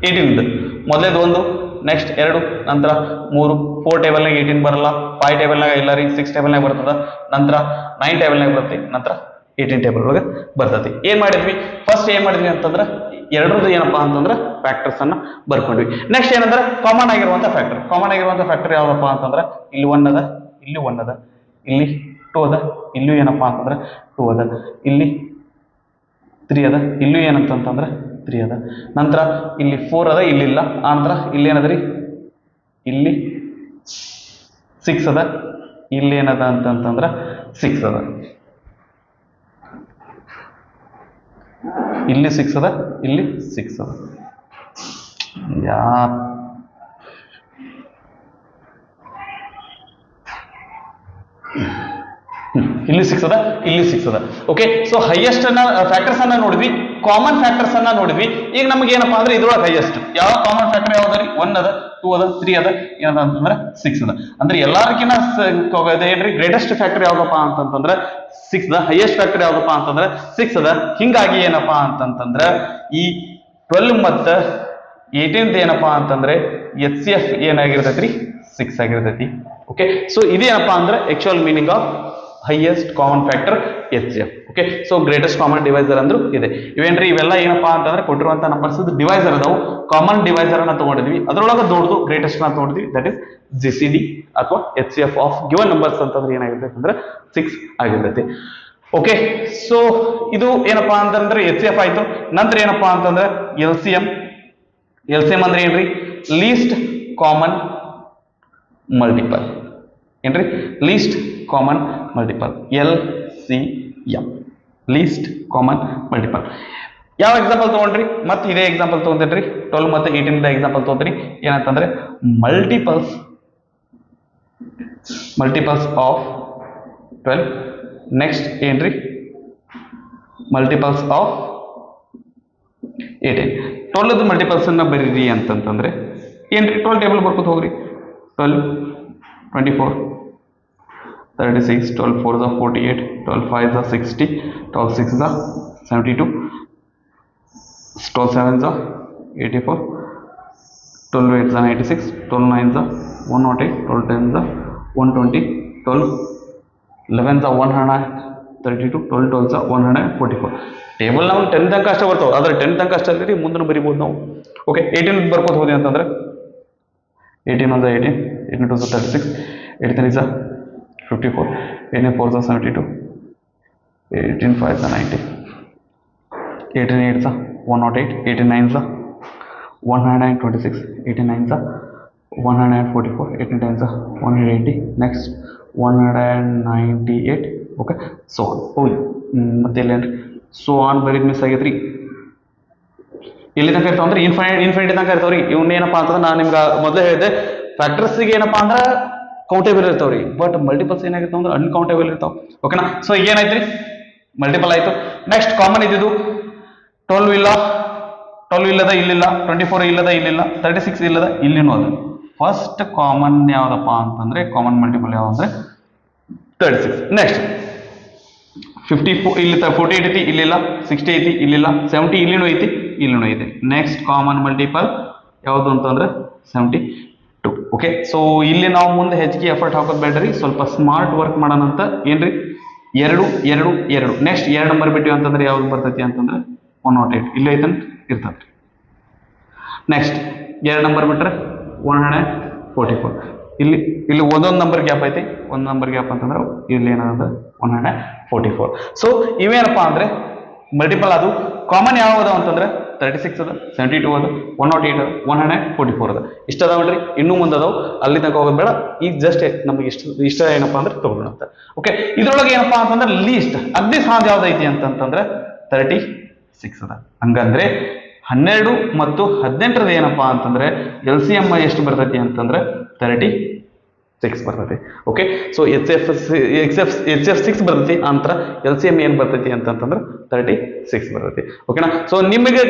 18 ಮೊದಲೇದು 1, ನೆಕ್ಸ್ಟ್ 2, ನಂತರ 3, 4 ಟೇಬಲ್ನಾಗ 18 ಬರಲ್ಲ, 5 ಟೇಬಲ್ನಾಗ ಇಲ್ಲ ರೀ, 6 ಟೇಬಲ್ನಾಗ ಬರ್ತದ, ನಂತರ 9 ಟೇಬಲ್ನಾಗ ಬರುತ್ತೆ, ನಂತರ 18 ಟೇಬಲ್ ಒಳಗೆ ಬರ್ತೈತಿ. ಏನ್ ಮಾಡಿದ್ವಿ ಫಸ್ಟ್ ಏನ್ ಮಾಡಿದ್ವಿ ಅಂತಂದ್ರೆ ಎರಡರದ್ದು ಏನಪ್ಪಾ ಅಂತಂದ್ರೆ ಫ್ಯಾಕ್ಟರ್ಸ್ ಅನ್ನ ಬರ್ಕೊಂಡ್ವಿ. ನೆಕ್ಸ್ಟ್ ಏನಂದ್ರೆ ಕಾಮನ್ ಆಗಿರುವಂತ ಫ್ಯಾಕ್ಟರ್ ಯಾವ್ದಪ್ಪ ಅಂತಂದ್ರೆ ಇಲ್ಲಿ 1 ಅದ, ಇಲ್ಲಿ 1 ಅದ, ಇಲ್ಲಿ 2 ಅದ, ಇಲ್ಲೂ ಏನಪ್ಪಾ ಅಂತಂದ್ರೆ 2 ಅದ, ಇಲ್ಲಿ 3 ಅದ, ಇಲ್ಲೂ ಏನಂತಂದ್ರೆ 3 ಅದ, ನಂತರ ಇಲ್ಲಿ 4 ಅದ, ಇಲ್ಲಿಲ್ಲ, ಆ ನಂತರ ಇಲ್ಲಿ ಏನದ್ರಿ ಇಲ್ಲಿ 6 ಅದ, ಇಲ್ಲಿ ಏನದ ಅಂತಂದ್ರೆ 6 ಅದ, ಇಲ್ಲಿ 6 ಅದ, ಇಲ್ಲಿ 6 ಅದ. ಇಲ್ಲಿ 6 ಅದ, ಇಲ್ಲಿ 6 ಅದ. ಓಕೆ, ಸೊ ಹೈಯೆಸ್ಟ್ ಅನ್ನ ಫ್ಯಾಕ್ಟರ್ಸ್ ಅನ್ನ ನೋಡಿದ್ವಿ, ಕಾಮನ್ ಫ್ಯಾಕ್ಟರ್ಸ್ ಅನ್ನ ನೋಡಿದ್ವಿ. ಈಗ ನಮ್ಗೆ ಏನಪ್ಪಾ ಅಂದ್ರೆ ಇದ್ರೊಳಗೆ ಹೈಯೆಸ್ಟ್ ಯಾವ ಕಾಮನ್ ಫ್ಯಾಕ್ಟರ್ ಯಾವ್ದ್ರಿ 1 ಅದ, 2 ಅದ, 3 ಅದ, ಏನದ ಅಂತಂದ್ರೆ 6 ಅದ. ಅಂದ್ರೆ ಎಲ್ಲಾರ್ಕಿನ್ನ ಏನ್ರಿ ಗ್ರೇಟೆಸ್ಟ್ ಫ್ಯಾಕ್ಟರ್ ಯಾವ್ದಪ್ಪ ಅಂತಂದ್ರೆ 6 ಅದ. ಹೈಯೆಸ್ಟ್ ಫ್ಯಾಕ್ಟರ್ ಯಾವ್ದಪ್ಪ ಅಂತಂದ್ರೆ 6 ಅದ. ಹಿಂಗಾಗಿ ಏನಪ್ಪಾ ಅಂತಂದ್ರೆ ಈ 12 ಮತ್ತು 18 ಏನಪ್ಪಾ ಅಂತಂದ್ರೆ HCF ಏನಾಗಿರ್ತೈತ್ರಿ 6 ಆಗಿರ್ತೈತಿ. ಓಕೆ, ಸೊ ಇದೇನಪ್ಪಾ ಅಂದ್ರೆ actual meaning of highest common factor HCF. Okay, so greatest common divisor ಅಂದ್ರು ಇದೆ. ಇವೇನ್ರಿ ಇವೆಲ್ಲ ಏನಪ್ಪಾ ಅಂತಂದ್ರೆ ಕೊಟ್ಟಿರುವಂತ ನಂಬರ್ಸ್ ಡಿವೈಸರ್ ಅದಾವು. ಕಾಮನ್ ಡಿವೈಸರ್ ಅನ್ನ ತಗೊಂಡಿದ್ವಿ, ಅದ್ರೊಳಗೆ ದೊಡ್ಡದು ಗ್ರೇಟೆಸ್ಟ್ ನ ತಗೊಂಡಿದ್ವಿ, ದಟ್ ಇಸ್ GCD ಅಥವಾ HCF ಆಫ್ ಗಿವನ್ ನಂಬರ್ಸ್ ಅಂತಂದ್ರೆ ಏನಾಗಿರ್ತೈತೆ ಅಂದ್ರೆ 6 ಆಗಿರ್ತೈತಿ. ಓಕೆ, ಸೊ ಇದು ಏನಪ್ಪಾ ಅಂತಂದ್ರೆ HCF ಆಯ್ತು. ನಂತರ ಏನಪ್ಪಾ ಅಂತಂದ್ರೆ LCM ಅಂದ್ರೆ ಏನ್ರಿ ಲೀಸ್ಟ್ ಕಾಮನ್ ಮಲ್ಟಿಪಲ್. ಏನ್ರಿ list common multiple, LCM list common multiple. ಯಾವ ಎಕ್ಸಾಂಪಲ್ ತಗೊಂಡ್ರಿ ಮತ್ತೆ ಇದೇ ಎಕ್ಸಾಂಪಲ್ ತಗೊಂತೇನ್ರಿ 12 ಮತ್ತು 18 ಎಕ್ಸಾಂಪಲ್ ತಗೊಂಡ್ರಿ. ಏನಂತಂದ್ರೆ ಮಲ್ಟಿಪಲ್ಸ್ ಆಫ್ 12. ನೆಕ್ಸ್ಟ್ ಏನ್ರಿ ಮಲ್ಟಿಪಲ್ಸ್ ಆಫ್ 18. 12 ಮಲ್ಟಿಪಲ್ಸ್ ಅನ್ನ ಬರೀರಿ ಅಂತಂತಂದ್ರೆ ಏನ್ರಿ 12 ಟೇಬಲ್ ಬರ್ಕೋತ ಹೋಗ್ರಿ. 12, 24, 36, 12 4 is 48, 12 5 is 60, 12 6 is 72, 12 7 is 84, 12 8 is 96, 12 9 is 108, 12 10 is 120, 12 11 is 132, 12 12 is 144. Table ನಾವು 10 ತನಕ ಅಷ್ಟೇ ಬರ್ತಾವೆ, ಆದ್ರೆ 10 ತನಕ ಅಷ್ಟೇ ಅಲ್ರಿ, ಮುಂದೆ ಬರಿಬೋದು ನಾವು. ಓಕೆ, 18 ಬರ್ಕೋತ ಹೋದಿ ಅಂತಂದ್ರೆ 18 1 is 18, 18 2 is 36, 18 3 is 54, 18 4 is 72, 18 5 is 90, 18 8 is 108, 18 9 is 126, 18 9 is 144, 18 10 is 180, next 198. Okay, so ಮತ್ತೆ ಇಲ್ಲೇನ್ರಿ ಸೊ ಆನ್ ಬರೀದ್ ಮಿಸ್ ಆಗೈತ್ರಿ. ಎಲ್ಲಿ ತನಕ ಇರ್ತಾವ ಅಂದ್ರೆ ಇನ್ಫಿನಿಟಿ ತನಕ ಇರ್ತಾವ್ರಿ. ಇವನ್ನೇನಪ್ಪಾ ಅಂತಂದ್ರೆ ನಾನು ನಿಮ್ಗೆ ಮೊದಲೇ ಹೇಳಿದೆ, ಫ್ಯಾಕ್ಟರ್ಸ್ಗೆ ಏನಪ್ಪಾ ಅಂದ್ರೆ ಕೌಂಟೇಬಲ್ ಇರ್ತಾವ್ರಿ, ಬಟ್ ಮಲ್ಟಿಪಲ್ಸ್ ಏನಾಗಿರ್ತಾವ ಅಂದ್ರೆ ಅನ್ಕೌಂಟೇಬಲ್ ಇರ್ತಾವ. ಓಕೆನಾ, ಸೊ ಏನಾಯ್ತ್ರಿ ಮಲ್ಟಿಪಲ್ ಆಯ್ತು. ನೆಕ್ಸ್ಟ್ ಕಾಮನ್ ಇದ್ದಿದ್ದು 12 ಇಲ್ಲ, 12 ಇಲ್ಲದ ಇಲ್ಲಿಲ್ಲ, 24 ಇಲ್ಲದ ಇಲ್ಲಿಲ್ಲ, 36 ಇಲ್ಲದ ಇಲ್ಲಿನೂ ಅದ. ಫಸ್ಟ್ ಕಾಮನ್ ಯಾವ್ದಪ್ಪ ಅಂತಂದ್ರೆ ಕಾಮನ್ ಮಲ್ಟಿಪಲ್ ಯಾವ ಅಂದ್ರೆ 36. ನೆಕ್ಸ್ಟ್ 54 ಇಲ್ಲಿ 48 ಐತಿ, ಇಲ್ಲಿಲ್ಲ, 60 ಐತಿ, ಇಲ್ಲಿಲ್ಲ, 70 ಇಲ್ಲಿನೂ ಐತಿ, ಇಲ್ಲಿನೂ ಐತಿ. ನೆಕ್ಸ್ಟ್ ಕಾಮನ್ ಮಲ್ಟಿಪಲ್ ಯಾವುದು ಅಂತಂದ್ರೆ 72. ಓಕೆ, ಸೊ ಇಲ್ಲಿ ನಾವು ಮುಂದೆ ಹೆಚ್ಚಿಗೆ ಎಫರ್ಟ್ ಹಾಕೋದು ಬೇಡ್ರಿ, ಸ್ವಲ್ಪ ಸ್ಮಾರ್ಟ್ ವರ್ಕ್ ಮಾಡೋಣ ಅಂತ. ಏನ್ರಿ 2 2 2. ನೆಕ್ಸ್ಟ್ 2 ನಂಬರ್ ಬಿಟ್ಟಿವಿ ಅಂತಂದ್ರೆ ಯಾವ್ದು ಬರ್ತೈತಿ ಅಂತಂದ್ರೆ 108 ಇಲ್ಲಿ ಐತಂತ ಇರ್ತೈತಿ. ನೆಕ್ಸ್ಟ್ 2 ನಂಬರ್ ಬಿಟ್ರೆ 144. ಇಲ್ಲಿ ಒಂದೊಂದು ನಂಬರ್ ಗ್ಯಾಪ್ ಐತಿ, ಒಂದು ನಂಬರ್ ಗ್ಯಾಪ್ ಅಂತಂದ್ರೆ ಇಲ್ಲಿ ಏನಂದ್ರೆ 144. ಸೊ ಇವೇನಪ್ಪಾ ಅಂದ್ರೆ ಮಲ್ಟಿಪಲ್ ಅದು. ಕಾಮನ್ ಯಾವ ಅದಾವ ಅಂತಂದ್ರೆ 36 ಅದ, 72 ಅದ, 108 ಅದ, 144 ಅದ. ಇಷ್ಟ ಅದಾವ ನೋಡ್ರಿ, ಇನ್ನೂ ಮುಂದೆ ಅದಾವ, ಅಲ್ಲಿ ತನಕ ಹೋಗೋದು ಬೇಡ. ಈಗ ಜಸ್ಟ್ ನಮಗೆ ಇಷ್ಟ ಏನಪ್ಪಾ ಅಂದ್ರೆ ತಗೊಳ್ಳೋಣ ಅಂತ. ಓಕೆ, ಇದ್ರೊಳಗೆ ಏನಪ್ಪಾ ಅಂತಂದ್ರೆ ಲೀಸ್ಟ್ ಅಗ್ದಿ ಸಾಧ್ಯ ಯಾವ್ದೈತಿ ಅಂತಂದ್ರೆ 36 ಅದ. ಹಂಗಂದ್ರೆ 12 ಮತ್ತು 18 ಏನಪ್ಪಾ ಅಂತಂದ್ರೆ LCM ಎಷ್ಟು ಬರ್ತೈತಿ ಅಂತಂದ್ರೆ 36 6 ಬರ್ತೈತಿ. ಓಕೆ, ಸೊ ಎಚ್ ಎಫ್ 6 ಬರ್ತೈತಿ. ನಂತರ ಎಲ್ ಸಿ ಎಂ ಏನು ಬರ್ತೈತಿ ಅಂತಂದ್ರೆ 36 ಬರ್ತೈತಿ. ಓಕೆನಾ. ಸೊ ನಿಮಗೆ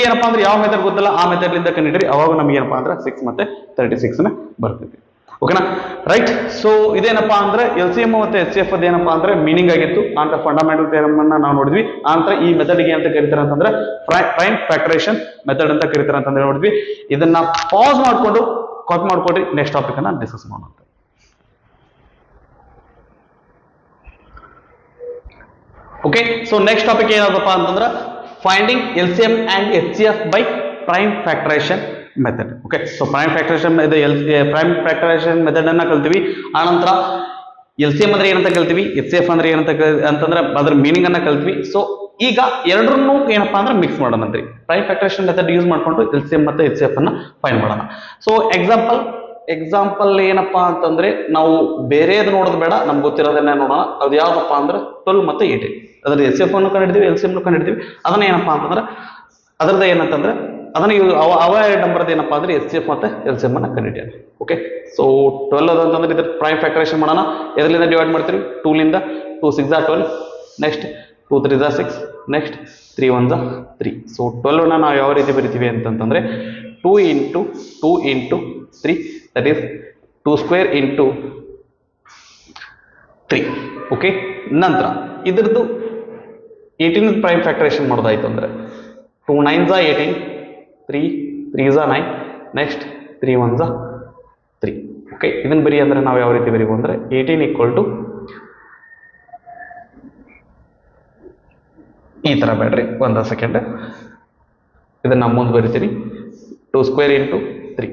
ಏನಪ್ಪಾ ಅಂದ್ರೆ ಯಾವ ಮೆಥಡ್ ಗೊತ್ತಲ್ಲ ಆ ಮೆಥಡ್ಲಿಂದ ಕಂಡಿಡ್ರಿ, ಅವಾಗ ನಮ್ಗೆ ಏನಪ್ಪಾ ಅಂದ್ರೆ 6 ಮತ್ತೆ 36 ಬರ್ತೈತಿ. ಓಕೆನಾ, ರೈಟ್. ಸೊ ಇದೇನಪ್ಪಾ ಅಂದ್ರೆ ಎಲ್ ಸಿ ಎಂ ಮತ್ತೆ ಎಚ್ ಎಫ್ ಅದೇನಪ್ಪಾ ಅಂದ್ರೆ ಮೀನಿಂಗ್ ಆಗಿತ್ತು. ನಂತರ ಫಂಡಮೆಂಟಲ್ ಥಿಯರಮ್ ಅನ್ನ ನಾವು ನೋಡಿದ್ವಿ. ನಂತರ ಈ ಮೆಥಡ್ಗೆ ಅಂತ ಕರೀತಾರೆ ಅಂತಂದ್ರೆ ಪ್ರೈಮ್ ಫ್ಯಾಕ್ಟರೇಷನ್ ಮೆಥಡ್ ಅಂತ ಕರೀತಾರೆ ಅಂತಂದ್ರೆ ನೋಡಿದ್ವಿ. ಇದನ್ನ ಪಾಸ್ ಮಾಡ್ಕೊಂಡು ಕಾಪಿ ಮಾಡ್ಕೊಡ್ರಿ, ನೆಕ್ಸ್ಟ್ ಟಾಪಿಕ್ ಅನ್ನ ಡಿಸ್ಕಸ್ ಮಾಡೋಣ. ಓಕೆ, ಸೊ ನೆಕ್ಸ್ಟ್ ಟಾಪಿಕ್ ಏನಪ್ಪ ಅಂತಂದ್ರೆ finding L C M and H C F by prime factorisation method. Okay, so prime factorisation method ಅನ್ನ ಕಲ್ತೀವಿ. ಆನಂತರ ಎಲ್ ಸಿ ಎಂ ಅಂದ್ರೆ ಏನಂತ ಕಲ್ತೀವಿ, ಎಚ್ ಸಿ ಎಫ್ ಅಂದ್ರೆ ಏನಂತ ಅಂತಂದ್ರೆ ಅದ್ರ ಮೀನಿಂಗ್ ಅನ್ನ ಕಲ್ತೀವಿ. ಸೊ ಈಗ ಎರಡನ್ನೂ ಏನಪ್ಪಾ ಅಂದ್ರೆ ಮಿಕ್ಸ್ ಮಾಡೋಣ ಅಂತ್ರಿ. ಪ್ರೈಮ್ ಫ್ಯಾಕ್ಟರೇಷನ್ ಮೆಥಡ್ ಯೂಸ್ ಮಾಡ್ಕೊಂಡು ಎಲ್ ಸಿ ಎಂ ಮತ್ತೆ ಎಚ್ ಸಿ ಎಫ್ ಅನ್ನ ಫೈಂಡ್ ಮಾಡೋಣ. ಸೊ ಎಕ್ಸಾಂಪಲ್ ಏನಪ್ಪಾ ಅಂತಂದ್ರೆ ನಾವು ಬೇರೆದು ನೋಡೋದು ಬೇಡ, ನಮ್ಗೆ ಗೊತ್ತಿರೋದನ್ನ ನೋಡೋಣ. ಅದು ಯಾವ್ದಪ್ಪ ಅಂದ್ರೆ 12 ಮತ್ತೆ 18. ಅದ್ರ ಎಚ್ ಎಫ್ ಅನ್ನು ಕಂಡಿಡ್ತೀವಿ, ಎಲ್ ಸಿ ಎಂ ಕಂಡಿಡ್ತೀವಿ. ಅದನ್ನ ಏನಪ್ಪಾ ಅಂತಂದ್ರೆ ಅದ್ರದ್ದು ಏನಂತಂದ್ರೆ ಅದನ್ನ ಅವ ನಂಬರ್ದು ಏನಪ್ಪಾ ಅಂದ್ರೆ ಎಚ್ ಸಿ ಎಫ್ ಮತ್ತೆ ಎಲ್ ಸಿ ಎಂ ಅನ್ನ ಕಂಡಿಡಿಯೋಣ. ಓಕೆ, ಸೊ 12 ಅಂತಂದ್ರೆ ಇದ್ರ ಪ್ರೈಮ್ ಫ್ಯಾಕ್ಟರೇಷನ್ ಮಾಡೋಣ. ಎದ್ರಲಿಂದ ಡಿವೈಡ್ ಮಾಡ್ತೀವಿ, 2 ಲಿಂದ 2 6 12, ನೆಕ್ಸ್ಟ್ 2 3 6, ನೆಕ್ಸ್ಟ್ 3 1 3. ಸೊ 12 ನ ನಾವು ಯಾವ ರೀತಿ ಬರಿತೀವಿ ಅಂತಂದ್ರೆ 2 into 2 into 3, that is 2 square into 3. Okay, ನಂತರ ಇದ್ರದ್ದು 18 ಪ್ರೈಮ್ ಫ್ಯಾಕ್ಟರೇಷನ್ ಮಾಡೋದಾಯ್ತು ಅಂದ್ರೆ 2 9s 18, 3 3s 9, next 3 1s 3. Okay, ಇದನ್ನ ಬರಿ ಅಂದ್ರೆ ನಾವು ಯಾವ ರೀತಿ ಬರೀಬಹುದು ಅಂದ್ರೆ 18 = ಈ ತರ ಬೇಡ್ರಿ, ಒಂದ ಸೆಕೆಂಡ್ ಇದನ್ನ ಮುಂದೆ ಬರಿತೀರಿ. 2 square into 3.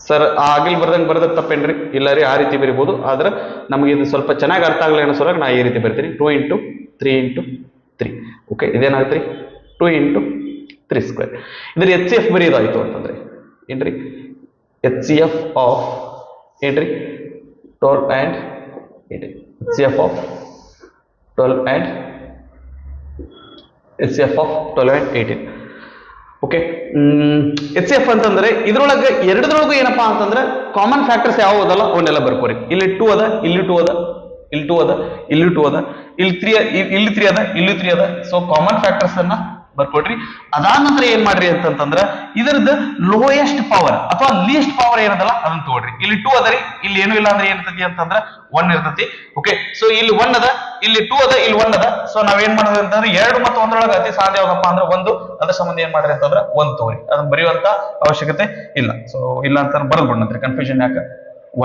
ಸರ್ ಆಗಿಲ್ ಬರ್ದಂಗೆ ಬರೆದ್ರೆ ತಪ್ಪೇನ್ರಿ? ಇಲ್ಲ ರೀ, ಆ ರೀತಿ ಬರಿಬಹುದು. ಆದ್ರೆ ನಮಗೆ ಇದು ಸ್ವಲ್ಪ ಚೆನ್ನಾಗಿ ಅರ್ಥ ಆಗಲಿ ಅನ್ನೋ ಸಲುವಾಗಿ ನಾ ಈ ರೀತಿ ಬರ್ತೀನಿ. 2 into 3 into 3. ಓಕೆ, ಇದೇನಾಗುತ್ತೆ 2 into 3 square. ಇದ್ರ ಎಚ್ ಸಿ ಎಫ್ ಬರೆಯೋದಾಯ್ತು ಅಂತಂದ್ರೆ ಏನ್ರಿ, ಎಚ್ ಸಿ ಎಫ್ ಆಫ್ ಏನ್ರಿ 12 and 18. H C F of 12 and H C F of 12 and 18. Okay, H C F ಅಂತಂದ್ರೆ ಇದ್ರೊಳಗೆ ಎರಡರೊಳಗೂ ಏನಪ್ಪಾ ಅಂತಂದ್ರೆ ಕಾಮನ್ ಫ್ಯಾಕ್ಟರ್ಸ್ ಯಾವ ಅದಲ್ಲ ಅವನ್ನೆಲ್ಲ ಬರ್ಕೋರಿ. ಇಲ್ಲಿ 2 ಅದ, ಇಲ್ಲಿ 2 ಅದ, ಇಲ್ಲಿ 2 ಅದ, ಇಲ್ಲಿ 2 ಅದ, ಇಲ್ಲಿ 3 ಅದ, ಇಲ್ಲಿ 3 ಅದ. ಸೊ ಕಾಮನ್ ಫ್ಯಾಕ್ಟರ್ಸ್ ಅನ್ನ ಬರ್ಕೊಡ್ರಿ. ಅದಾದ ನಂತರ ಏನ್ ಮಾಡ್ರಿ ಅಂತಂದ್ರೆ ಇದರದ್ದು ಲೋಯೆಸ್ಟ್ ಪವರ್ ಅಥವಾ ಲೀಸ್ಟ್ ಪವರ್ ಏನದಲ್ಲ ಅದನ್ನ ತಗೊಳ್ರಿ. ಇಲ್ಲಿ 2 ಅದರಿ, ಇಲ್ಲಿ ಏನು ಇಲ್ಲ ಅಂದ್ರೆ ಏನಿರ್ತತಿ ಅಂತಂದ್ರೆ 1 ಇರ್ತತಿ. ಓಕೆ, ಸೊ ಇಲ್ಲಿ 1 ಅದ, ಇಲ್ಲಿ 2 ಅದ, ಇಲ್ಲಿ 1 ಅದ. ಸೊ ನಾವ್ ಏನ್ ಮಾಡೋದು ಅಂತಂದ್ರೆ 2 ಮತ್ತು 1 ಅತಿ ಸಾಧ್ಯ ಯಾವ್ದಪ್ಪ ಅಂದ್ರೆ 1. ಅದ್ರ ಸಂಬಂಧ ಏನ್ ಮಾಡ್ರಿ ಅಂತಂದ್ರೆ 1 ತಗೋರಿ. ಅದನ್ನ ಬರೆಯುವಂತ ಅವಶ್ಯಕತೆ ಇಲ್ಲ. ಸೊ ಇಲ್ಲ ಅಂತ ಬರದ್ಬಿಡ್ನಂತ್ರಿ, ಕನ್ಫ್ಯೂಷನ್ ಯಾಕೆ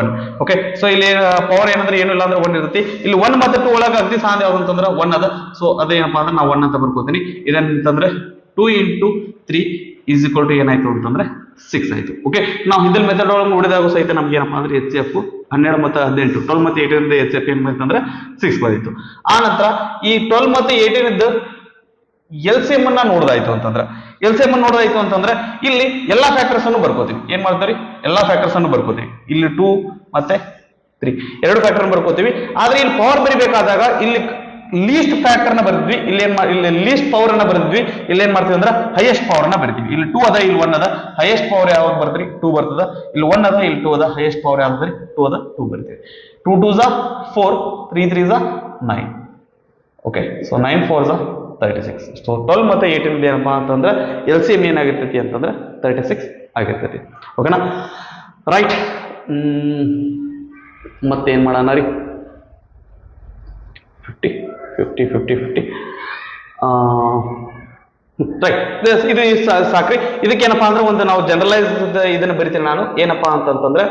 1. ಓಕೆ, ಸೊ ಇಲ್ಲಿ ಪವರ್ ಏನಂದ್ರೆ ಏನು ಇಲ್ಲ ಅಂದ್ರೆ 1 ಇರುತ್ತೆ. ಇಲ್ಲಿ 1 ಮತ್ತು 2 ಒಳಗೆ ಅತಿ ಸಾಧ್ಯ ಯಾವ್ದು ಅಂತಂದ್ರೆ 1 ಅದ. ಸೊ ಅದೇನಪ್ಪಾ ಅಂದ್ರೆ ನಾವು 1 ಅಂತ ಬರ್ಕೋತೀನಿ. ಇದೇನಂತಂದ್ರೆ 2 into 3 = ಏನಾಯ್ತು ಅಂತಂದ್ರೆ 6 ಆಯ್ತು. ಓಕೆ, ನಾವು ಹಿಂದಿನ ಮೆಥಡ್ ಒಳಗೆ ನೋಡಿದಾಗ ಸಹಿತ ನಮ್ಗೆ ಏನಪ್ಪಾ ಅಂದ್ರೆ ಎಚ್ ಸಿ ಎಫ್ 12 ಮತ್ತು 18, 12 ಮತ್ತು 18 ಎಚ್ ಎಫ್ ಏನ್ ಬಂತಂದ್ರೆ 6 ಬಂದಿತ್ತು. ಆ ನಂತರ ಈ 12 ಮತ್ತು 18 ಇದ್ದು ಎಲ್ ಸಿ ಎಂ ಅನ್ನ ನೋಡೋದಾಯ್ತು ಅಂತಂದ್ರೆ ಇಲ್ಲಿ ಎಲ್ಲಾ ಫ್ಯಾಕ್ಟರ್ಸ್ ಅನ್ನು ಬರ್ಕೋತೀವಿ. ಏನ್ ಮಾಡ್ತೀವಿ, ಎಲ್ಲಾ ಫ್ಯಾಕ್ಟರ್ಸ್ ಅನ್ನು ಬರ್ಕೋತೀವಿ. ಇಲ್ಲಿ 2 ಮತ್ತೆ 3 ಎರಡು ಫ್ಯಾಕ್ಟರ್ ಬರ್ಕೋತೀವಿ. ಆದ್ರೆ ಇಲ್ಲಿ ಪವರ್ ಬರಿಬೇಕಾದಾಗ ಇಲ್ಲಿ ಲೀಸ್ಟ್ ಫ್ಯಾಕ್ಟರ್ ನ ಬರೆದ್ವಿ, ಇಲ್ಲಿ ಲೀಸ್ಟ್ ಪವರ್ ಅನ್ನ ಬರೆದ್ವಿ. ಇಲ್ಲಿ ಏನ್ ಮಾಡ್ತೀವಿ ಅಂದ್ರೆ ಹೈಯೆಸ್ಟ್ ಪವರ್ ನ ಬರಿತೀವಿ. ಇಲ್ಲಿ 2 ಅದ, ಇಲ್ಲಿ 1 ಅದ, ಹೈಯೆಸ್ಟ್ ಪವರ್ ಯಾವಾಗ ಬರ್ತೀವಿ 2 ಬರ್ತದ. ಇಲ್ಲಿ 1 ಅದ, ಇಲ್ಲಿ 2 ಅದ, ಹೈಯೆಸ್ಟ್ ಪವರ್ ಯಾವ್ದು 2 ಅದ, 2 ಬರಿತೀವಿ. 2 2s 4, 3 3s 9. Okay, so 9 4s 36. So 12 ಮತ್ತೆ 18 ಏನಪ್ಪಾ ಅಂತಂದ್ರೆ ಎಲ್ ಸಿ ಎಂ ಏನಾಗಿರ್ತೈತಿ ಅಂತಂದ್ರೆ 36 ಆಗಿರ್ತೈತಿ. ಓಕೆನಾ, ರೈಟ್. ಮತ್ತೇನ್ ಮಾಡೋಣ ರೀ, 50 50 50 50. ರೈಟ್, ಇದು ಸಾಕ್ರಿ. ಇದಕ್ಕೇನಪ್ಪಾ ಅಂದ್ರೆ ಒಂದು ನಾವು ಜನರಲೈಸ್ಡ್ ಇದನ್ನ ಬರಿತೀನಿ ನಾನು. ಏನಪ್ಪಾ ಅಂತಂದ್ರೆ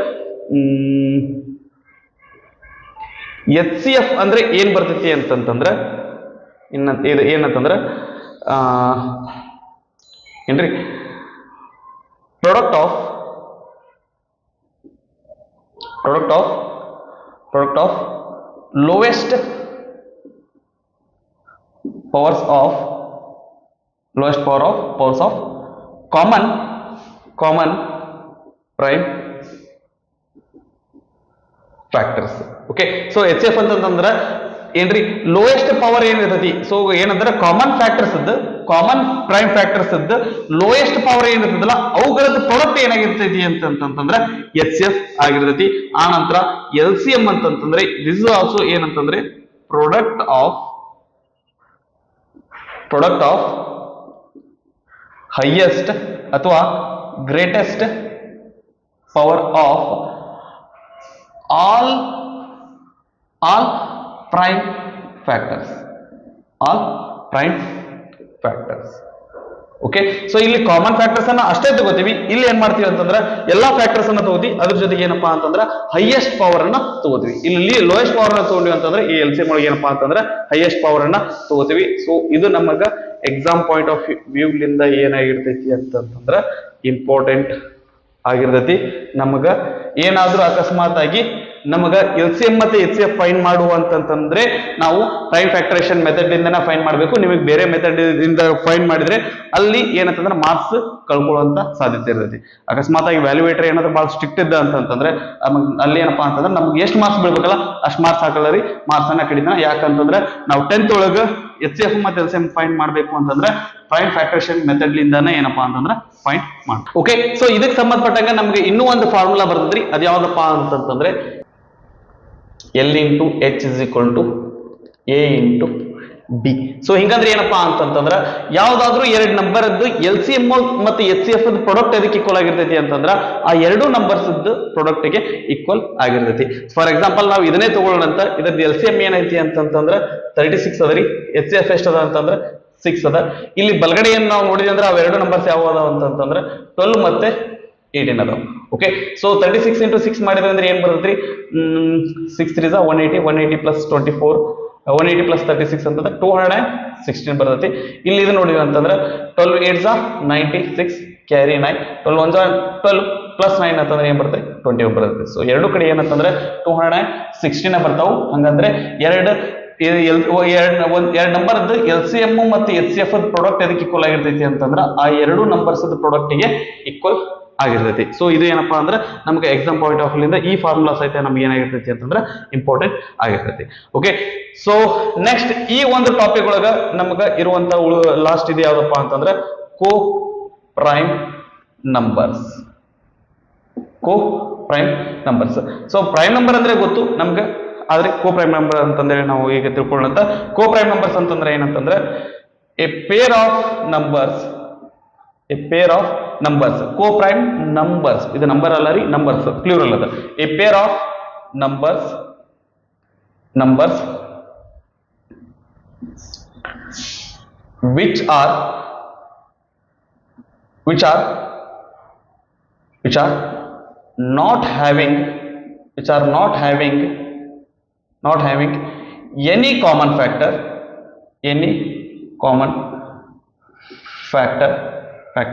ಎಚ್ ಸಿ ಎಫ್ ಅಂದ್ರೆ ಏನ್ ಬರ್ತೈತಿ ಅಂತಂತಂದ್ರೆ ಇದು ಏನಂತಂದ್ರೆ ಏನ್ರಿ, product of lowest powers of common prime factors. Okay, so HCF ಅಂತಂದ್ರೆ ಏನ್ರಿ ಲೋಯೆಸ್ಟ್ ಪವರ್ ಏನಿರ್ತೈತಿ ಸೊ ಏನಂದ್ರೆ common factors common prime factors lowest power ಏನಿರ್ತದಲ್ಲ ಅವುಗಳದ್ದು ಪ್ರಾಡಕ್ಟ್ ಏನಾಗಿರ್ತೈತಿ ಅಂತಂದ್ರೆ ಎಚ್ ಸಿ ಎಫ್ ಆಗಿರ್ತೈತಿ. ಆ ನಂತರ ಎಲ್ ಸಿ ಎಂ ಅಂತಂತಂದ್ರೆ ದಿಸ್ ಇಸ್ ಆಲ್ಸೋ ಏನಂತಂದ್ರೆ ಪ್ರಾಡಕ್ಟ್ ಆಫ್ ಹೈಯೆಸ್ಟ್ ಅಥವಾ greatest power of all prime factors. Okay, so ಇಲ್ಲಿ ಕಾಮನ್ ಫ್ಯಾಕ್ಟರ್ಸ್ ಅನ್ನ ಅಷ್ಟೇ ತಗೋತೀವಿ. ಇಲ್ಲಿ ಏನ್ ಮಾಡ್ತೀವಿ ಅಂತಂದ್ರೆ ಎಲ್ಲಾ ಫ್ಯಾಕ್ಟರ್ಸ್ ಅನ್ನ ತಗೋತೀವಿ, ಅದ್ರ ಜೊತೆಗೆ ಏನಪ್ಪಾ ಅಂತಂದ್ರೆ ಹೈಯೆಸ್ಟ್ ಪವರ್ ಅನ್ನ ತಗೋತೀವಿ. ಇಲ್ಲಿ ಲೋಯೆಸ್ಟ್ ಪವರ್ ಅನ್ನ ತಗೊಂಡ್ವಿ ಅಂತಂದ್ರೆ ಈ ಎಲ್ ಸಿ ಎಂ ಒಳಗೆ ಏನಪ್ಪಾ ಅಂತಂದ್ರೆ ಹೈಯೆಸ್ಟ್ ಪವರ್ ಅನ್ನ ತಗೋತೀವಿ. ಸೊ ಇದು ನಮಗ ಎಕ್ಸಾಮ್ ಪಾಯಿಂಟ್ ಆಫ್ ವ್ಯೂ ಲಿಂದ ಏನಾಗಿರ್ತೈತಿ ಅಂತಂದ್ರೆ ಇಂಪಾರ್ಟೆಂಟ್ ಆಗಿರ್ತೈತಿ. ನಮಗ ಏನಾದ್ರೂ ಅಕಸ್ಮಾತ್ ಆಗಿ ನಮಗ ಎಲ್ ಸಿ ಎಂ ಮತ್ತೆ ಎಚ್ ಸಿ ಎಫ್ ಫೈನ್ ಮಾಡುವಂತಂದ್ರೆ ನಾವು ಪ್ರೈಮ್ ಫ್ಯಾಕ್ಟರೇಷನ್ ಮೆಥಡ್ ಇಂದನ ಫೈನ್ ಮಾಡಬೇಕು. ನಿಮಗೆ ಬೇರೆ ಮೆಥಡ್ ಇಂದ ಫೈನ್ ಮಾಡಿದ್ರೆ ಅಲ್ಲಿ ಏನಂತಂದ್ರೆ ಮಾರ್ಕ್ಸ್ ಕಳ್ಕೊಳ್ಳುವಂತ ಸಾಧ್ಯತೆ ಇರ್ತೈತಿ. ಅಕಸ್ಮಾತ್ ಆಗಿ ವ್ಯಾಲ್ಯೂಯೇಟರ್ ಏನಾದ್ರು ಬಹಳ ಸ್ಟ್ರಿಕ್ಟ್ ಇದ್ದ ಅಂತಂದ್ರೆ ಅಲ್ಲಿ ಏನಪ್ಪಾ ಅಂತಂದ್ರೆ ನಮ್ಗೆ ಎಷ್ಟು ಮಾರ್ಕ್ಸ್ ಬೀಳ್ಬೇಕಲ್ಲ ಅಷ್ಟು ಮಾರ್ಕ್ಸ್ ಹಾಕಲ್ಲ ರೀ, ಮಾರ್ಕ್ಸ್ ಅನ್ನ ಕಡಿತಾನ. ಯಾಕಂತಂದ್ರೆ ನಾವು 10th ಒಳಗ ಎಚ್ ಸಿ ಎಫ್ ಮತ್ತೆ ಎಲ್ ಸಿ ಎಂ ಫೈನ್ ಮಾಡ್ಬೇಕು ಅಂತಂದ್ರೆ ಪ್ರೈಮ್ ಫ್ಯಾಕ್ಟರೇಷನ್ ಮೆಥಡ್ ಲಿಂದಾನೆ ಏನಪ್ಪಾ ಅಂತಂದ್ರೆ ಫೈನ್ ಮಾಡಿ. ಓಕೆ, ಸೊ ಇದಕ್ಕೆ ಸಂಬಂಧಪಟ್ಟಂಗ ನಮ್ಗೆ ಇನ್ನೂ ಒಂದು ಫಾರ್ಮುಲಾ ಬರ್ತದ್ರಿ. ಅದ್ ಯಾವ್ದಪ್ಪ ಅಂತಂದ್ರೆ L into H is equal to A into B. So ಹಿಂಗಂದ್ರೆ ಏನಪ್ಪಾ ಅಂತಂದ್ರೆ ಯಾವ್ದಾದ್ರು ಎರಡು ನಂಬರ್ ಎಲ್ ಸಿ ಎಂ ಮತ್ತೆ ಎಚ್ ಸಿ ಎಫ್ ಪ್ರಾಡಕ್ಟ್ ಅದಕ್ಕೆ ಈಕ್ವಲ್ ಆಗಿರ್ತೈತಿ ಅಂತಂದ್ರ ಆ ಎರಡು ನಂಬರ್ಸ್ ಪ್ರಾಡಕ್ಟ್ ಗೆ ಈಕ್ವಲ್ ಆಗಿರ್ತೈತಿ. ಫಾರ್ ಎಕ್ಸಾಂಪಲ್ ನಾವು ಇದನ್ನೇ ತಗೊಳ್ಳೋಣ ಅಂತ, ಇದ್ರದ್ದು ಎಲ್ ಸಿ ಎಂ ಏನೈತಿ ಅಂತಂದ್ರೆ 36 ಅದ ರೀ, ಎಚ್ ಸಿ ಎಫ್ ಎಷ್ಟು ಅದ ಅಂತಂದ್ರೆ 6 ಅದ. ಇಲ್ಲಿ ಬಲಗಡೆ ಏನ್ ನಾವು ನೋಡಿದ್ವಿ ಅಂದ್ರೆ ಅವೆರಡು ನಂಬರ್ಸ್ ಯಾವ ಅದಾವ ಅಂತಂದ್ರೆ 12 ಮತ್ತೆ 18 ಅದಾವ. ಓಕೆ, ಸೊ 36 into 6 ಮಾಡಿದ್ರೆ ಅಂದ್ರೆ ಏನ್ ಬರ್ತೈತ್ರಿ, 6 3 180, 180 plus 24, 180 plus 36 ಅಂತಂದ್ರೆ 216 ಬರ್ತೈತಿ. ಇಲ್ಲಿ ಇದು ನೋಡಿದ್ವಿ ಅಂತಂದ್ರೆ 12 8 96 ಕ್ಯಾರಿ 9, 12 1 12 plus 9 ಅಂತಂದ್ರೆ ಏನ್ ಬರ್ತೈತಿ 21 ಬರ್ತೈತಿ. ಸೊ ಎರಡು ಕಡೆ ಏನಂತಂದ್ರೆ 216 ಬರ್ತಾವು. ಹಂಗಂದ್ರೆ ಎರಡು ನಂಬರ್ ಎಲ್ ಸಿ ಎಂ ಮತ್ತೆ ಎಚ್ ಸಿ ಎಫ್ ಪ್ರಾಡಕ್ಟ್ ಅದಕ್ಕೆ ಈಕ್ವಲ್ ಆಗಿರ್ತೈತಿ ಅಂತಂದ್ರೆ ಆ ಎರಡು ನಂಬರ್ಸ್ ಪ್ರಾಡಕ್ಟ್ ಗೆ ಈಕ್ವಲ್ ಆಗಿರ್ತೈತಿ. ಸೊ ಇದು ಏನಪ್ಪಾ ಅಂದ್ರೆ ನಮ್ಗೆ ಎಕ್ಸಾಮ್ ಪಾಯಿಂಟ್ ಆಫ್ ವ್ಯೂಲಿಂದ ಈ ಫಾರ್ಮುಲಾ ಸಹಿತ ನಮ್ಗೆ ಏನಾಗಿರ್ತೈತಿ ಅಂತಂದ್ರೆ ಇಂಪಾರ್ಟೆಂಟ್ ಆಗಿರ್ತೈತಿ. ಓಕೆ, ಸೊ ನೆಕ್ಸ್ಟ್ ಈ ಒಂದು ಟಾಪಿಕ್ ಒಳಗ ನಮ್ಗ ಇರುವಂತ ಲಾಸ್ಟ್ ಇದು ಯಾವ್ದಪ್ಪ ಅಂತಂದ್ರೆ co prime numbers. So prime number ಅಂದ್ರೆ ಗೊತ್ತು ನಮ್ಗೆ, ಆದ್ರೆ ಕೋ ಪ್ರೈಮ್ ನಂಬರ್ ಅಂತಂದ್ರೆ ನಾವು ಈಗ ತಿಳ್ಕೊಳ್ಳೋಣ. ಕೋ ಪ್ರೈಮ್ ನಂಬರ್ಸ್ ಅಂತಂದ್ರೆ ಏನಂತಂದ್ರೆ a pair of numbers, co prime numbers, ಇದು ನಂಬರ್ ಅಲ್ಲ ರೀ, ನಂಬರ್ಸ್ ಪ್ಲೂರಲ್ ಅದ. A pair of numbers which are not having any common factor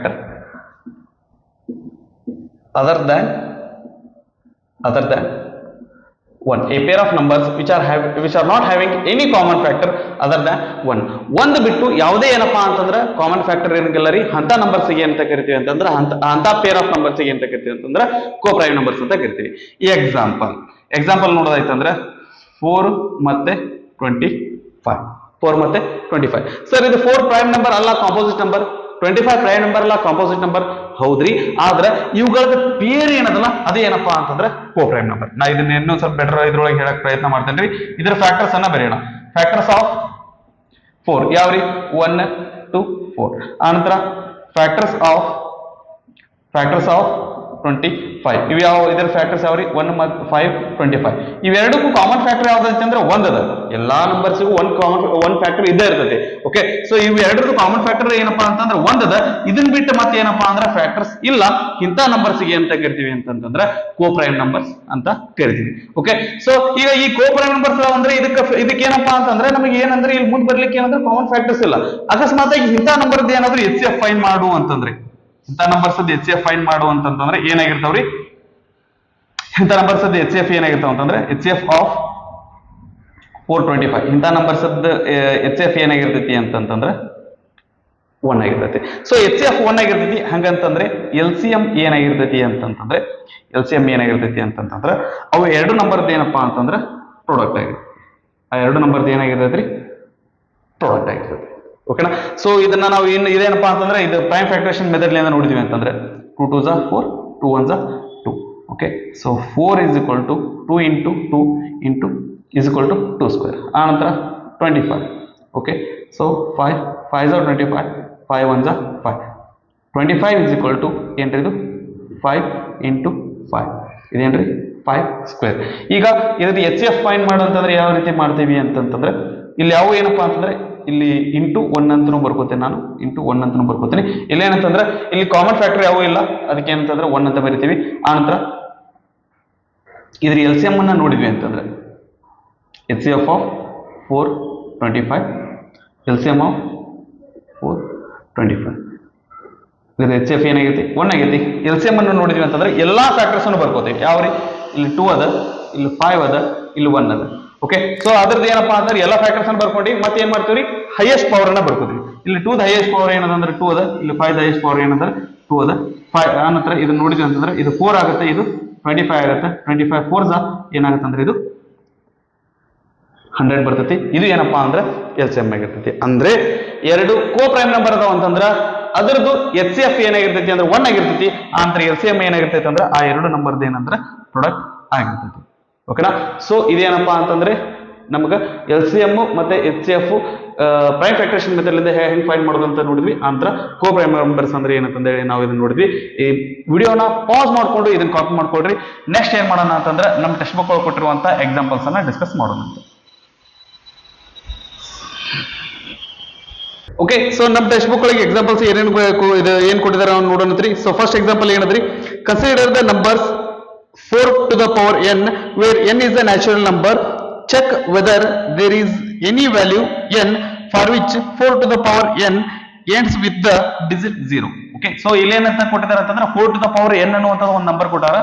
other than 1. A pair of numbers which are not having any common factor other than 1. ಒಂದು ಬಿಟ್ಟು ಯಾವುದೇ ಏನಪ್ಪಾ ಅಂತಂದ್ರೆ common factor ಏನಿಲ್ಲ ರೀ, ಅಂತ ನಂಬರ್ಸ್ ಗೆ ಅಂತ ಕರಿತೀವಿ ಅಂತಂದ್ರೆ ಅಂತ ಪೇರ್ ಆಫ್ ನಂಬರ್ಸ್ ಗೆ ಅಂತ ಕರಿತೀವಿ ಅಂತಂದ್ರೆ ಕೋ ಪ್ರೈಮ್ ನಂಬರ್ಸ್ ಅಂತ ಕರಿತೀವಿ. ಈ ಎಕ್ಸಾಂಪಲ್ ನೋಡೋದಾಯ್ತಂದ್ರೆ 4 ಮತ್ತೆ 25. ಸರ್ ಇದು 4 ಪ್ರೈಮ್ ನಂಬರ್ ಅಲ್ಲ, ಕಾಂಪೋಸಿಟ್ ನಂಬರ್. 25 ಪ್ರೈಮ್ ನಂಬರ್ ಅಲ್ಲ, ಕಾಂಪೋಸಿಟ್ ನಂಬರ್ ಹೌದ್ರಿ. ಆದ್ರೆ ಇವುಗಳ ಪೇರ್ ಏನದಲ್ಲ ಅದೇ ಏನಪ್ಪಾ ಅಂತಂದ್ರೆ ಕೋ ಪ್ರೈಮ್ ನಂಬರ್. ನಾ ಇದನ್ನ ಇನ್ನೂ ಸ್ವಲ್ಪ ಬೆಟರ್ ಇದ್ರೊಳಗೆ ಹೇಳಕ್ ಪ್ರಯತ್ನ ಮಾಡ್ತೇನೆ ರೀ. ಇದರ ಫ್ಯಾಕ್ಟರ್ಸ್ ಅನ್ನ ಬರೆಯೋಣ. Factors of 4 ಯಾವ್ರಿ, 1 2 4. ಆನಂತರ ಫ್ಯಾಕ್ಟರ್ಸ್ ಆಫ್ 25 ಇವು ಯಾವ, ಇದರ ಫ್ಯಾಕ್ಟರ್ಸ್ ಯಾವ್ರಿ 1 ಮತ್ತು 5 25. ಇವೆರಡಕ್ಕೂ ಕಾಮನ್ ಫ್ಯಾಕ್ಟರ್ ಯಾವ್ದೈತಿ ಅಂದ್ರೆ 1 ಅದ. ಎಲ್ಲಾ ನಂಬರ್ಸ್ಗೂ ಒನ್ ಫ್ಯಾಕ್ಟರ್ ಇದ್ದೇ ಇರ್ತೈತಿ. ಓಕೆ, ಸೊ ಇವೆರಡರದ್ದು ಕಾಮನ್ ಫ್ಯಾಕ್ಟರ್ ಏನಪ್ಪಾ ಅಂತಂದ್ರೆ 1 ಅದ. ಇದನ್ ಬಿಟ್ಟು ಮತ್ತೆ ಏನಪ್ಪಾ ಅಂದ್ರೆ ಫ್ಯಾಕ್ಟರ್ಸ್ ಇಲ್ಲ. ಇಂಥ ನಂಬರ್ಸ್ ಗೆ ಅಂತ ಕರಿತೀವಿ ಅಂತಂದ್ರೆ ಕೋ ಪ್ರೈಮ್ ನಂಬರ್ಸ್ ಅಂತ ಕರಿತೀವಿ. ಓಕೆ, ಸೊ ಈಗ ಈ ಕೋ ಪ್ರೈಮ್ ನಂಬರ್ಸ್ ಅಂದ್ರೆ ಇದಕ್ಕೆ ಏನಪ್ಪಾ ಅಂತಂದ್ರೆ ನಮಗೆ ಏನಂದ್ರೆ ಇಲ್ಲಿ ಮುಂದೆ ಬರ್ಲಿಕ್ಕೆ ಏನಂದ್ರೆ ಕಾಮನ್ ಫ್ಯಾಕ್ಟರ್ಸ್ ಇಲ್ಲ. ಅಕಸ್ಮಾತ್ ಆಗಿ ಇಂಥ ನಂಬರ್ದು ಏನಾದ್ರು ಎಚ್ ಸಿ ಎಫ್ ಫೈನ್ ಮಾಡು ಅಂತಂದ್ರೆ, ಇಂಥ numbers H C F fine ಮಾಡು ಅಂತಂದ್ರೆ ಏನಾಗಿರ್ತಾವ್ರಿ, ಇಂಥ ನಂಬರ್ಸ್ ಎಚ್ ಸಿ ಎಫ್ ಏನಾಗಿರ್ತಾವ ಅಂತಂದ್ರೆ ಎಚ್ ಸಿ ಎಫ್ ಆಫ್ 425. ಇಂಥ ನಂಬರ್ಸ್ ಎಚ್ ಸಿ ಎಫ್ ಏನಾಗಿರ್ತೈತಿ ಅಂತಂದ್ರೆ 1 ಆಗಿರ್ತೈತಿ. ಸೊ ಎಚ್ ಸಿ ಎಫ್ 1 ಆಗಿರ್ತೈತಿ. ಹಂಗಂತಂದ್ರೆ ಎಲ್ ಸಿ ಎಂ ಏನಾಗಿರ್ತೈತಿ ಅಂತಂದ್ರೆ ಅವು ಎರಡು ನಂಬರ್ದು ಏನಪ್ಪಾ ಅಂತಂದ್ರೆ ಪ್ರಾಡಕ್ಟ್ ಆಗಿರ್ತೈತಿ. ಆ ಎರಡು ನಂಬರ್ದು ಏನಾಗಿರ್ತೈತ್ರಿ ಪ್ರಾಡಕ್ಟ್ ಆಗಿರ್ತದೆ. ಓಕೆನಾ. ಸೊ ಇದನ್ನ ನಾವು ಇದೇನಪ್ಪಾ ಅಂತಂದ್ರೆ ಇದು ಪ್ರೈಮ್ ಫ್ಯಾಕ್ಟರೇಷನ್ ಮೆಥಡ್ ಲಿಂದ ನೋಡಿದ್ವಿ ಅಂತಂದ್ರೆ 2 2s are 4 2 1s are 2. Okay. So 4 is equal to 2 into 2 into is equal to 2 square. ಆ ನಂತರ 25. Okay. So 5 5s are 25 5 1s are 5. 25 is equal to ಏನ್ರಿ ಇದು 5 into 5 ಇದೇನ್ರಿ 5 ಸ್ಕ್ವೇರ್. ಈಗ ಇದ್ರ HCF ಫೈಂಡ್ ಮಾಡೋದಂತಂದ್ರೆ ಯಾವ ರೀತಿ ಮಾಡ್ತೀವಿ ಅಂತಂದ್ರೆ ಇಲ್ಲಿ ಯಾವ ಏನಪ್ಪಾ ಅಂತಂದ್ರೆ ಇಲ್ಲಿ ಇಂಟು 1 ಅಂತನೂ ಬರ್ಕೋತೇನೆ ನಾನು, ಇಂಟು 1 ಅಂತನೂ ಬರ್ಕೋತೀನಿ. ಇಲ್ಲಿ ಏನಂತಂದ್ರೆ ಇಲ್ಲಿ ಕಾಮನ್ ಫ್ಯಾಕ್ಟರ್ ಯಾವ ಇಲ್ಲ, ಅದಕ್ಕೆ ಏನಂತಂದ್ರೆ 1 ಅಂತ ಬರಿತೀವಿ. ಆ ನಂತರ ಇದ್ರ LCM ಅನ್ನ ನೋಡಿದ್ವಿ ಅಂತಂದ್ರೆ HCF ಆಫ್ 425 LCM ಆಫ್ 425 ಇದ್ರ HCF ಏನಾಗೈತಿ 1 ಆಗೈತಿ. LCM ಅನ್ನು ನೋಡಿದ್ವಿ ಅಂತಂದ್ರೆ ಎಲ್ಲಾ ಫ್ಯಾಕ್ಟರ್ಸ್ ಅನ್ನು ಬರ್ಕೋತೀವಿ. ಯಾವ್ರಿ ಇಲ್ಲಿ 2 ಅದ, ಇಲ್ಲಿ 5 ಅದ, ಇಲ್ಲಿ 1 ಅದ. ಓಕೆ. ಸೊ ಅದ್ರದ್ದು ಏನಪ್ಪಾ ಅಂತಂದ್ರೆ ಎಲ್ಲ ಫ್ಯಾಕ್ಟರ್ಸ್ ಅನ್ನು ಬರ್ಕೊಂಡು ಮತ್ತೆ ಏನ್ ಮಾಡ್ತೀವಿ ಹೈಯೆಸ್ಟ್ ಪವರ್ ಅನ್ನ ಬರ್ಕೋತೀವಿ. ಇಲ್ಲಿ 2 ದ ಹೈಯೆಸ್ಟ್ ಪವರ್ ಏನದಂದ್ರೆ 2 ಅದ, ಇಲ್ಲಿ 5 ದ ಹೈಯೆಸ್ಟ್ ಪವರ್ ಏನಂದ್ರೆ 2 ಅದ 5. ಆ ನಂತರ ಇದನ್ನ ನೋಡಿದ್ವಿ ಅಂತಂದ್ರೆ ಇದು 4 ಆಗುತ್ತೆ, ಇದು 25 ಆಗುತ್ತೆ. 25 4s ಏನಾಗುತ್ತೆ ಅಂದ್ರೆ ಇದು 100 ಬರ್ತೈತಿ. ಇದು ಏನಪ್ಪಾ ಅಂದ್ರೆ LCM ಆಗಿರ್ತೈತಿ. ಅಂದ್ರೆ ಎರಡು ಕೋ ಪ್ರೈಮ್ ನಂಬರ್ ಅದಾವ ಅಂತಂದ್ರ ಅದರದ್ದು HCF ಏನಾಗಿರ್ತೈತಿ ಅಂದ್ರೆ 1 ಆಗಿರ್ತೈತಿ. ಆ ನಂತರ LCM ಏನಾಗಿರ್ತೈತಿ ಅಂದ್ರೆ ಆ ಎರಡು ನಂಬರ್ದು ಏನಂದ್ರೆ ಪ್ರಾಡಕ್ಟ್ ಆಗಿರ್ತೈತಿ. ಓಕೆನಾ. ಸೊ ಇದೇನಪ್ಪಾ ಅಂತಂದ್ರೆ ನಮ್ಗೆ LCM ಮತ್ತೆ HCF ಪ್ರೈಮ್ ಫ್ಯಾಕ್ಟರೇಷನ್ ಮೆಥಡ್ ಇಂದ ಹೆಂಗ್ ಫೈಂಡ್ ಮಾಡೋದು ಅಂತ ನೋಡಿದ್ವಿ. ಆ ನಂತರ ಕೋ ಪ್ರೈಮ್ ನಂಬರ್ಸ್ ಅಂದ್ರೆ ಏನಂತಂದ್ರೆ ನಾವು ಇದನ್ನ ನೋಡಿದ್ವಿ. ಈ ವಿಡಿಯೋನ ಪಾಸ್ ಮಾಡ್ಕೊಂಡು ಇದನ್ನ ಕಾಪಿ ಮಾಡ್ಕೊಳ್ರಿ. ನೆಕ್ಸ್ಟ್ ಏನ್ ಮಾಡೋಣ ಅಂತಂದ್ರೆ ನಮ್ಮ ಟೆಕ್ಸ್ಟ್ ಬುಕ್ ಒಳಗೆ ಕೊಟ್ಟಿರುವಂತ ಎಕ್ಸಾಂಪಲ್ಸ್ ಅನ್ನ ಡಿಸ್ಕಸ್ ಮಾಡೋಣ ಅಂತ. ಓಕೆ. ಸೊ ನಮ್ಮ ಟೆಕ್ಸ್ಟ್ ಬುಕ್ ಒಳಗೆ ಎಕ್ಸಾಂಪಲ್ಸ್ ಏನೇನು ಇದು ಏನ್ ಕೊಟ್ಟಿದ್ದಾರೆ ನಾವು ನೋಡೋಣತ್ರಿ. ಸೊ ಫಸ್ಟ್ ಎಕ್ಸಾಂಪಲ್ ಏನದ್ರಿ, consider the numbers 4 to the power n where n is a natural number. Check whether there is any value n for which 4 to the power n ends with the digit 0. Okay. So ಇಲ್ಲಿ ಏನಂತ ಕೊಟ್ಟಿದ್ದಾರೆ ಅಂತಂದ್ರೆ 4 to the power n ಅನ್ನುವಂತ ಒಂದು number ಕೊಟ್ಟಾರ.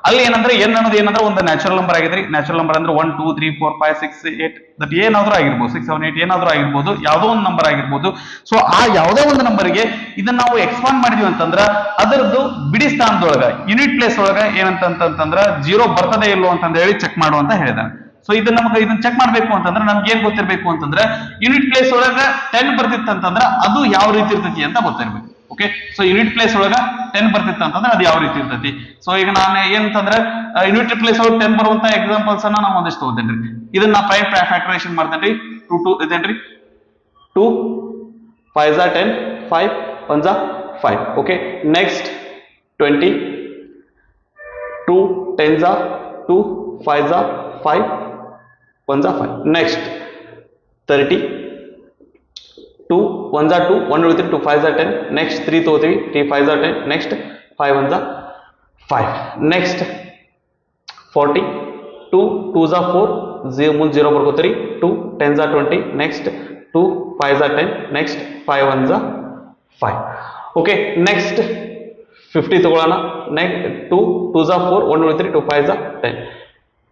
ಅಲ್ಲಿ ಏನಂದ್ರೆ n ಅನ್ನೋದು ಏನಂದ್ರೆ ಒಂದು ನ್ಯಾಚುರಲ್ ನಂಬರ್ ಆಗಿದ್ರಿ. ನ್ಯಾಚುರಲ್ ನಂಬರ್ ಅಂದ್ರೆ 1 2 3 4 5 6 8 ದಟ್ ಏನಾದ್ರೂ ಆಗಿರ್ಬೋದು, 6 7 8 ಏನಾದ್ರೂ ಆಗಿರ್ಬೋದು, ಯಾವುದೋ ಒಂದು ನಂಬರ್ ಆಗಿರ್ಬೋದು. ಸೊ ಆ ಯಾವುದೋ ಒಂದು ನಂಬರ್ಗೆ ಇದನ್ನ ನಾವು ಎಕ್ಸ್ಪಾಂಡ್ ಮಾಡಿದ್ವಿ ಅಂತಂದ್ರ ಅದರದ್ದು ಬಿಡಿ ಸ್ಥಾನದೊಳಗ ಯೂನಿಟ್ ಪ್ಲೇಸ್ ಒಳಗ ಏನಂತಂದ್ರ 0 ಬರ್ತದೆ ಇಲ್ಲೋ ಅಂತ ಹೇಳಿ ಚೆಕ್ ಮಾಡು ಅಂತ ಹೇಳಿದಾನೆ. ಸೊ ಇದನ್ನ ನಮಗೆ ಇದನ್ನ ಚೆಕ್ ಮಾಡ್ಬೇಕು ಅಂತಂದ್ರೆ ನಮ್ಗೆ ಏನ್ ಗೊತ್ತಿರ್ಬೇಕು ಅಂತಂದ್ರೆ ಯೂನಿಟ್ ಪ್ಲೇಸ್ ಒಳಗ 10 ಬರ್ತಿತ್ತು ಅಂತಂದ್ರೆ ಅದು ಯಾವ ರೀತಿ ಇರ್ತೈತಿ ಅಂತ ಗೊತ್ತಿರ್ಬೇಕು. ಓಕೆ. ಸೊ ಯೂನಿಟ್ ಪ್ಲೇಸ್ ಒಳಗ 10 ಬರ್ತಿತ್ತು ಅಂತಂದ್ರೆ ಅದು ಯಾವ ರೀತಿ ಇರ್ತೈತಿ. ಸೊ ಈಗ ನಾನು ಏನಂತಂದ್ರೆ ಯೂನಿಟ್ ಪ್ಲೇಸ್ ಒಳಗೆ 10 ಬರುವಂತ ಎಕ್ಸಾಂಪಲ್ಸ್ ಅನ್ನ ನಾವು ಒಂದಿಷ್ಟು ಓದಿದ್ರಿ. ಇದನ್ನ ಪ್ರೈಮ್ ಫ್ಯಾಕ್ಟರೇಷನ್ ಮಾಡ್ತೇನ್ರಿ. 2 2 ಇದೇನ್ರಿ 2 5s are 10 5 1s are 5. Okay. Next 20 2 10s are 2 5s are 5 1s are 5. Next 30 2 1s are 2 1 ಉಳಿತು 2 5s are 10. ನೆಕ್ಸ್ಟ್ 3 ತಗೋತೀವಿ 3 5s are 10. Next 5 1s are 5. Next 40 2 2s are 4 0 ಮುಂದೆ 0 ಬರ್ಕೋತೀರಿ 2 10s are 20. Next 2 5s are 10. Next 5 1s are 5. Okay. Next 50 ತಗೊಳ್ಳೋಣ. Next 2 2s are 4 1 ಉಳಿತು 2 5s are 10.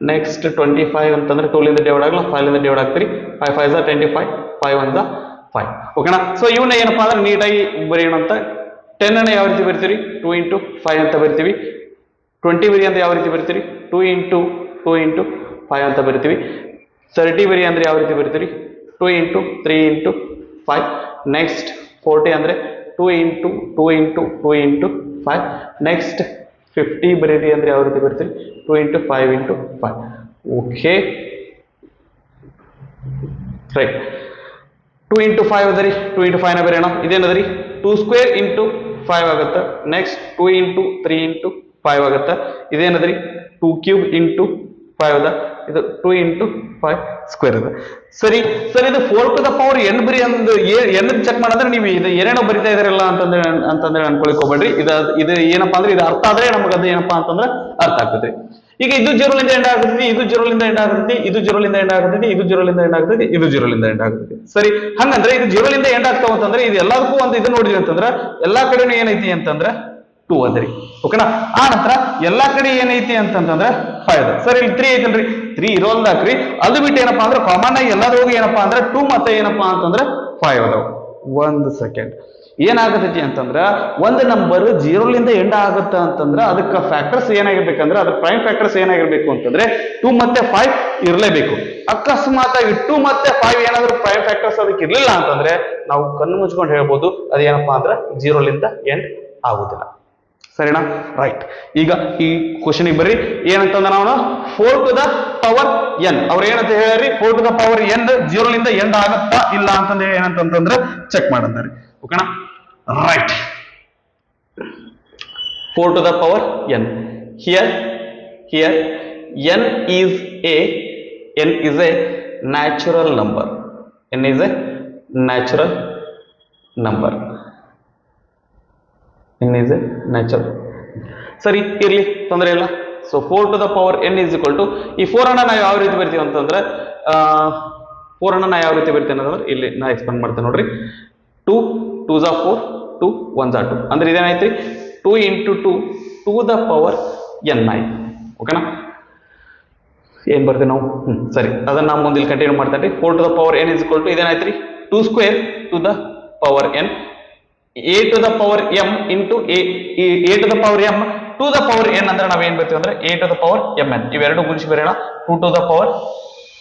Next 25 ಅಂತಂದ್ರೆ 2 ಲಿಂದ divide ಆಗಲ್ಲ 5 ಲಿಂದ divide ಆಗ್ತೀರಿ 5 5s are 25 5 1s are 5. ಓಕೆನಾ. So ಇವನ್ನ ಏನಪ್ಪಾ ಅಂದ್ರೆ ನೀಟಾಗಿ ಬರೆಯೋಣ ಅಂತ 10 ಅನ್ನ ಯಾವ ರೀತಿ ಬರಿತೀರಿ 2 into 5 ಅಂತ ಬರಿತೀವಿ. 20 ಬರಿ ಅಂದ್ರೆ ಯಾವ ರೀತಿ ಬರಿತೀರಿ 2 into 2 into 5 ಅಂತ ಬರಿತೀವಿ. 30 ಬರಿ ಅಂದ್ರೆ ಯಾವ ರೀತಿ ಬರಿತೀರಿ 2 into 3 into 5. ನೆಕ್ಸ್ಟ್ 40 ಅಂದ್ರೆ 2 into 2 into 2 into 5. ನೆಕ್ಸ್ಟ್ 50 ಬರೀರಿ ಅಂದ್ರೆ ಯಾವ ರೀತಿ ಬರ್ತೀರಿ 2 into 5 into 5. Okay right. 2 into 5 ಅದರಿ 2 into 5 ನ ಬರೆಯೋಣ. ಇದೇನದರಿ 2 square into 5 ಆಗುತ್ತೆ. ನೆಕ್ಸ್ಟ್ 2 into 3 into 5 ಆಗುತ್ತೆ. ಇದೇನದರಿ 2 cube into 5 ಅದ. ಇದು 2 into 5 ಸ್ಕ್ವೇರ್ ಅದ. ಸರಿ ಸರ್, ಇದು 4 to the power n ಬರಿ ಅಂದ್ರೆ n ಚೆಕ್ ಮಾಡಿದ್ರೆ ನೀವು ಇದು ಏನೇನೋ ಬರಿತಾ ಇದಾರಲ್ಲ ಅಂತಂದ್ರೆ ಅನ್ಕೊಳಿಕ್ ಹೋಗ್ಬೇಡ್ರಿ. ಇದು ಏನಪ್ಪಾ ಅಂದ್ರೆ ಇದು ಅರ್ಥ ಆದ್ರೆ ನಮ್ಗೆ ಅದು ಏನಪ್ಪಾ ಅಂತಂದ್ರೆ ಅರ್ಥ ಆಗ್ತದೆ. ಈಗ ಇದು 0 ಲಿಂದ ಎಂಡ್ ಆಗುತ್ತೆ, ಇದು 0 ಲಿಂದ ಎಂಡ್ ಆಗುತ್ತೆ, ಇದು 0 ಲಿಂದ ಎಂಡ್ ಆಗುತ್ತೆ, ಇದು 0 ಲಿಂದ ಎಂಡ್ ಆಗುತ್ತೆ, ಇದು 0 ಲಿಂದ ಎಂಡ್ ಆಗುತ್ತೆ. ಸರಿ, ಹಂಗಂದ್ರೆ ಇದು 0 ಲಿಂದ ಎಂಡ್ ಆಗ್ತಾವ ಅಂತಂದ್ರೆ ಇದು ಎಲ್ಲದಕ್ಕೂ ಒಂದು ಇದು ನೋಡಿದ್ವಿ ಅಂತಂದ್ರೆ ಎಲ್ಲಾ ಕಡೆನೂ ಏನೈತಿ ಅಂತಂದ್ರೆ 2 ಅದರಿ. ಓಕೆನಾ. ಆ ನಂತರ ಎಲ್ಲಾ ಕಡೆ ಏನೈತಿ ಅಂತಂದ್ರೆ 5 ಅದ. ಸರಿ, ಇಲ್ಲಿ 3 ಐತಲ್ರಿ, 3 ಇರೋಲ್ದಾಕ್ರಿ. ಅದು ಬಿಟ್ಟು ಏನಪ್ಪಾ ಅಂದ್ರೆ ಕಾಮನ್ ಆಗಿ ಎಲ್ಲಾದ್ರೊಳಗೆ ಏನಪ್ಪಾ ಅಂದ್ರೆ 2 ಮತ್ತೆ ಏನಪ್ಪಾ ಅಂತಂದ್ರೆ 5 ಅದಾವ. ಒಂದು ಸೆಕೆಂಡ್. ಏನಾಗತೈತಿ ಅಂತಂದ್ರ ಒಂದು ನಂಬರ್ ಜೀರೋಲಿಂದ ಎಂಡ್ ಆಗುತ್ತ ಅಂತಂದ್ರ ಅದಕ್ಕೆ ಫ್ಯಾಕ್ಟರ್ಸ್ ಏನಾಗಿರ್ಬೇಕಂದ್ರೆ ಅದ್ರ ಪ್ರೈಮ್ ಫ್ಯಾಕ್ಟರ್ಸ್ ಏನಾಗಿರ್ಬೇಕು ಅಂತಂದ್ರೆ 2 ಮತ್ತೆ 5 ಇರಲೇಬೇಕು. ಅಕಸ್ಮಾತ್ ಆಗಿ 2 ಮತ್ತೆ 5 ಏನಾದ್ರೂ ಪ್ರೈಮ್ ಫ್ಯಾಕ್ಟರ್ಸ್ ಅದಕ್ಕೆ ಇರ್ಲಿಲ್ಲ ಅಂತಂದ್ರೆ ನಾವು ಕಣ್ಣು ಮುಚ್ಕೊಂಡು ಹೇಳ್ಬೋದು ಅದೇನಪ್ಪಾ ಅಂದ್ರೆ ಜೀರೋಲಿಂದ ಎಂಡ್ ಆಗುದಿಲ್ಲ. ಸರಿನಾ? ರೈಟ್. ಈಗ ಈ ಕ್ವಶನ್ ಬರ್ರಿ. ಏನಂತಂದ್ರೆ ನಾವು 4 to the power n ಅವ್ರು ಏನಂತ ಹೇಳ್ರಿ, 4 to the power n ಜೀರೋಲಿಂದ ಎಂಡ್ ಆಗತ್ತಾ ಇಲ್ಲ ಅಂತಂದ್ರೆ ಏನಂತಂದ್ರೆ ಚೆಕ್ ಮಾಡಂತಾರೆ. ಓಕೆನಾ? Right. 4 to the power n. Here n is a natural number. n is a natural number. n is a natural. ಸರಿ ಇರ್ಲಿ, ತೊಂದರೆ ಇಲ್ಲ. So 4 to the power n is equal to ಈ 4 ಅನ್ನ ನಾವು ಯಾವ ರೀತಿ ಬರ್ತೀವಿ ಅಂತಂದ್ರೆ 4 ಅನ್ನ ನಾವು ಯಾವ ರೀತಿ ಬರ್ತೀವಿ ಅಂತಂದ್ರೆ ಇಲ್ಲಿ ನಾ ಎಕ್ಸ್ಪ್ಲೇನ್ ಮಾಡ್ತೇನೆ ನೋಡ್ರಿ. 2 2s are 4, 2 1s are 2 ಅಂದ್ರೆ ಇದೇನಾಯ್ತ್ರಿ 2 into 2 to the power n ಆಯ್ತು. ಓಕೆನಾ? ಏನ್ ಬರ್ತೀವಿ ನಾವು? ಸರಿ, ಅದನ್ನ ನಾವು ಮುಂದೆ ಕಂಟಿನ್ಯೂ ಮಾಡ್ತೇವೆ. 4 to the power n is equal to ಇದೇನಾಯ್ತ್ರಿ 2 square to the power n a to the power m into a to the power m to the power n ಅಂದ್ರೆ ನಾವ್ ಏನ್ ಬರ್ತೀವಿ ಅಂದ್ರೆ a to the power mn ಇವೆರಡು ಗುಣಿಸಿ ಬರೋಣ 2 to the power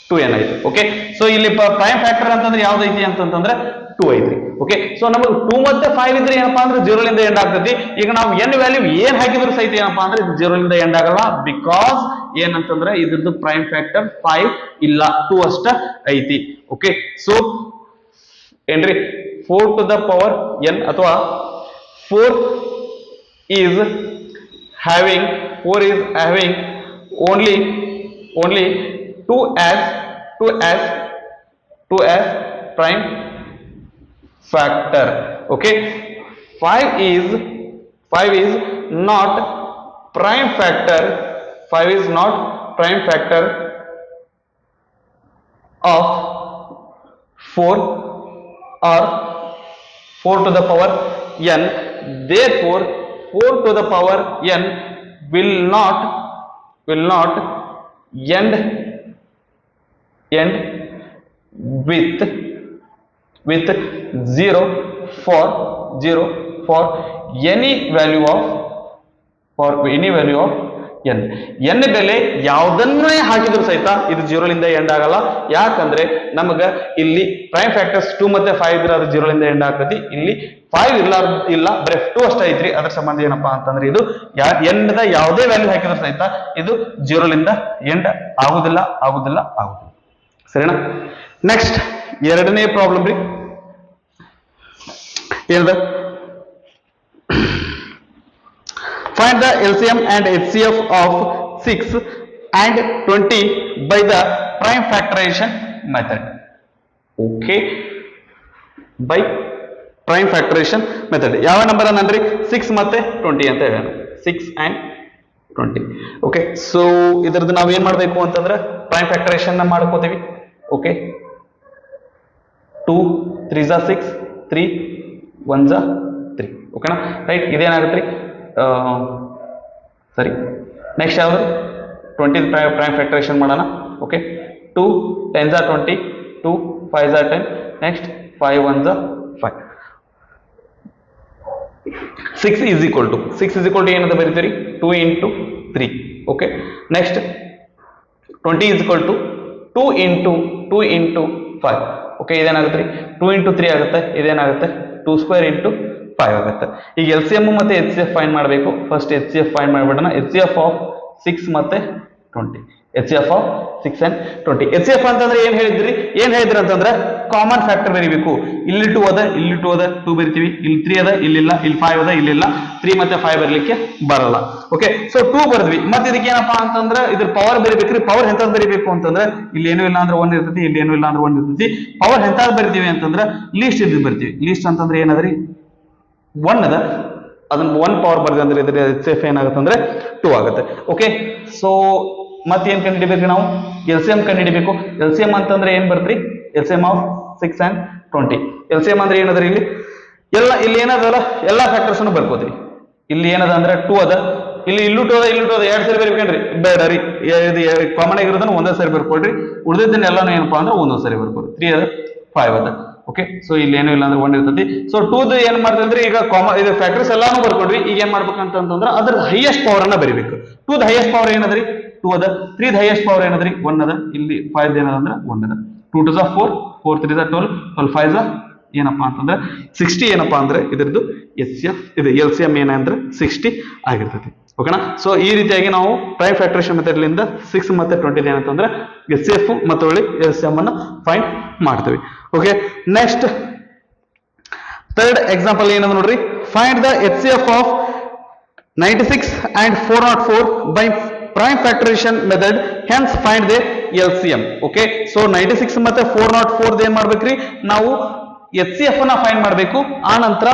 2n ಆಯ್ತು. Okay, so ಇಲ್ಲಿ ಪ್ರೈಮ್ ಫ್ಯಾಕ್ಟರ್ ಅಂತಂದ್ರೆ ಯಾವ್ದೈತಿ ಅಂತಂದ್ರೆ 2 ಐತ್ರಿ. ಓಕೆ, ಸೊ ನಮಗೆ 2 ಮತ್ತೆ 5 ಇದ್ರೆ ಏನಪ್ಪಾ ಅಂದ್ರೆ ಜೀರೋಲಿಂದ ಎಂಡ್ ಆಗ್ತೈತಿ. ಈಗ ನಾವು n ವ್ಯಾಲ್ಯೂ ಏನ್ ಹಾಕಿದ್ರು ಸಹಿತ ಏನಪ್ಪಾ ಅಂದ್ರೆ ಇದು ಜೀರೋಲಿಂದ ಎಂಡ್ ಆಗಲ್ಲ. ಬಿಕಾಸ್ ಏನಂತಂದ್ರೆ ಇದ್ರದ್ದು ಪ್ರೈಮ್ ಫ್ಯಾಕ್ಟರ್ 5 ಇಲ್ಲ, 2 ಅಷ್ಟ ಐತಿ. ಓಕೆ, ಸೊ ಏನ್ರಿ 4 to the power n ಅಥವಾ 4 is having only 2 as prime factor. Okay, 5 is not prime factor. 5 is not prime factor of 4 or 4 to the power n. Therefore 4 to the power n will not end with 0 for any value of n. n ಬೆಲೆ ಯಾವುದನ್ನೇ ಹಾಕಿದ್ರು ಸಹಿತ ಇದು ಜೀರೋಲಿಂದ end ಆಗಲ್ಲ. ಯಾಕಂದ್ರೆ ನಮಗ ಇಲ್ಲಿ prime factors 2 ಮತ್ತೆ 5 ಇದ್ರೆ ಅದು ಜೀರೋಲಿಂದ ಎಂಡ್ ಆಗ್ತೈತಿ. ಇಲ್ಲಿ 5 ಇಲ್ಲ ಬರೀ 2 ಅಷ್ಟೇ ಐತ್ರಿ. ಅದರ ಸಂಬಂಧ ಏನಪ್ಪಾ ಅಂತಂದ್ರೆ ಇದು ಎಂಡ್ ಯಾವುದೇ ವ್ಯಾಲ್ಯೂ ಹಾಕಿದ್ರು ಸಹಿತ ಇದು ಜೀರೋಲಿಂದ ಎಂಡ್ ಆಗುದಿಲ್ಲ. ಸರಿನಾ? ನೆಕ್ಸ್ಟ್ ಎರಡನೇ ಪ್ರಾಬ್ಲಮ್ ರೀ. ಏನದ? Find the LCM and HCF of 6 and 20 by the prime factorization method. Okay, by prime factorization method. ಯಾವ ನಂಬರ್ ಅನ್ನಂದ್ರಿ 6 ಮತ್ತೆ 20 ಅಂತ ಹೇಳೋಣ. 6 and 20. ಓಕೆ, ಸೊ ಇದರದ್ದು ನಾವು ಏನ್ ಮಾಡಬೇಕು ಅಂತಂದ್ರೆ ಪ್ರೈಮ್ ಫ್ಯಾಕ್ಟರೈಸೇಷನ್ ಮಾಡ್ಕೋತೀವಿ. Okay, 2 3s are 6, 3 1s are 3. ಓಕೆನಾ? ರೈಟ್. ಇದೇನಾಗುತ್ತೆ ರೀ? ಸರಿ, ನೆಕ್ಸ್ಟ್ ಯಾವುದು 20 ಪ್ರೈಮ್ ಫ್ಯಾಕ್ಟರೈಸೇಷನ್ ಮಾಡೋಣ. Okay, 2 10s are 20, 2 5s are 10, next 5 1s are 5. 6 is equal to ಏನಂತ ಬರೀತೀರಿ 2 into 3. Okay, next 20 is equal to 2 into 5. Okay, ಇದೇನಾಗುತ್ತೆ ರೀ 2 into 3 ಆಗುತ್ತೆ. ಇದೇನಾಗುತ್ತೆ 2 square into 5 ಆಗುತ್ತೆ. ಈಗ LCM ಮತ್ತೆ HCF ಫೈಂಡ್ ಮಾಡಬೇಕು. ಫಸ್ಟ್ HCF ಫೈಂಡ್ ಮಾಡಿಬಿಡೋಣ. HCF ಆಫ್ 6 ಮತ್ತೆ 20. HCF of 6 and 20. HCF ಅಂತಂದ್ರೆ ಏನ್ ಹೇಳಿದ್ರಿ ಅಂತಂದ್ರೆ ಕಾಮನ್ ಫ್ಯಾಕ್ಟರ್ ಬರೀಬೇಕು. ಇಲ್ಲಿ 2 ಅದ, ಇಲ್ಲಿ 2 ಅದ, 2 ಬರಿತೀವಿ. ಇಲ್ಲಿ 3 ಅದ, ಇಲ್ಲಿಲ್ಲ. ಇಲ್ಲಿ 5 ಅದ, ಇಲ್ಲಿಲ್ಲ. 3 ಮತ್ತೆ 5 ಬರಲಿಕ್ಕೆ ಬರಲ್ಲ. Okay, so 2 ಬರ್ದ್ವಿ. ಮತ್ತೆ ಇದಕ್ಕೆ ಏನಪ್ಪಾ ಅಂತಂದ್ರೆ ಇದ್ರ ಪವರ್ ಬರಿಬೇಕ್ರಿ. ಪವರ್ ಎಂತದ್ ಬರಿಬೇಕು ಅಂತಂದ್ರೆ ಇಲ್ಲಿ ಏನೂ ಇಲ್ಲ ಅಂದ್ರೆ 1 ಇರ್ತೈತಿ, ಇಲ್ಲಿ ಏನೂ ಇಲ್ಲ ಅಂದ್ರೆ 1 ಇರ್ತೈತಿ. ಪವರ್ ಎಂತದ್ ಬರಿತೀವಿ ಅಂತಂದ್ರೆ ಲೀಸ್ಟ್ ಇದು ಬರ್ತೀವಿ. ಲೀಸ್ಟ್ ಅಂತಂದ್ರೆ ಏನದ್ರಿ 1 ಅದ, ಅದನ್ನ 1 ಪವರ್ ಬರ್ದೆ ಅಂದ್ರೆ ಇದ್ರ HCF ಏನಾಗುತ್ತೆ ಅಂದ್ರೆ 2 ಆಗುತ್ತೆ. ಓಕೆ, ಸೊ ಮತ್ತೇನ್ ಕಂಡುಹಿಡಿಬೇಕು ನಾವು? LCM ಕಂಡುಹಿಡಿಬೇಕು. LCM ಅಂತಂದ್ರೆ ಏನ್ ಬರ್ತ್ರಿ? LCM of 6 and 20. LCM ಅಂದ್ರೆ ಏನದ್ರಿ? ಇಲ್ಲಿ ಏನದಲ್ಲ ಎಲ್ಲಾ ಫ್ಯಾಕ್ಟರ್ಸ್ ಅನ್ನು ಬರ್ಕೋತೀವಿ. ಇಲ್ಲಿ ಏನದ ಅಂದ್ರೆ 2 ಅದ, ಇಲ್ಲೂ 2 ಅದ, ಇಲ್ಲೂ 2 ಅದ. 2 ಸರಿ ಬರ್ಬೇಕೇನ್ರಿ? ಬೇಡ ರೀ, ಕಾಮನ್ ಆಗಿರೋದನ್ನ ಒಂದೇ ಸರಿ ಬರ್ಕೊಳ್ರಿ. ಉಳಿದಿದ್ದನ್ನೆಲ್ಲಾನು ಏನಪ್ಪಾ ಅಂದ್ರೆ ಒಂದೊಂದ್ ಸರಿ ಬರ್ಕೊಳ್ರಿ. 3 ಅದ, 5 ಅದ. ಓಕೆ ಸೊ ಇಲ್ಲಿ ಏನೂ ಇಲ್ಲ ಅಂದ್ರೆ 1 ಇರ್ತೈತಿ. ಸೊ 2 ಏನ್ ಮಾಡ್ತೀವಿ ಅಂದ್ರೆ ಈಗ ಇದು ಫ್ಯಾಕ್ಟರ್ಸ್ ಎಲ್ಲಾನು ಬರ್ಕೊಂಡ್ವಿ. ಈಗ ಏನ್ ಮಾಡ್ಬೇಕಂತಂದ್ರೆ ಅದ್ರ ಹೈಯೆಸ್ಟ್ ಪವರ್ ಅನ್ನ ಬರಿಬೇಕು. 2 ಹೈಯೆಸ್ಟ್ ಪವರ್ ಏನದ್ರಿ 2 ಅದ. 3 ಹೈಯೆಸ್ಟ್ ಪವರ್ ಏನದ್ರಿ 1 ಅದ. ಇಲ್ಲಿ 5 ಏನದಂದ್ರೆ 1 ಅದ. 2 2 4 4 3 12 12 5 ಏನಪ್ಪಾ ಅಂತಂದ್ರೆ 60 ಏನಪ್ಪಾ ಅಂದ್ರೆ ಇದ್ರದ್ದು HCF ಇದು LCM ಏನಂದ್ರೆ 60 ಆಗಿರ್ತೈತಿ. ಓಕೆನಾ. ಸೊ ಈ ರೀತಿಯಾಗಿ ನಾವು ಪ್ರೈಮ್ ಫ್ಯಾಕ್ಟರೇಷನ್ ಮೆಥಡ್ ಲಿಂದ 6 ಮತ್ತೆ 20 ಏನಂತಂದ್ರೆ HCF ಮತ್ತು LCM ಅನ್ನ ಫೈಂಡ್ ಮಾಡ್ತೀವಿ. ಓಕೆ, ನೆಕ್ಸ್ಟ್ ಥರ್ಡ್ ಎಕ್ಸಾಂಪಲ್ ಏನಂದ್ರೆ ನೋಡ್ರಿ, find the HCF of 96 and 404 by prime factorization method, hence find the LCM. Okay, so 96 ಮತ್ತೆ 404 ಏನ್ ಮಾಡ್ಬೇಕ್ರಿ ನಾವು HCF ಅನ್ನ ಫೈಂಡ್ ಮಾಡಬೇಕು. ಆ ನಂತರ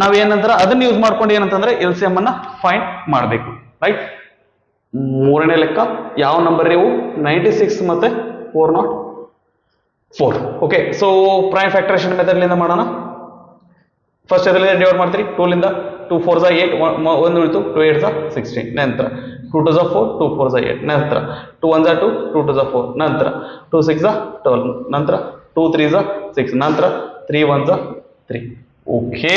ನಾವೇನಂದ್ರೆ ಅದನ್ನ ಯೂಸ್ ಮಾಡ್ಕೊಂಡು ಏನಂತಂದ್ರೆ LCM ಅನ್ನ ಫೈಂಡ್ ಮಾಡಬೇಕು. ರೈಟ್, ಮೂರನೇ ಲೆಕ್ಕ ಯಾವ ನಂಬರ್ ಇವು 96 ಮತ್ತೆ 404. Okay, so prime factorisation method ಲಿಂದ ಮಾಡೋಣ. ಫಸ್ಟ್ ಅದರಿಂದ ಡಿವೈಡ್ ಮಾಡ್ತೀರಿ. 2 ಲಿಂದ 2 4 8 1 ಉಳಿತು, 2 8 16, ನಂತರ 2 2 4 2 4 8, ನಂತರ 2 1 2 2 2 4, ನಂತರ 2 6 12, ನಂತರ 2 3 6, ನಂತರ 3 1 3. Okay,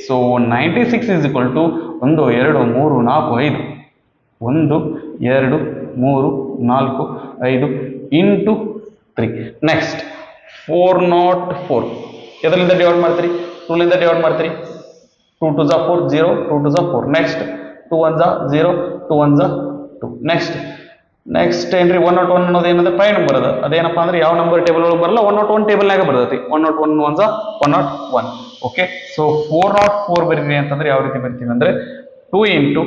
so 96 is equal to 1 2 3 4 5 1 2 3 4 5 into 3. Next 404 ಎದರಿಂದ divide ಮಾಡ್ತೀರಿ 2 ಲಿಂದ ಡಿವೈಡ್ ಮಾಡ್ತೀರಿ. 2 2 4 0 2 2 4, ನೆಕ್ಸ್ಟ್ 2 1 0 2 1 2, ನೆಕ್ಸ್ಟ್ ಏನ್ರಿ 101 ಅನ್ನೋದು ಏನಂದ್ರೆ ಪ್ರೈಮ್ ನಂಬರ್ ಅದ. ಅದೇನಪ್ಪ ಅಂದ್ರೆ ಯಾವ ನಂಬರ್ ಟೇಬಲ್ ಒಳಗೆ ಬರಲ್ಲ, 101 ಟೇಬಲ್ನಾಗ ಬರ್ತೈತಿ. 101 1 101. ಓಕೆ, ಸೊ 404 ಬರೀರಿ ಅಂತಂದ್ರೆ ಯಾವ ರೀತಿ ಬರ್ತೀವಿ ಅಂದ್ರೆ 2 into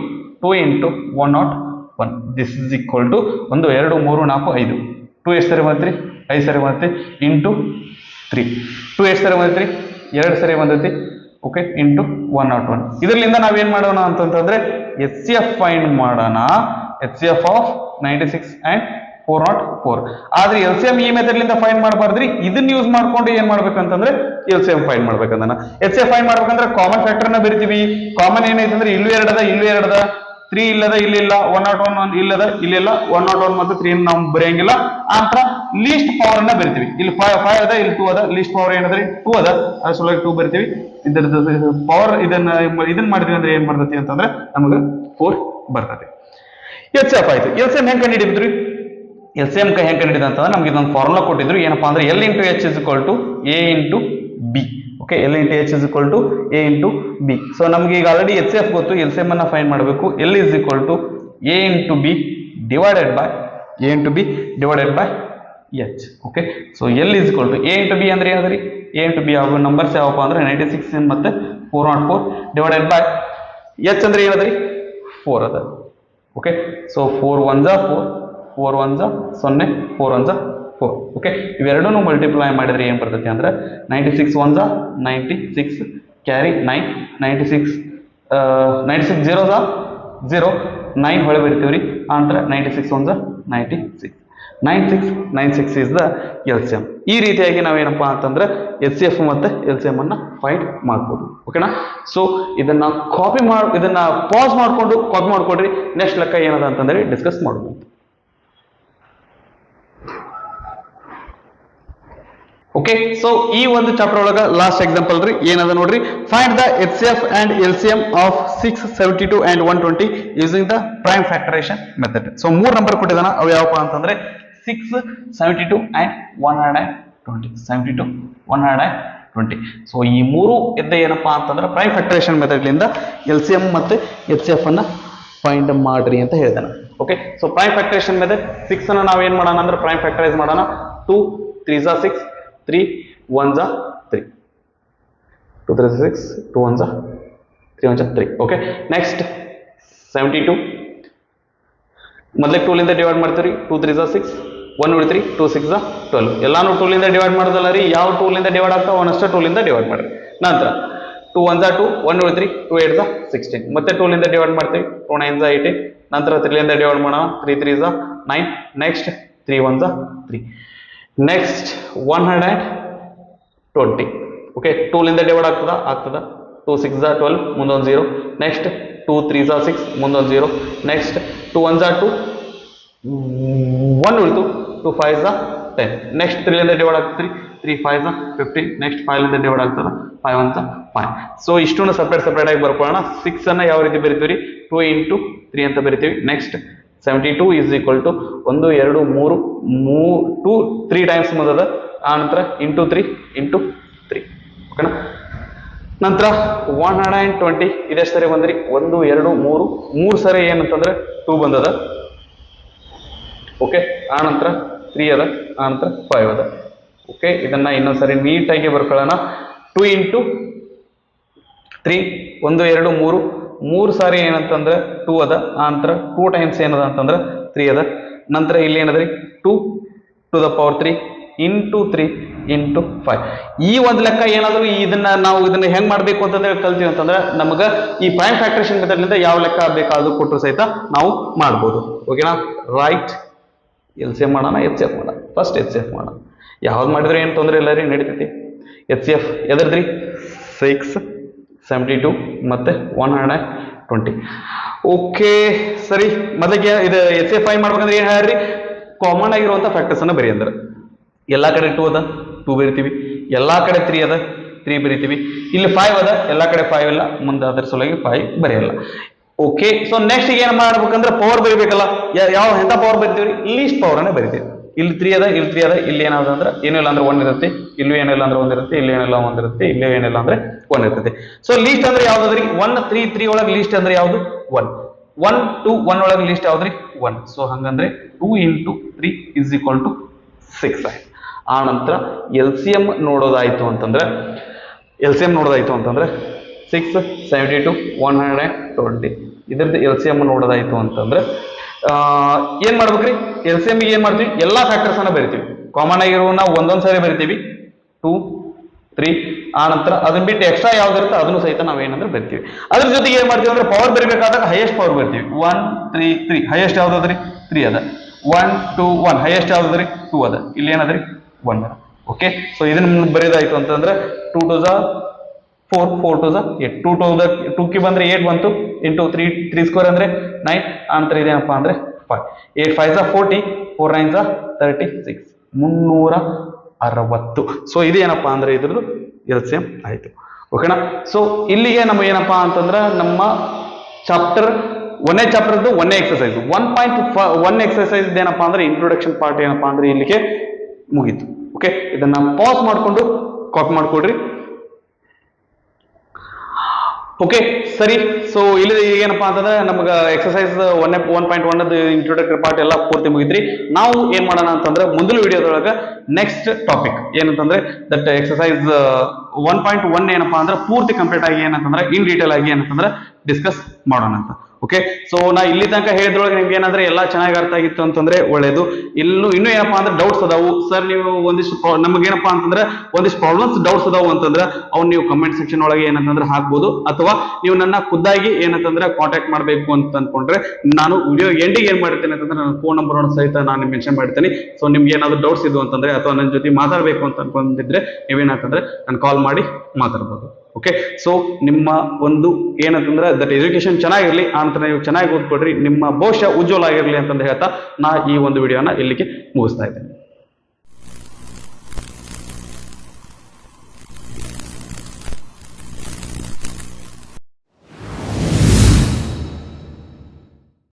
101. This is equal to 1 2 3 4 5. 2 ಎಷ್ಟು ಸರಿ ಬಂತ್ರಿ 5 ಸರಿ ಬಂತೈತಿ ಇಂಟು 3. 2 ಎಷ್ಟು ಸರಿ ಬಂತೈತಿ 2 ಸರಿ ಬಂದೈತಿ. Okay, into 101. ಇದರಿಂದ ನಾವೇನ್ ಮಾಡೋಣ ಅಂತಂದ್ರೆ HCF ಫೈಂಡ್ ಮಾಡೋಣ. HCF of 96 and 404. ಆದ್ರೆ LCM ಈ ಮೆಥಡ್ ಲಿಂದ ಫೈಂಡ್ ಮಾಡಬಾರ್ದ್ರಿ. ಇದನ್ನ ಯೂಸ್ ಮಾಡ್ಕೊಂಡು ಏನ್ ಮಾಡ್ಬೇಕಂತಂದ್ರೆ LCM ಫೈಂಡ್ ಮಾಡ್ಬೇಕಂದ್ರೆ HCF ಫೈಂಡ್ ಮಾಡ್ಬೇಕಂದ್ರೆ ಕಾಮನ್ ಫ್ಯಾಕ್ಟರ್ ನ ಬರಿತೀವಿ. ಕಾಮನ್ ಏನೈತಂದ್ರೆ ಇಲ್ಲೂ 2 ಅದ, ಇಲ್ಲೂ 2 ಅದ, 3 ಇಲ್ಲದ, ಇಲ್ಲಿಲ್ಲ, 101 ಇಲ್ಲದ, ಇಲ್ಲಿಲ್ಲ, 101 ಮತ್ತು 3 ನಾವು ಬರೆಯಂಗಿಲ್ಲ. ಆಂತರ ಲೀಸ್ಟ್ ಪವರ್ ಅನ್ನ ಬರಿತೀವಿ. ಇಲ್ಲಿ 5 ಅದ, ಇಲ್ಲಿ 2 ಅದ, ಲೀಸ್ಟ್ ಪವರ್ ಏನದ್ರಿ 2 ಅದ, ಅದ್ರ ಸಲುವಾಗಿ 2 ಬರಿತೀವಿ. ಇದ್ರದ್ದು ಪವರ್ ಇದನ್ನ ಮಾಡಿದ್ವಿ ಅಂದ್ರೆ ಏನ್ ಬರ್ತೈತಿ ಅಂತಂದ್ರೆ ನಮಗೆ 4 ಬರ್ತೈತಿ. HCF ಆಯ್ತು. LCM ಹೆಂಗ್ ಕಂಡುಹಿಡಿದ್ರಿ? LCM ಹೆಂಗ್ ಕಂಡುಹಿಡಿದ ಅಂತಂದ್ರೆ ನಮ್ಗೆ ಇದೊಂದು ಫಾರ್ಮುಲಾ ಕೊಟ್ಟಿದ್ರು. ಏನಪ್ಪಾ ಅಂದ್ರೆ L into H is equal to A into B. Okay, L into H is equal to A into B. So ನಮ್ಗೆ ಈಗ ಆಲ್ರೆಡಿ HCF ಗೊತ್ತು, LCM ಅನ್ನ ಫೈಂಡ್ ಮಾಡಬೇಕು. L is equal to A into B divided by A into B divided by H. Okay, so L is equal to A into B ಅಂದ್ರೆ ಏನದ್ರಿ? A into B ಯಾವ numbers ಯಾವಪ್ಪ ಅಂದ್ರೆ 96 ಮತ್ತೆ 404 divided by H ಅಂದ್ರೆ ಏನದ್ರಿ 4 ಅದ. Okay, so 4 1 4 4 1 0 4 1 4. Okay, ಇವೆರಡನ್ನು multiply ಮಾಡಿದ್ರೆ ಏನ್ ಬರ್ತೈತಿ ಅಂದ್ರೆ 96 1 96 ಕ್ಯಾರಿ 9 96 0 0 9 ಹೊಳೆ ಬರಿತೀವ್ರಿ. ಆನಂತರ 96 1 96 96 is the LCM. ಈ ರೀತಿಯಾಗಿ ನಾವೇನಪ್ಪಾ ಅಂತಂದ್ರೆ HCF ಮತ್ತೆ LCM ಅನ್ನ ಫೈಂಡ್ ಮಾಡ್ಬೋದು. ಓಕೆನಾ. ಸೊ ಇದನ್ನ ಇದನ್ನ ಪಾಸ್ ಮಾಡ್ಕೊಂಡು ಕಾಪಿ ಮಾಡ್ಕೊಡ್ರಿ. ನೆಕ್ಸ್ಟ್ ಲೆಕ್ಕ ಏನದ ಅಂತಂದ್ರೆ ಡಿಸ್ಕಸ್ ಮಾಡೋದು. ಓಕೆ, ಸೊ ಈ ಒಂದು ಚಾಪ್ಟರ್ ಒಳಗ ಲಾಸ್ಟ್ ಎಕ್ಸಾಂಪಲ್ ರೀ ಏನದ ನೋಡ್ರಿ, find the HCF and LCM of 672 and 120 using the prime factorisation method. So 3 number ಕೊಟ್ಟಿದಾನ, ಅವು ಯಾವಪ್ಪ ಅಂತಂದ್ರೆ 6 72 and 120. 72 120. ಸೊ ಈ 3 ಇದ್ದ ಏನಪ್ಪಾ ಅಂತಂದ್ರೆ ಪ್ರೈಮ್ ಫ್ಯಾಕ್ಟರೇಷನ್ ಮೆಥಡ್ ಲಿಂದ LCM ಮತ್ತೆ HCF ಅನ್ನ ಫೈಂಡ್ ಮಾಡ್ರಿ ಅಂತ ಹೇಳ್ತಾನೆ. Okay, so prime factorisation method 6 ಅನ್ನ ನಾವ್ ಏನ್ ಮಾಡೋಣ ಅಂದ್ರೆ ಪ್ರೈಮ್ ಫ್ಯಾಕ್ಟರೈಸ್ ಮಾಡೋಣ. 2 3 6 3 1 3 2 3 6 2 1 3 1 3. ಓಕೆ, ನೆಕ್ಸ್ಟ್ 72 ಮೊದಲೇ 2 ಲಿಂದ ಡಿವೈಡ್ ಮಾಡ್ತೀವಿ. 2 3 6 1 ಉಳಿತ್ರಿ, 2 6 12. ಎಲ್ಲಾನು 2 ಲಿಂದ ಡಿವೈಡ್ ಮಾಡೋದಲ್ಲ ರೀ, ಯಾವ 2 ಲಿಂದ ಡಿವೈಡ್ ಆಗ್ತಾವ ಅವನಷ್ಟೇ 2 ಲಿಂದ ಡಿವೈಡ್ ಮಾಡ್ರಿ. ನಂತರ 2 1 2 1 ಉಳಿತ್ರಿ, 2 8 16. ಮತ್ತೆ 2 ಲಿಂದ ಡಿವೈಡ್ ಮಾಡ್ತೀವಿ. 2 9 18. ನಂತರ 3 ಲಿಂದ ಡಿವೈಡ್ ಮಾಡೋಣ. 3 3 9. ನೆಕ್ಸ್ಟ್ 3 1 3. ನೆಕ್ಸ್ಟ್ 120. ಓಕೆ, 2 ಲಿಂದ ಡಿವೈಡ್ ಆಗ್ತದ 2 6 12 ಮುಂದೊಂದು 0. ನೆಕ್ಸ್ಟ್ 2 3 6 ಮುಂದೊಂದು 0. ನೆಕ್ಸ್ಟ್ 2 1 2 1 ಉಳಿತು, 2 5 10. ನೆಕ್ಸ್ಟ್ 3 ಲಿಂದ ಡಿವೈಡ್ ಆಗ್ತದ್ರಿ. 3 5 15 ನೆಕ್ಸ್ಟ್ 5 ಇಂದ ಡಿವೈಡ್ ಆಗ್ತದ 5 1 5. ಸೊ ಇಷ್ಟನ್ನು ಸಪ್ರೇಟ್ ಆಗಿ ಬರ್ಕೊಳ್ಳೋಣ. 6 ಅನ್ನ ಯಾವ ರೀತಿ ಬರಿತೀವಿ 2 into 3 ಅಂತ ಬರಿತೀವಿ. Next 72 is equal to 1 2 3 2 3 times ಮುಂದದ, ಆ ನಂತರ ಇಂಟು 3 ಇಂಟು 3 ಓಕೆನಾ. ನಂತರ 120 ಇದೆಷ್ಟು ಸರಿ ಬಂದ್ರಿ 1 2 3 ಸರಿ ಏನಂತಂದ್ರೆ 2 ಬಂದದ. ಓಕೆ, ಆ ನಂತರ 3 ಅದ, ಆ ನಂತರ 5 ಅದ. ಓಕೆ, ಇದನ್ನ ಇನ್ನೊಂದ್ಸರಿ ನೀಟಾಗಿ ಬರ್ಕೊಳ್ಳೋಣ. 2 into 3 1 2 3 ಸಾರಿ ಏನಂತಂದ್ರೆ 2 ಅದ, ಆ ನಂತರ 2 ಟೈಮ್ಸ್ ಏನದ ಅಂತಂದ್ರೆ 3 ಅದ. ನಂತರ ಇಲ್ಲಿ ಏನದ್ರಿ 2 to the power 3 into 3 into 5. ಈ ಒಂದು ಲೆಕ್ಕ ಏನಾದ್ರು ನಾವು ಇದನ್ನ ಹೆಂಗ್ ಮಾಡ್ಬೇಕು ಅಂತಂದ್ರೆ ಕಲ್ತೀವಿ ಅಂತಂದ್ರೆ ನಮಗ ಈ ಪ್ರೈಮ್ ಫ್ಯಾಕ್ಟರೇಷನ್ ಮೆಥಡ್ಲಿಂದ ಯಾವ ಲೆಕ್ಕ ಬೇಕಾದ್ರೂ ಕೊಟ್ಟರು ಸಹಿತ ನಾವು ಮಾಡ್ಬೋದು. ಓಕೆನಾ. ರೈಟ್, LCM ಮಾಡೋಣ, HCF ಮಾಡೋಣ. ಫಸ್ಟ್ HCF ಮಾಡೋಣ. ಯಾವ್ದು ಮಾಡಿದ್ರೆ ಏನು ತೊಂದರೆ ಇಲ್ಲ ರೀ, ನಡೀತೈತಿ. HCF ಎದರ್ದ್ರಿ 6 72 ಮತ್ತೆ 120. ಓಕೆ ಸರಿ, ಮೊದಲಿಗೆ ಇದು HCF ಮಾಡ್ಬೇಕಂದ್ರೆ ಏನ್ ಹೇಳ್ರಿ, ಕಾಮನ್ ಆಗಿರುವಂತ ಫ್ಯಾಕ್ಟರ್ಸ್ ಅನ್ನ ಬರಿ. ಅಂದ್ರೆ ಎಲ್ಲಾ ಕಡೆ 2 ಅದ 2 ಬರಿತೀವಿ, ಎಲ್ಲಾ ಕಡೆ 3 ಅದ 3 ಬರಿತೀವಿ, ಇಲ್ಲಿ 5 ಅದ ಎಲ್ಲಾ ಕಡೆ 5 ಇಲ್ಲ, ಮುಂದೆ ಅದರ ಸಲುವಾಗಿ 5 ಬರೆಯಲ್ಲ. ಓಕೆ, ಸೊ ನೆಕ್ಸ್ಟ್ ಏನ್ ಮಾಡ್ಬೇಕಂದ್ರೆ ಪವರ್ ಬರಿಬೇಕಲ್ಲ. ಯಾವ ಎಂತ ಪವರ್ ಬರಿತೀವಿ, ಲೀಸ್ಟ್ ಪವರ್ ಅನ್ನ ಬರಿತೀವಿ. ಇಲ್ಲಿ 3 ಅದ, ಇಲ್ಲಿ 3 ಅದ, ಇಲ್ಲಿ ಏನಾದ ಅಂದ್ರೆ ಏನೂ ಇಲ್ಲ ಅಂದ್ರೆ 1 ಇರುತ್ತೆ, ಇಲ್ಲೂ ಏನಿಲ್ಲ ಅಂದ್ರೆ 1 ಇರುತ್ತೆ, ಇಲ್ಲಿ ಏನಿಲ್ಲ 1 ಇರುತ್ತೆ, ಇಲ್ಲೂ ಏನಿಲ್ಲ ಅಂದ್ರೆ 1 ಇರ್ತದೆ. ಸೊ ಲೀಸ್ಟ್ ಅಂದ್ರೆ ಯಾವ್ದಾದ್ರಿ 1 3 3 ಒಳಗೆ ಲೀಸ್ಟ್ ಅಂದ್ರೆ ಯಾವ್ದು 1 1 2 1 ಒಳಗೆ ಲೀಸ್ಟ್ ಯಾವ್ದ್ರಿ 1. ಸೊ ಹಂಗಂದ್ರೆ 2 into 3 is equal to 6 ಆಯ್ತು. ಆ ನಂತರ LCM ನೋಡೋದಾಯ್ತು ಅಂತಂದ್ರೆ 6 72 120 ಇದ್ರದ್ದು LCM ನೋಡೋದಾಯ್ತು ಅಂತಂದ್ರೆ ಏನ್ ಮಾಡ್ಬೇಕ್ರಿ, LCM ಏನ್ ಮಾಡ್ತೀವಿ, ಎಲ್ಲಾ ಫ್ಯಾಕ್ಟರ್ಸ್ ಅನ್ನ ಬರಿತೀವಿ. ಕಾಮನ್ ಆಗಿರುವ ನಾವು ಒಂದೊಂದ್ ಸಾರಿ ಬರಿತೀವಿ 2 3, ಆ ನಂತರ ಅದನ್ನ ಬಿಟ್ಟು ಎಕ್ಸ್ಟ್ರಾ ಯಾವ್ದಿರುತ್ತೆ ಅದನ್ನು ಸಹಿತ ನಾವ್ ಏನಂದ್ರೆ ಬರ್ತೀವಿ. ಅದ್ರ ಜೊತೆಗೆ ಏನ್ ಮಾಡ್ತೀವಿ ಅಂದ್ರೆ ಪವರ್ ಬರಿಬೇಕಾದಾಗ ಹೈಯೆಸ್ಟ್ ಪವರ್ ಬರ್ತೀವಿ. 1 3 3 ಹೈಯೆಸ್ಟ್ ಯಾವ್ದಾದ್ರಿ 3 ಅದ. 1 2 1 ಹೈಯೆಸ್ಟ್ ಯಾವ್ದಾದ್ರಿ 2 ಅದ. ಇಲ್ಲಿ ಏನಾದ್ರಿ 1 ಅದ. ಓಕೆ, ಸೊ ಇದನ್ನ ಬರೆಯೋದಾಯ್ತು ಅಂತಂದ್ರೆ 2 to the 4 4 to the 8 2 to the 2 ಗೆ ಬಂದ್ರೆ 8 ಬಂತು, ಇಂಟು 3 ಸ್ಕ್ವೇರ್ ಅಂದ್ರೆ 9, ಅಂತರ ಇದೇನಪ್ಪ ಅಂದ್ರೆ 5. 8 5 40 4 9 36 360. ಸೊ ಇದು ಏನಪ್ಪಾ ಅಂದ್ರೆ ಇದ್ರದ್ದು LCM ಆಯ್ತು. ಓಕೆನಾ. ಸೊ ಇಲ್ಲಿಗೆ ನಮ್ಮ ಏನಪ್ಪಾ ಅಂತಂದ್ರೆ ನಮ್ಮ ಚಾಪ್ಟರ್ ಒಂದೇ ಚಾಪ್ಟರ್ದು ಒಂದೇ ಎಕ್ಸರ್ಸೈಸ್ 1.1 ಎಕ್ಸರ್ಸೈಸ್ ಏನಪ್ಪಾ ಅಂದ್ರೆ ಇಂಟ್ರೊಡಕ್ಷನ್ ಪಾರ್ಟ್ ಏನಪ್ಪಾ ಅಂದ್ರೆ ಇಲ್ಲಿಗೆ ಮುಗೀತು. ಓಕೆ, ಇದನ್ನ ಪಾಸ್ ಮಾಡ್ಕೊಂಡು ಕಾಪಿ ಮಾಡ್ಕೊಡ್ರಿ. ಓಕೆ ಸರಿ, ಸೊ ಇಲ್ಲಿ ಏನಪ್ಪಾ ಅಂತಂದ್ರೆ ನಮ್ಗೆ ಎಕ್ಸರ್ಸೈಸ್ 1.1 ಇಂಟ್ರೊಡಕ್ಟರಿ ಪಾರ್ಟ್ ಎಲ್ಲ ಪೂರ್ತಿ ಮುಗಿತ್ರಿ. ನಾವು ಏನ್ ಮಾಡೋಣ ಅಂತಂದ್ರೆ ಮುಂದಿನ ವಿಡಿಯೋದೊಳಗೆ ನೆಕ್ಸ್ಟ್ ಟಾಪಿಕ್ ಏನಂತಂದ್ರೆ ದಟ್ ಎಕ್ಸರ್ಸೈಸ್ 1.1 ಏನಪ್ಪಾ ಅಂದ್ರೆ ಪೂರ್ತಿ ಕಂಪ್ಲೀಟ್ ಆಗಿ ಏನಂತಂದ್ರೆ ಇನ್ ಡೀಟೇಲ್ ಆಗಿ ಏನಂತಂದ್ರೆ ಡಿಸ್ಕಸ್ ಮಾಡೋಣ ಅಂತ. ಓಕೆ, ಸೊ ನಾ ಇಲ್ಲಿ ತನಕ ಹೇಳಿದ್ರೊಳಗೆ ನಿಮ್ಗೆ ಏನಂದ್ರೆ ಎಲ್ಲಾ ಚೆನ್ನಾಗಿ ಅರ್ಥ ಆಗಿತ್ತು ಅಂತಂದ್ರೆ ಒಳ್ಳೇದು. ಇನ್ನೂ ಏನಪ್ಪಾ ಅಂದ್ರೆ ಡೌಟ್ಸ್ ಅದಾವು ಸರ್, ನೀವು ಒಂದಿಷ್ಟು ನಮಗೇನಪ್ಪಾ ಅಂತಂದ್ರೆ ಒಂದಿಷ್ಟು ಪ್ರಾಬ್ಲಮ್ಸ್ ಡೌಟ್ಸ್ ಅದಾವು ಅಂತಂದ್ರೆ ಅವ್ನು ನೀವು ಕಮೆಂಟ್ ಸೆಕ್ಷನ್ ಒಳಗೆ ಏನಂತಂದ್ರೆ ಹಾಕ್ಬೋದು, ಅಥವಾ ನೀವು ನನ್ನ ಖುದ್ದಾಗಿ ಏನಂತಂದ್ರೆ ಕಾಂಟ್ಯಾಕ್ಟ್ ಮಾಡಬೇಕು ಅಂತ ಅನ್ಕೊಂಡ್ರೆ ನಾನು ವಿಡಿಯೋ ಎಂಡಿಗೆ ಏನ್ ಮಾಡ್ತೇನೆ ಅಂತಂದ್ರೆ ನನ್ನ ಫೋನ್ ನಂಬರ್ ಸಹಿತ ನಾನು ಮೆನ್ಷನ್ ಮಾಡ್ತೇನೆ. ಸೊ ನಿಮ್ಗೆ ಏನಾದ್ರು ಡೌಟ್ಸ್ ಇದ್ವು ಅಂತಂದ್ರೆ ಅಥವಾ ನನ್ನ ಜೊತೆ ಮಾತಾಡಬೇಕು ಅಂತ ಅನ್ಕೊಂಡಿದ್ರೆ ನೀವೇನಂತಂದ್ರೆ ನಾನು ಕಾಲ್ ಮಾಡಿ ಮಾತಾಡ್ಬೋದು. ಓಕೆ, ಸೊ ನಿಮ್ಮ ಒಂದು ಏನಂತಂದ್ರೆ ದಟ್ ಎಜುಕೇಶನ್ ಚೆನ್ನಾಗಿರ್ಲಿ, ಆ ನಂತರ ನೀವು ಚೆನ್ನಾಗಿ ಓದ್ಕೊಡ್ರಿ, ನಿಮ್ಮ ಭವಿಷ್ಯ ಉಜ್ವಲ ಆಗಿರ್ಲಿ ಅಂತಂದು ಹೇಳ್ತಾ ನಾ ಈ ಒಂದು ವಿಡಿಯೋನ ಇಲ್ಲಿಗೆ ಮುಗಿಸ್ತಾ ಇದ್ದೇನೆ.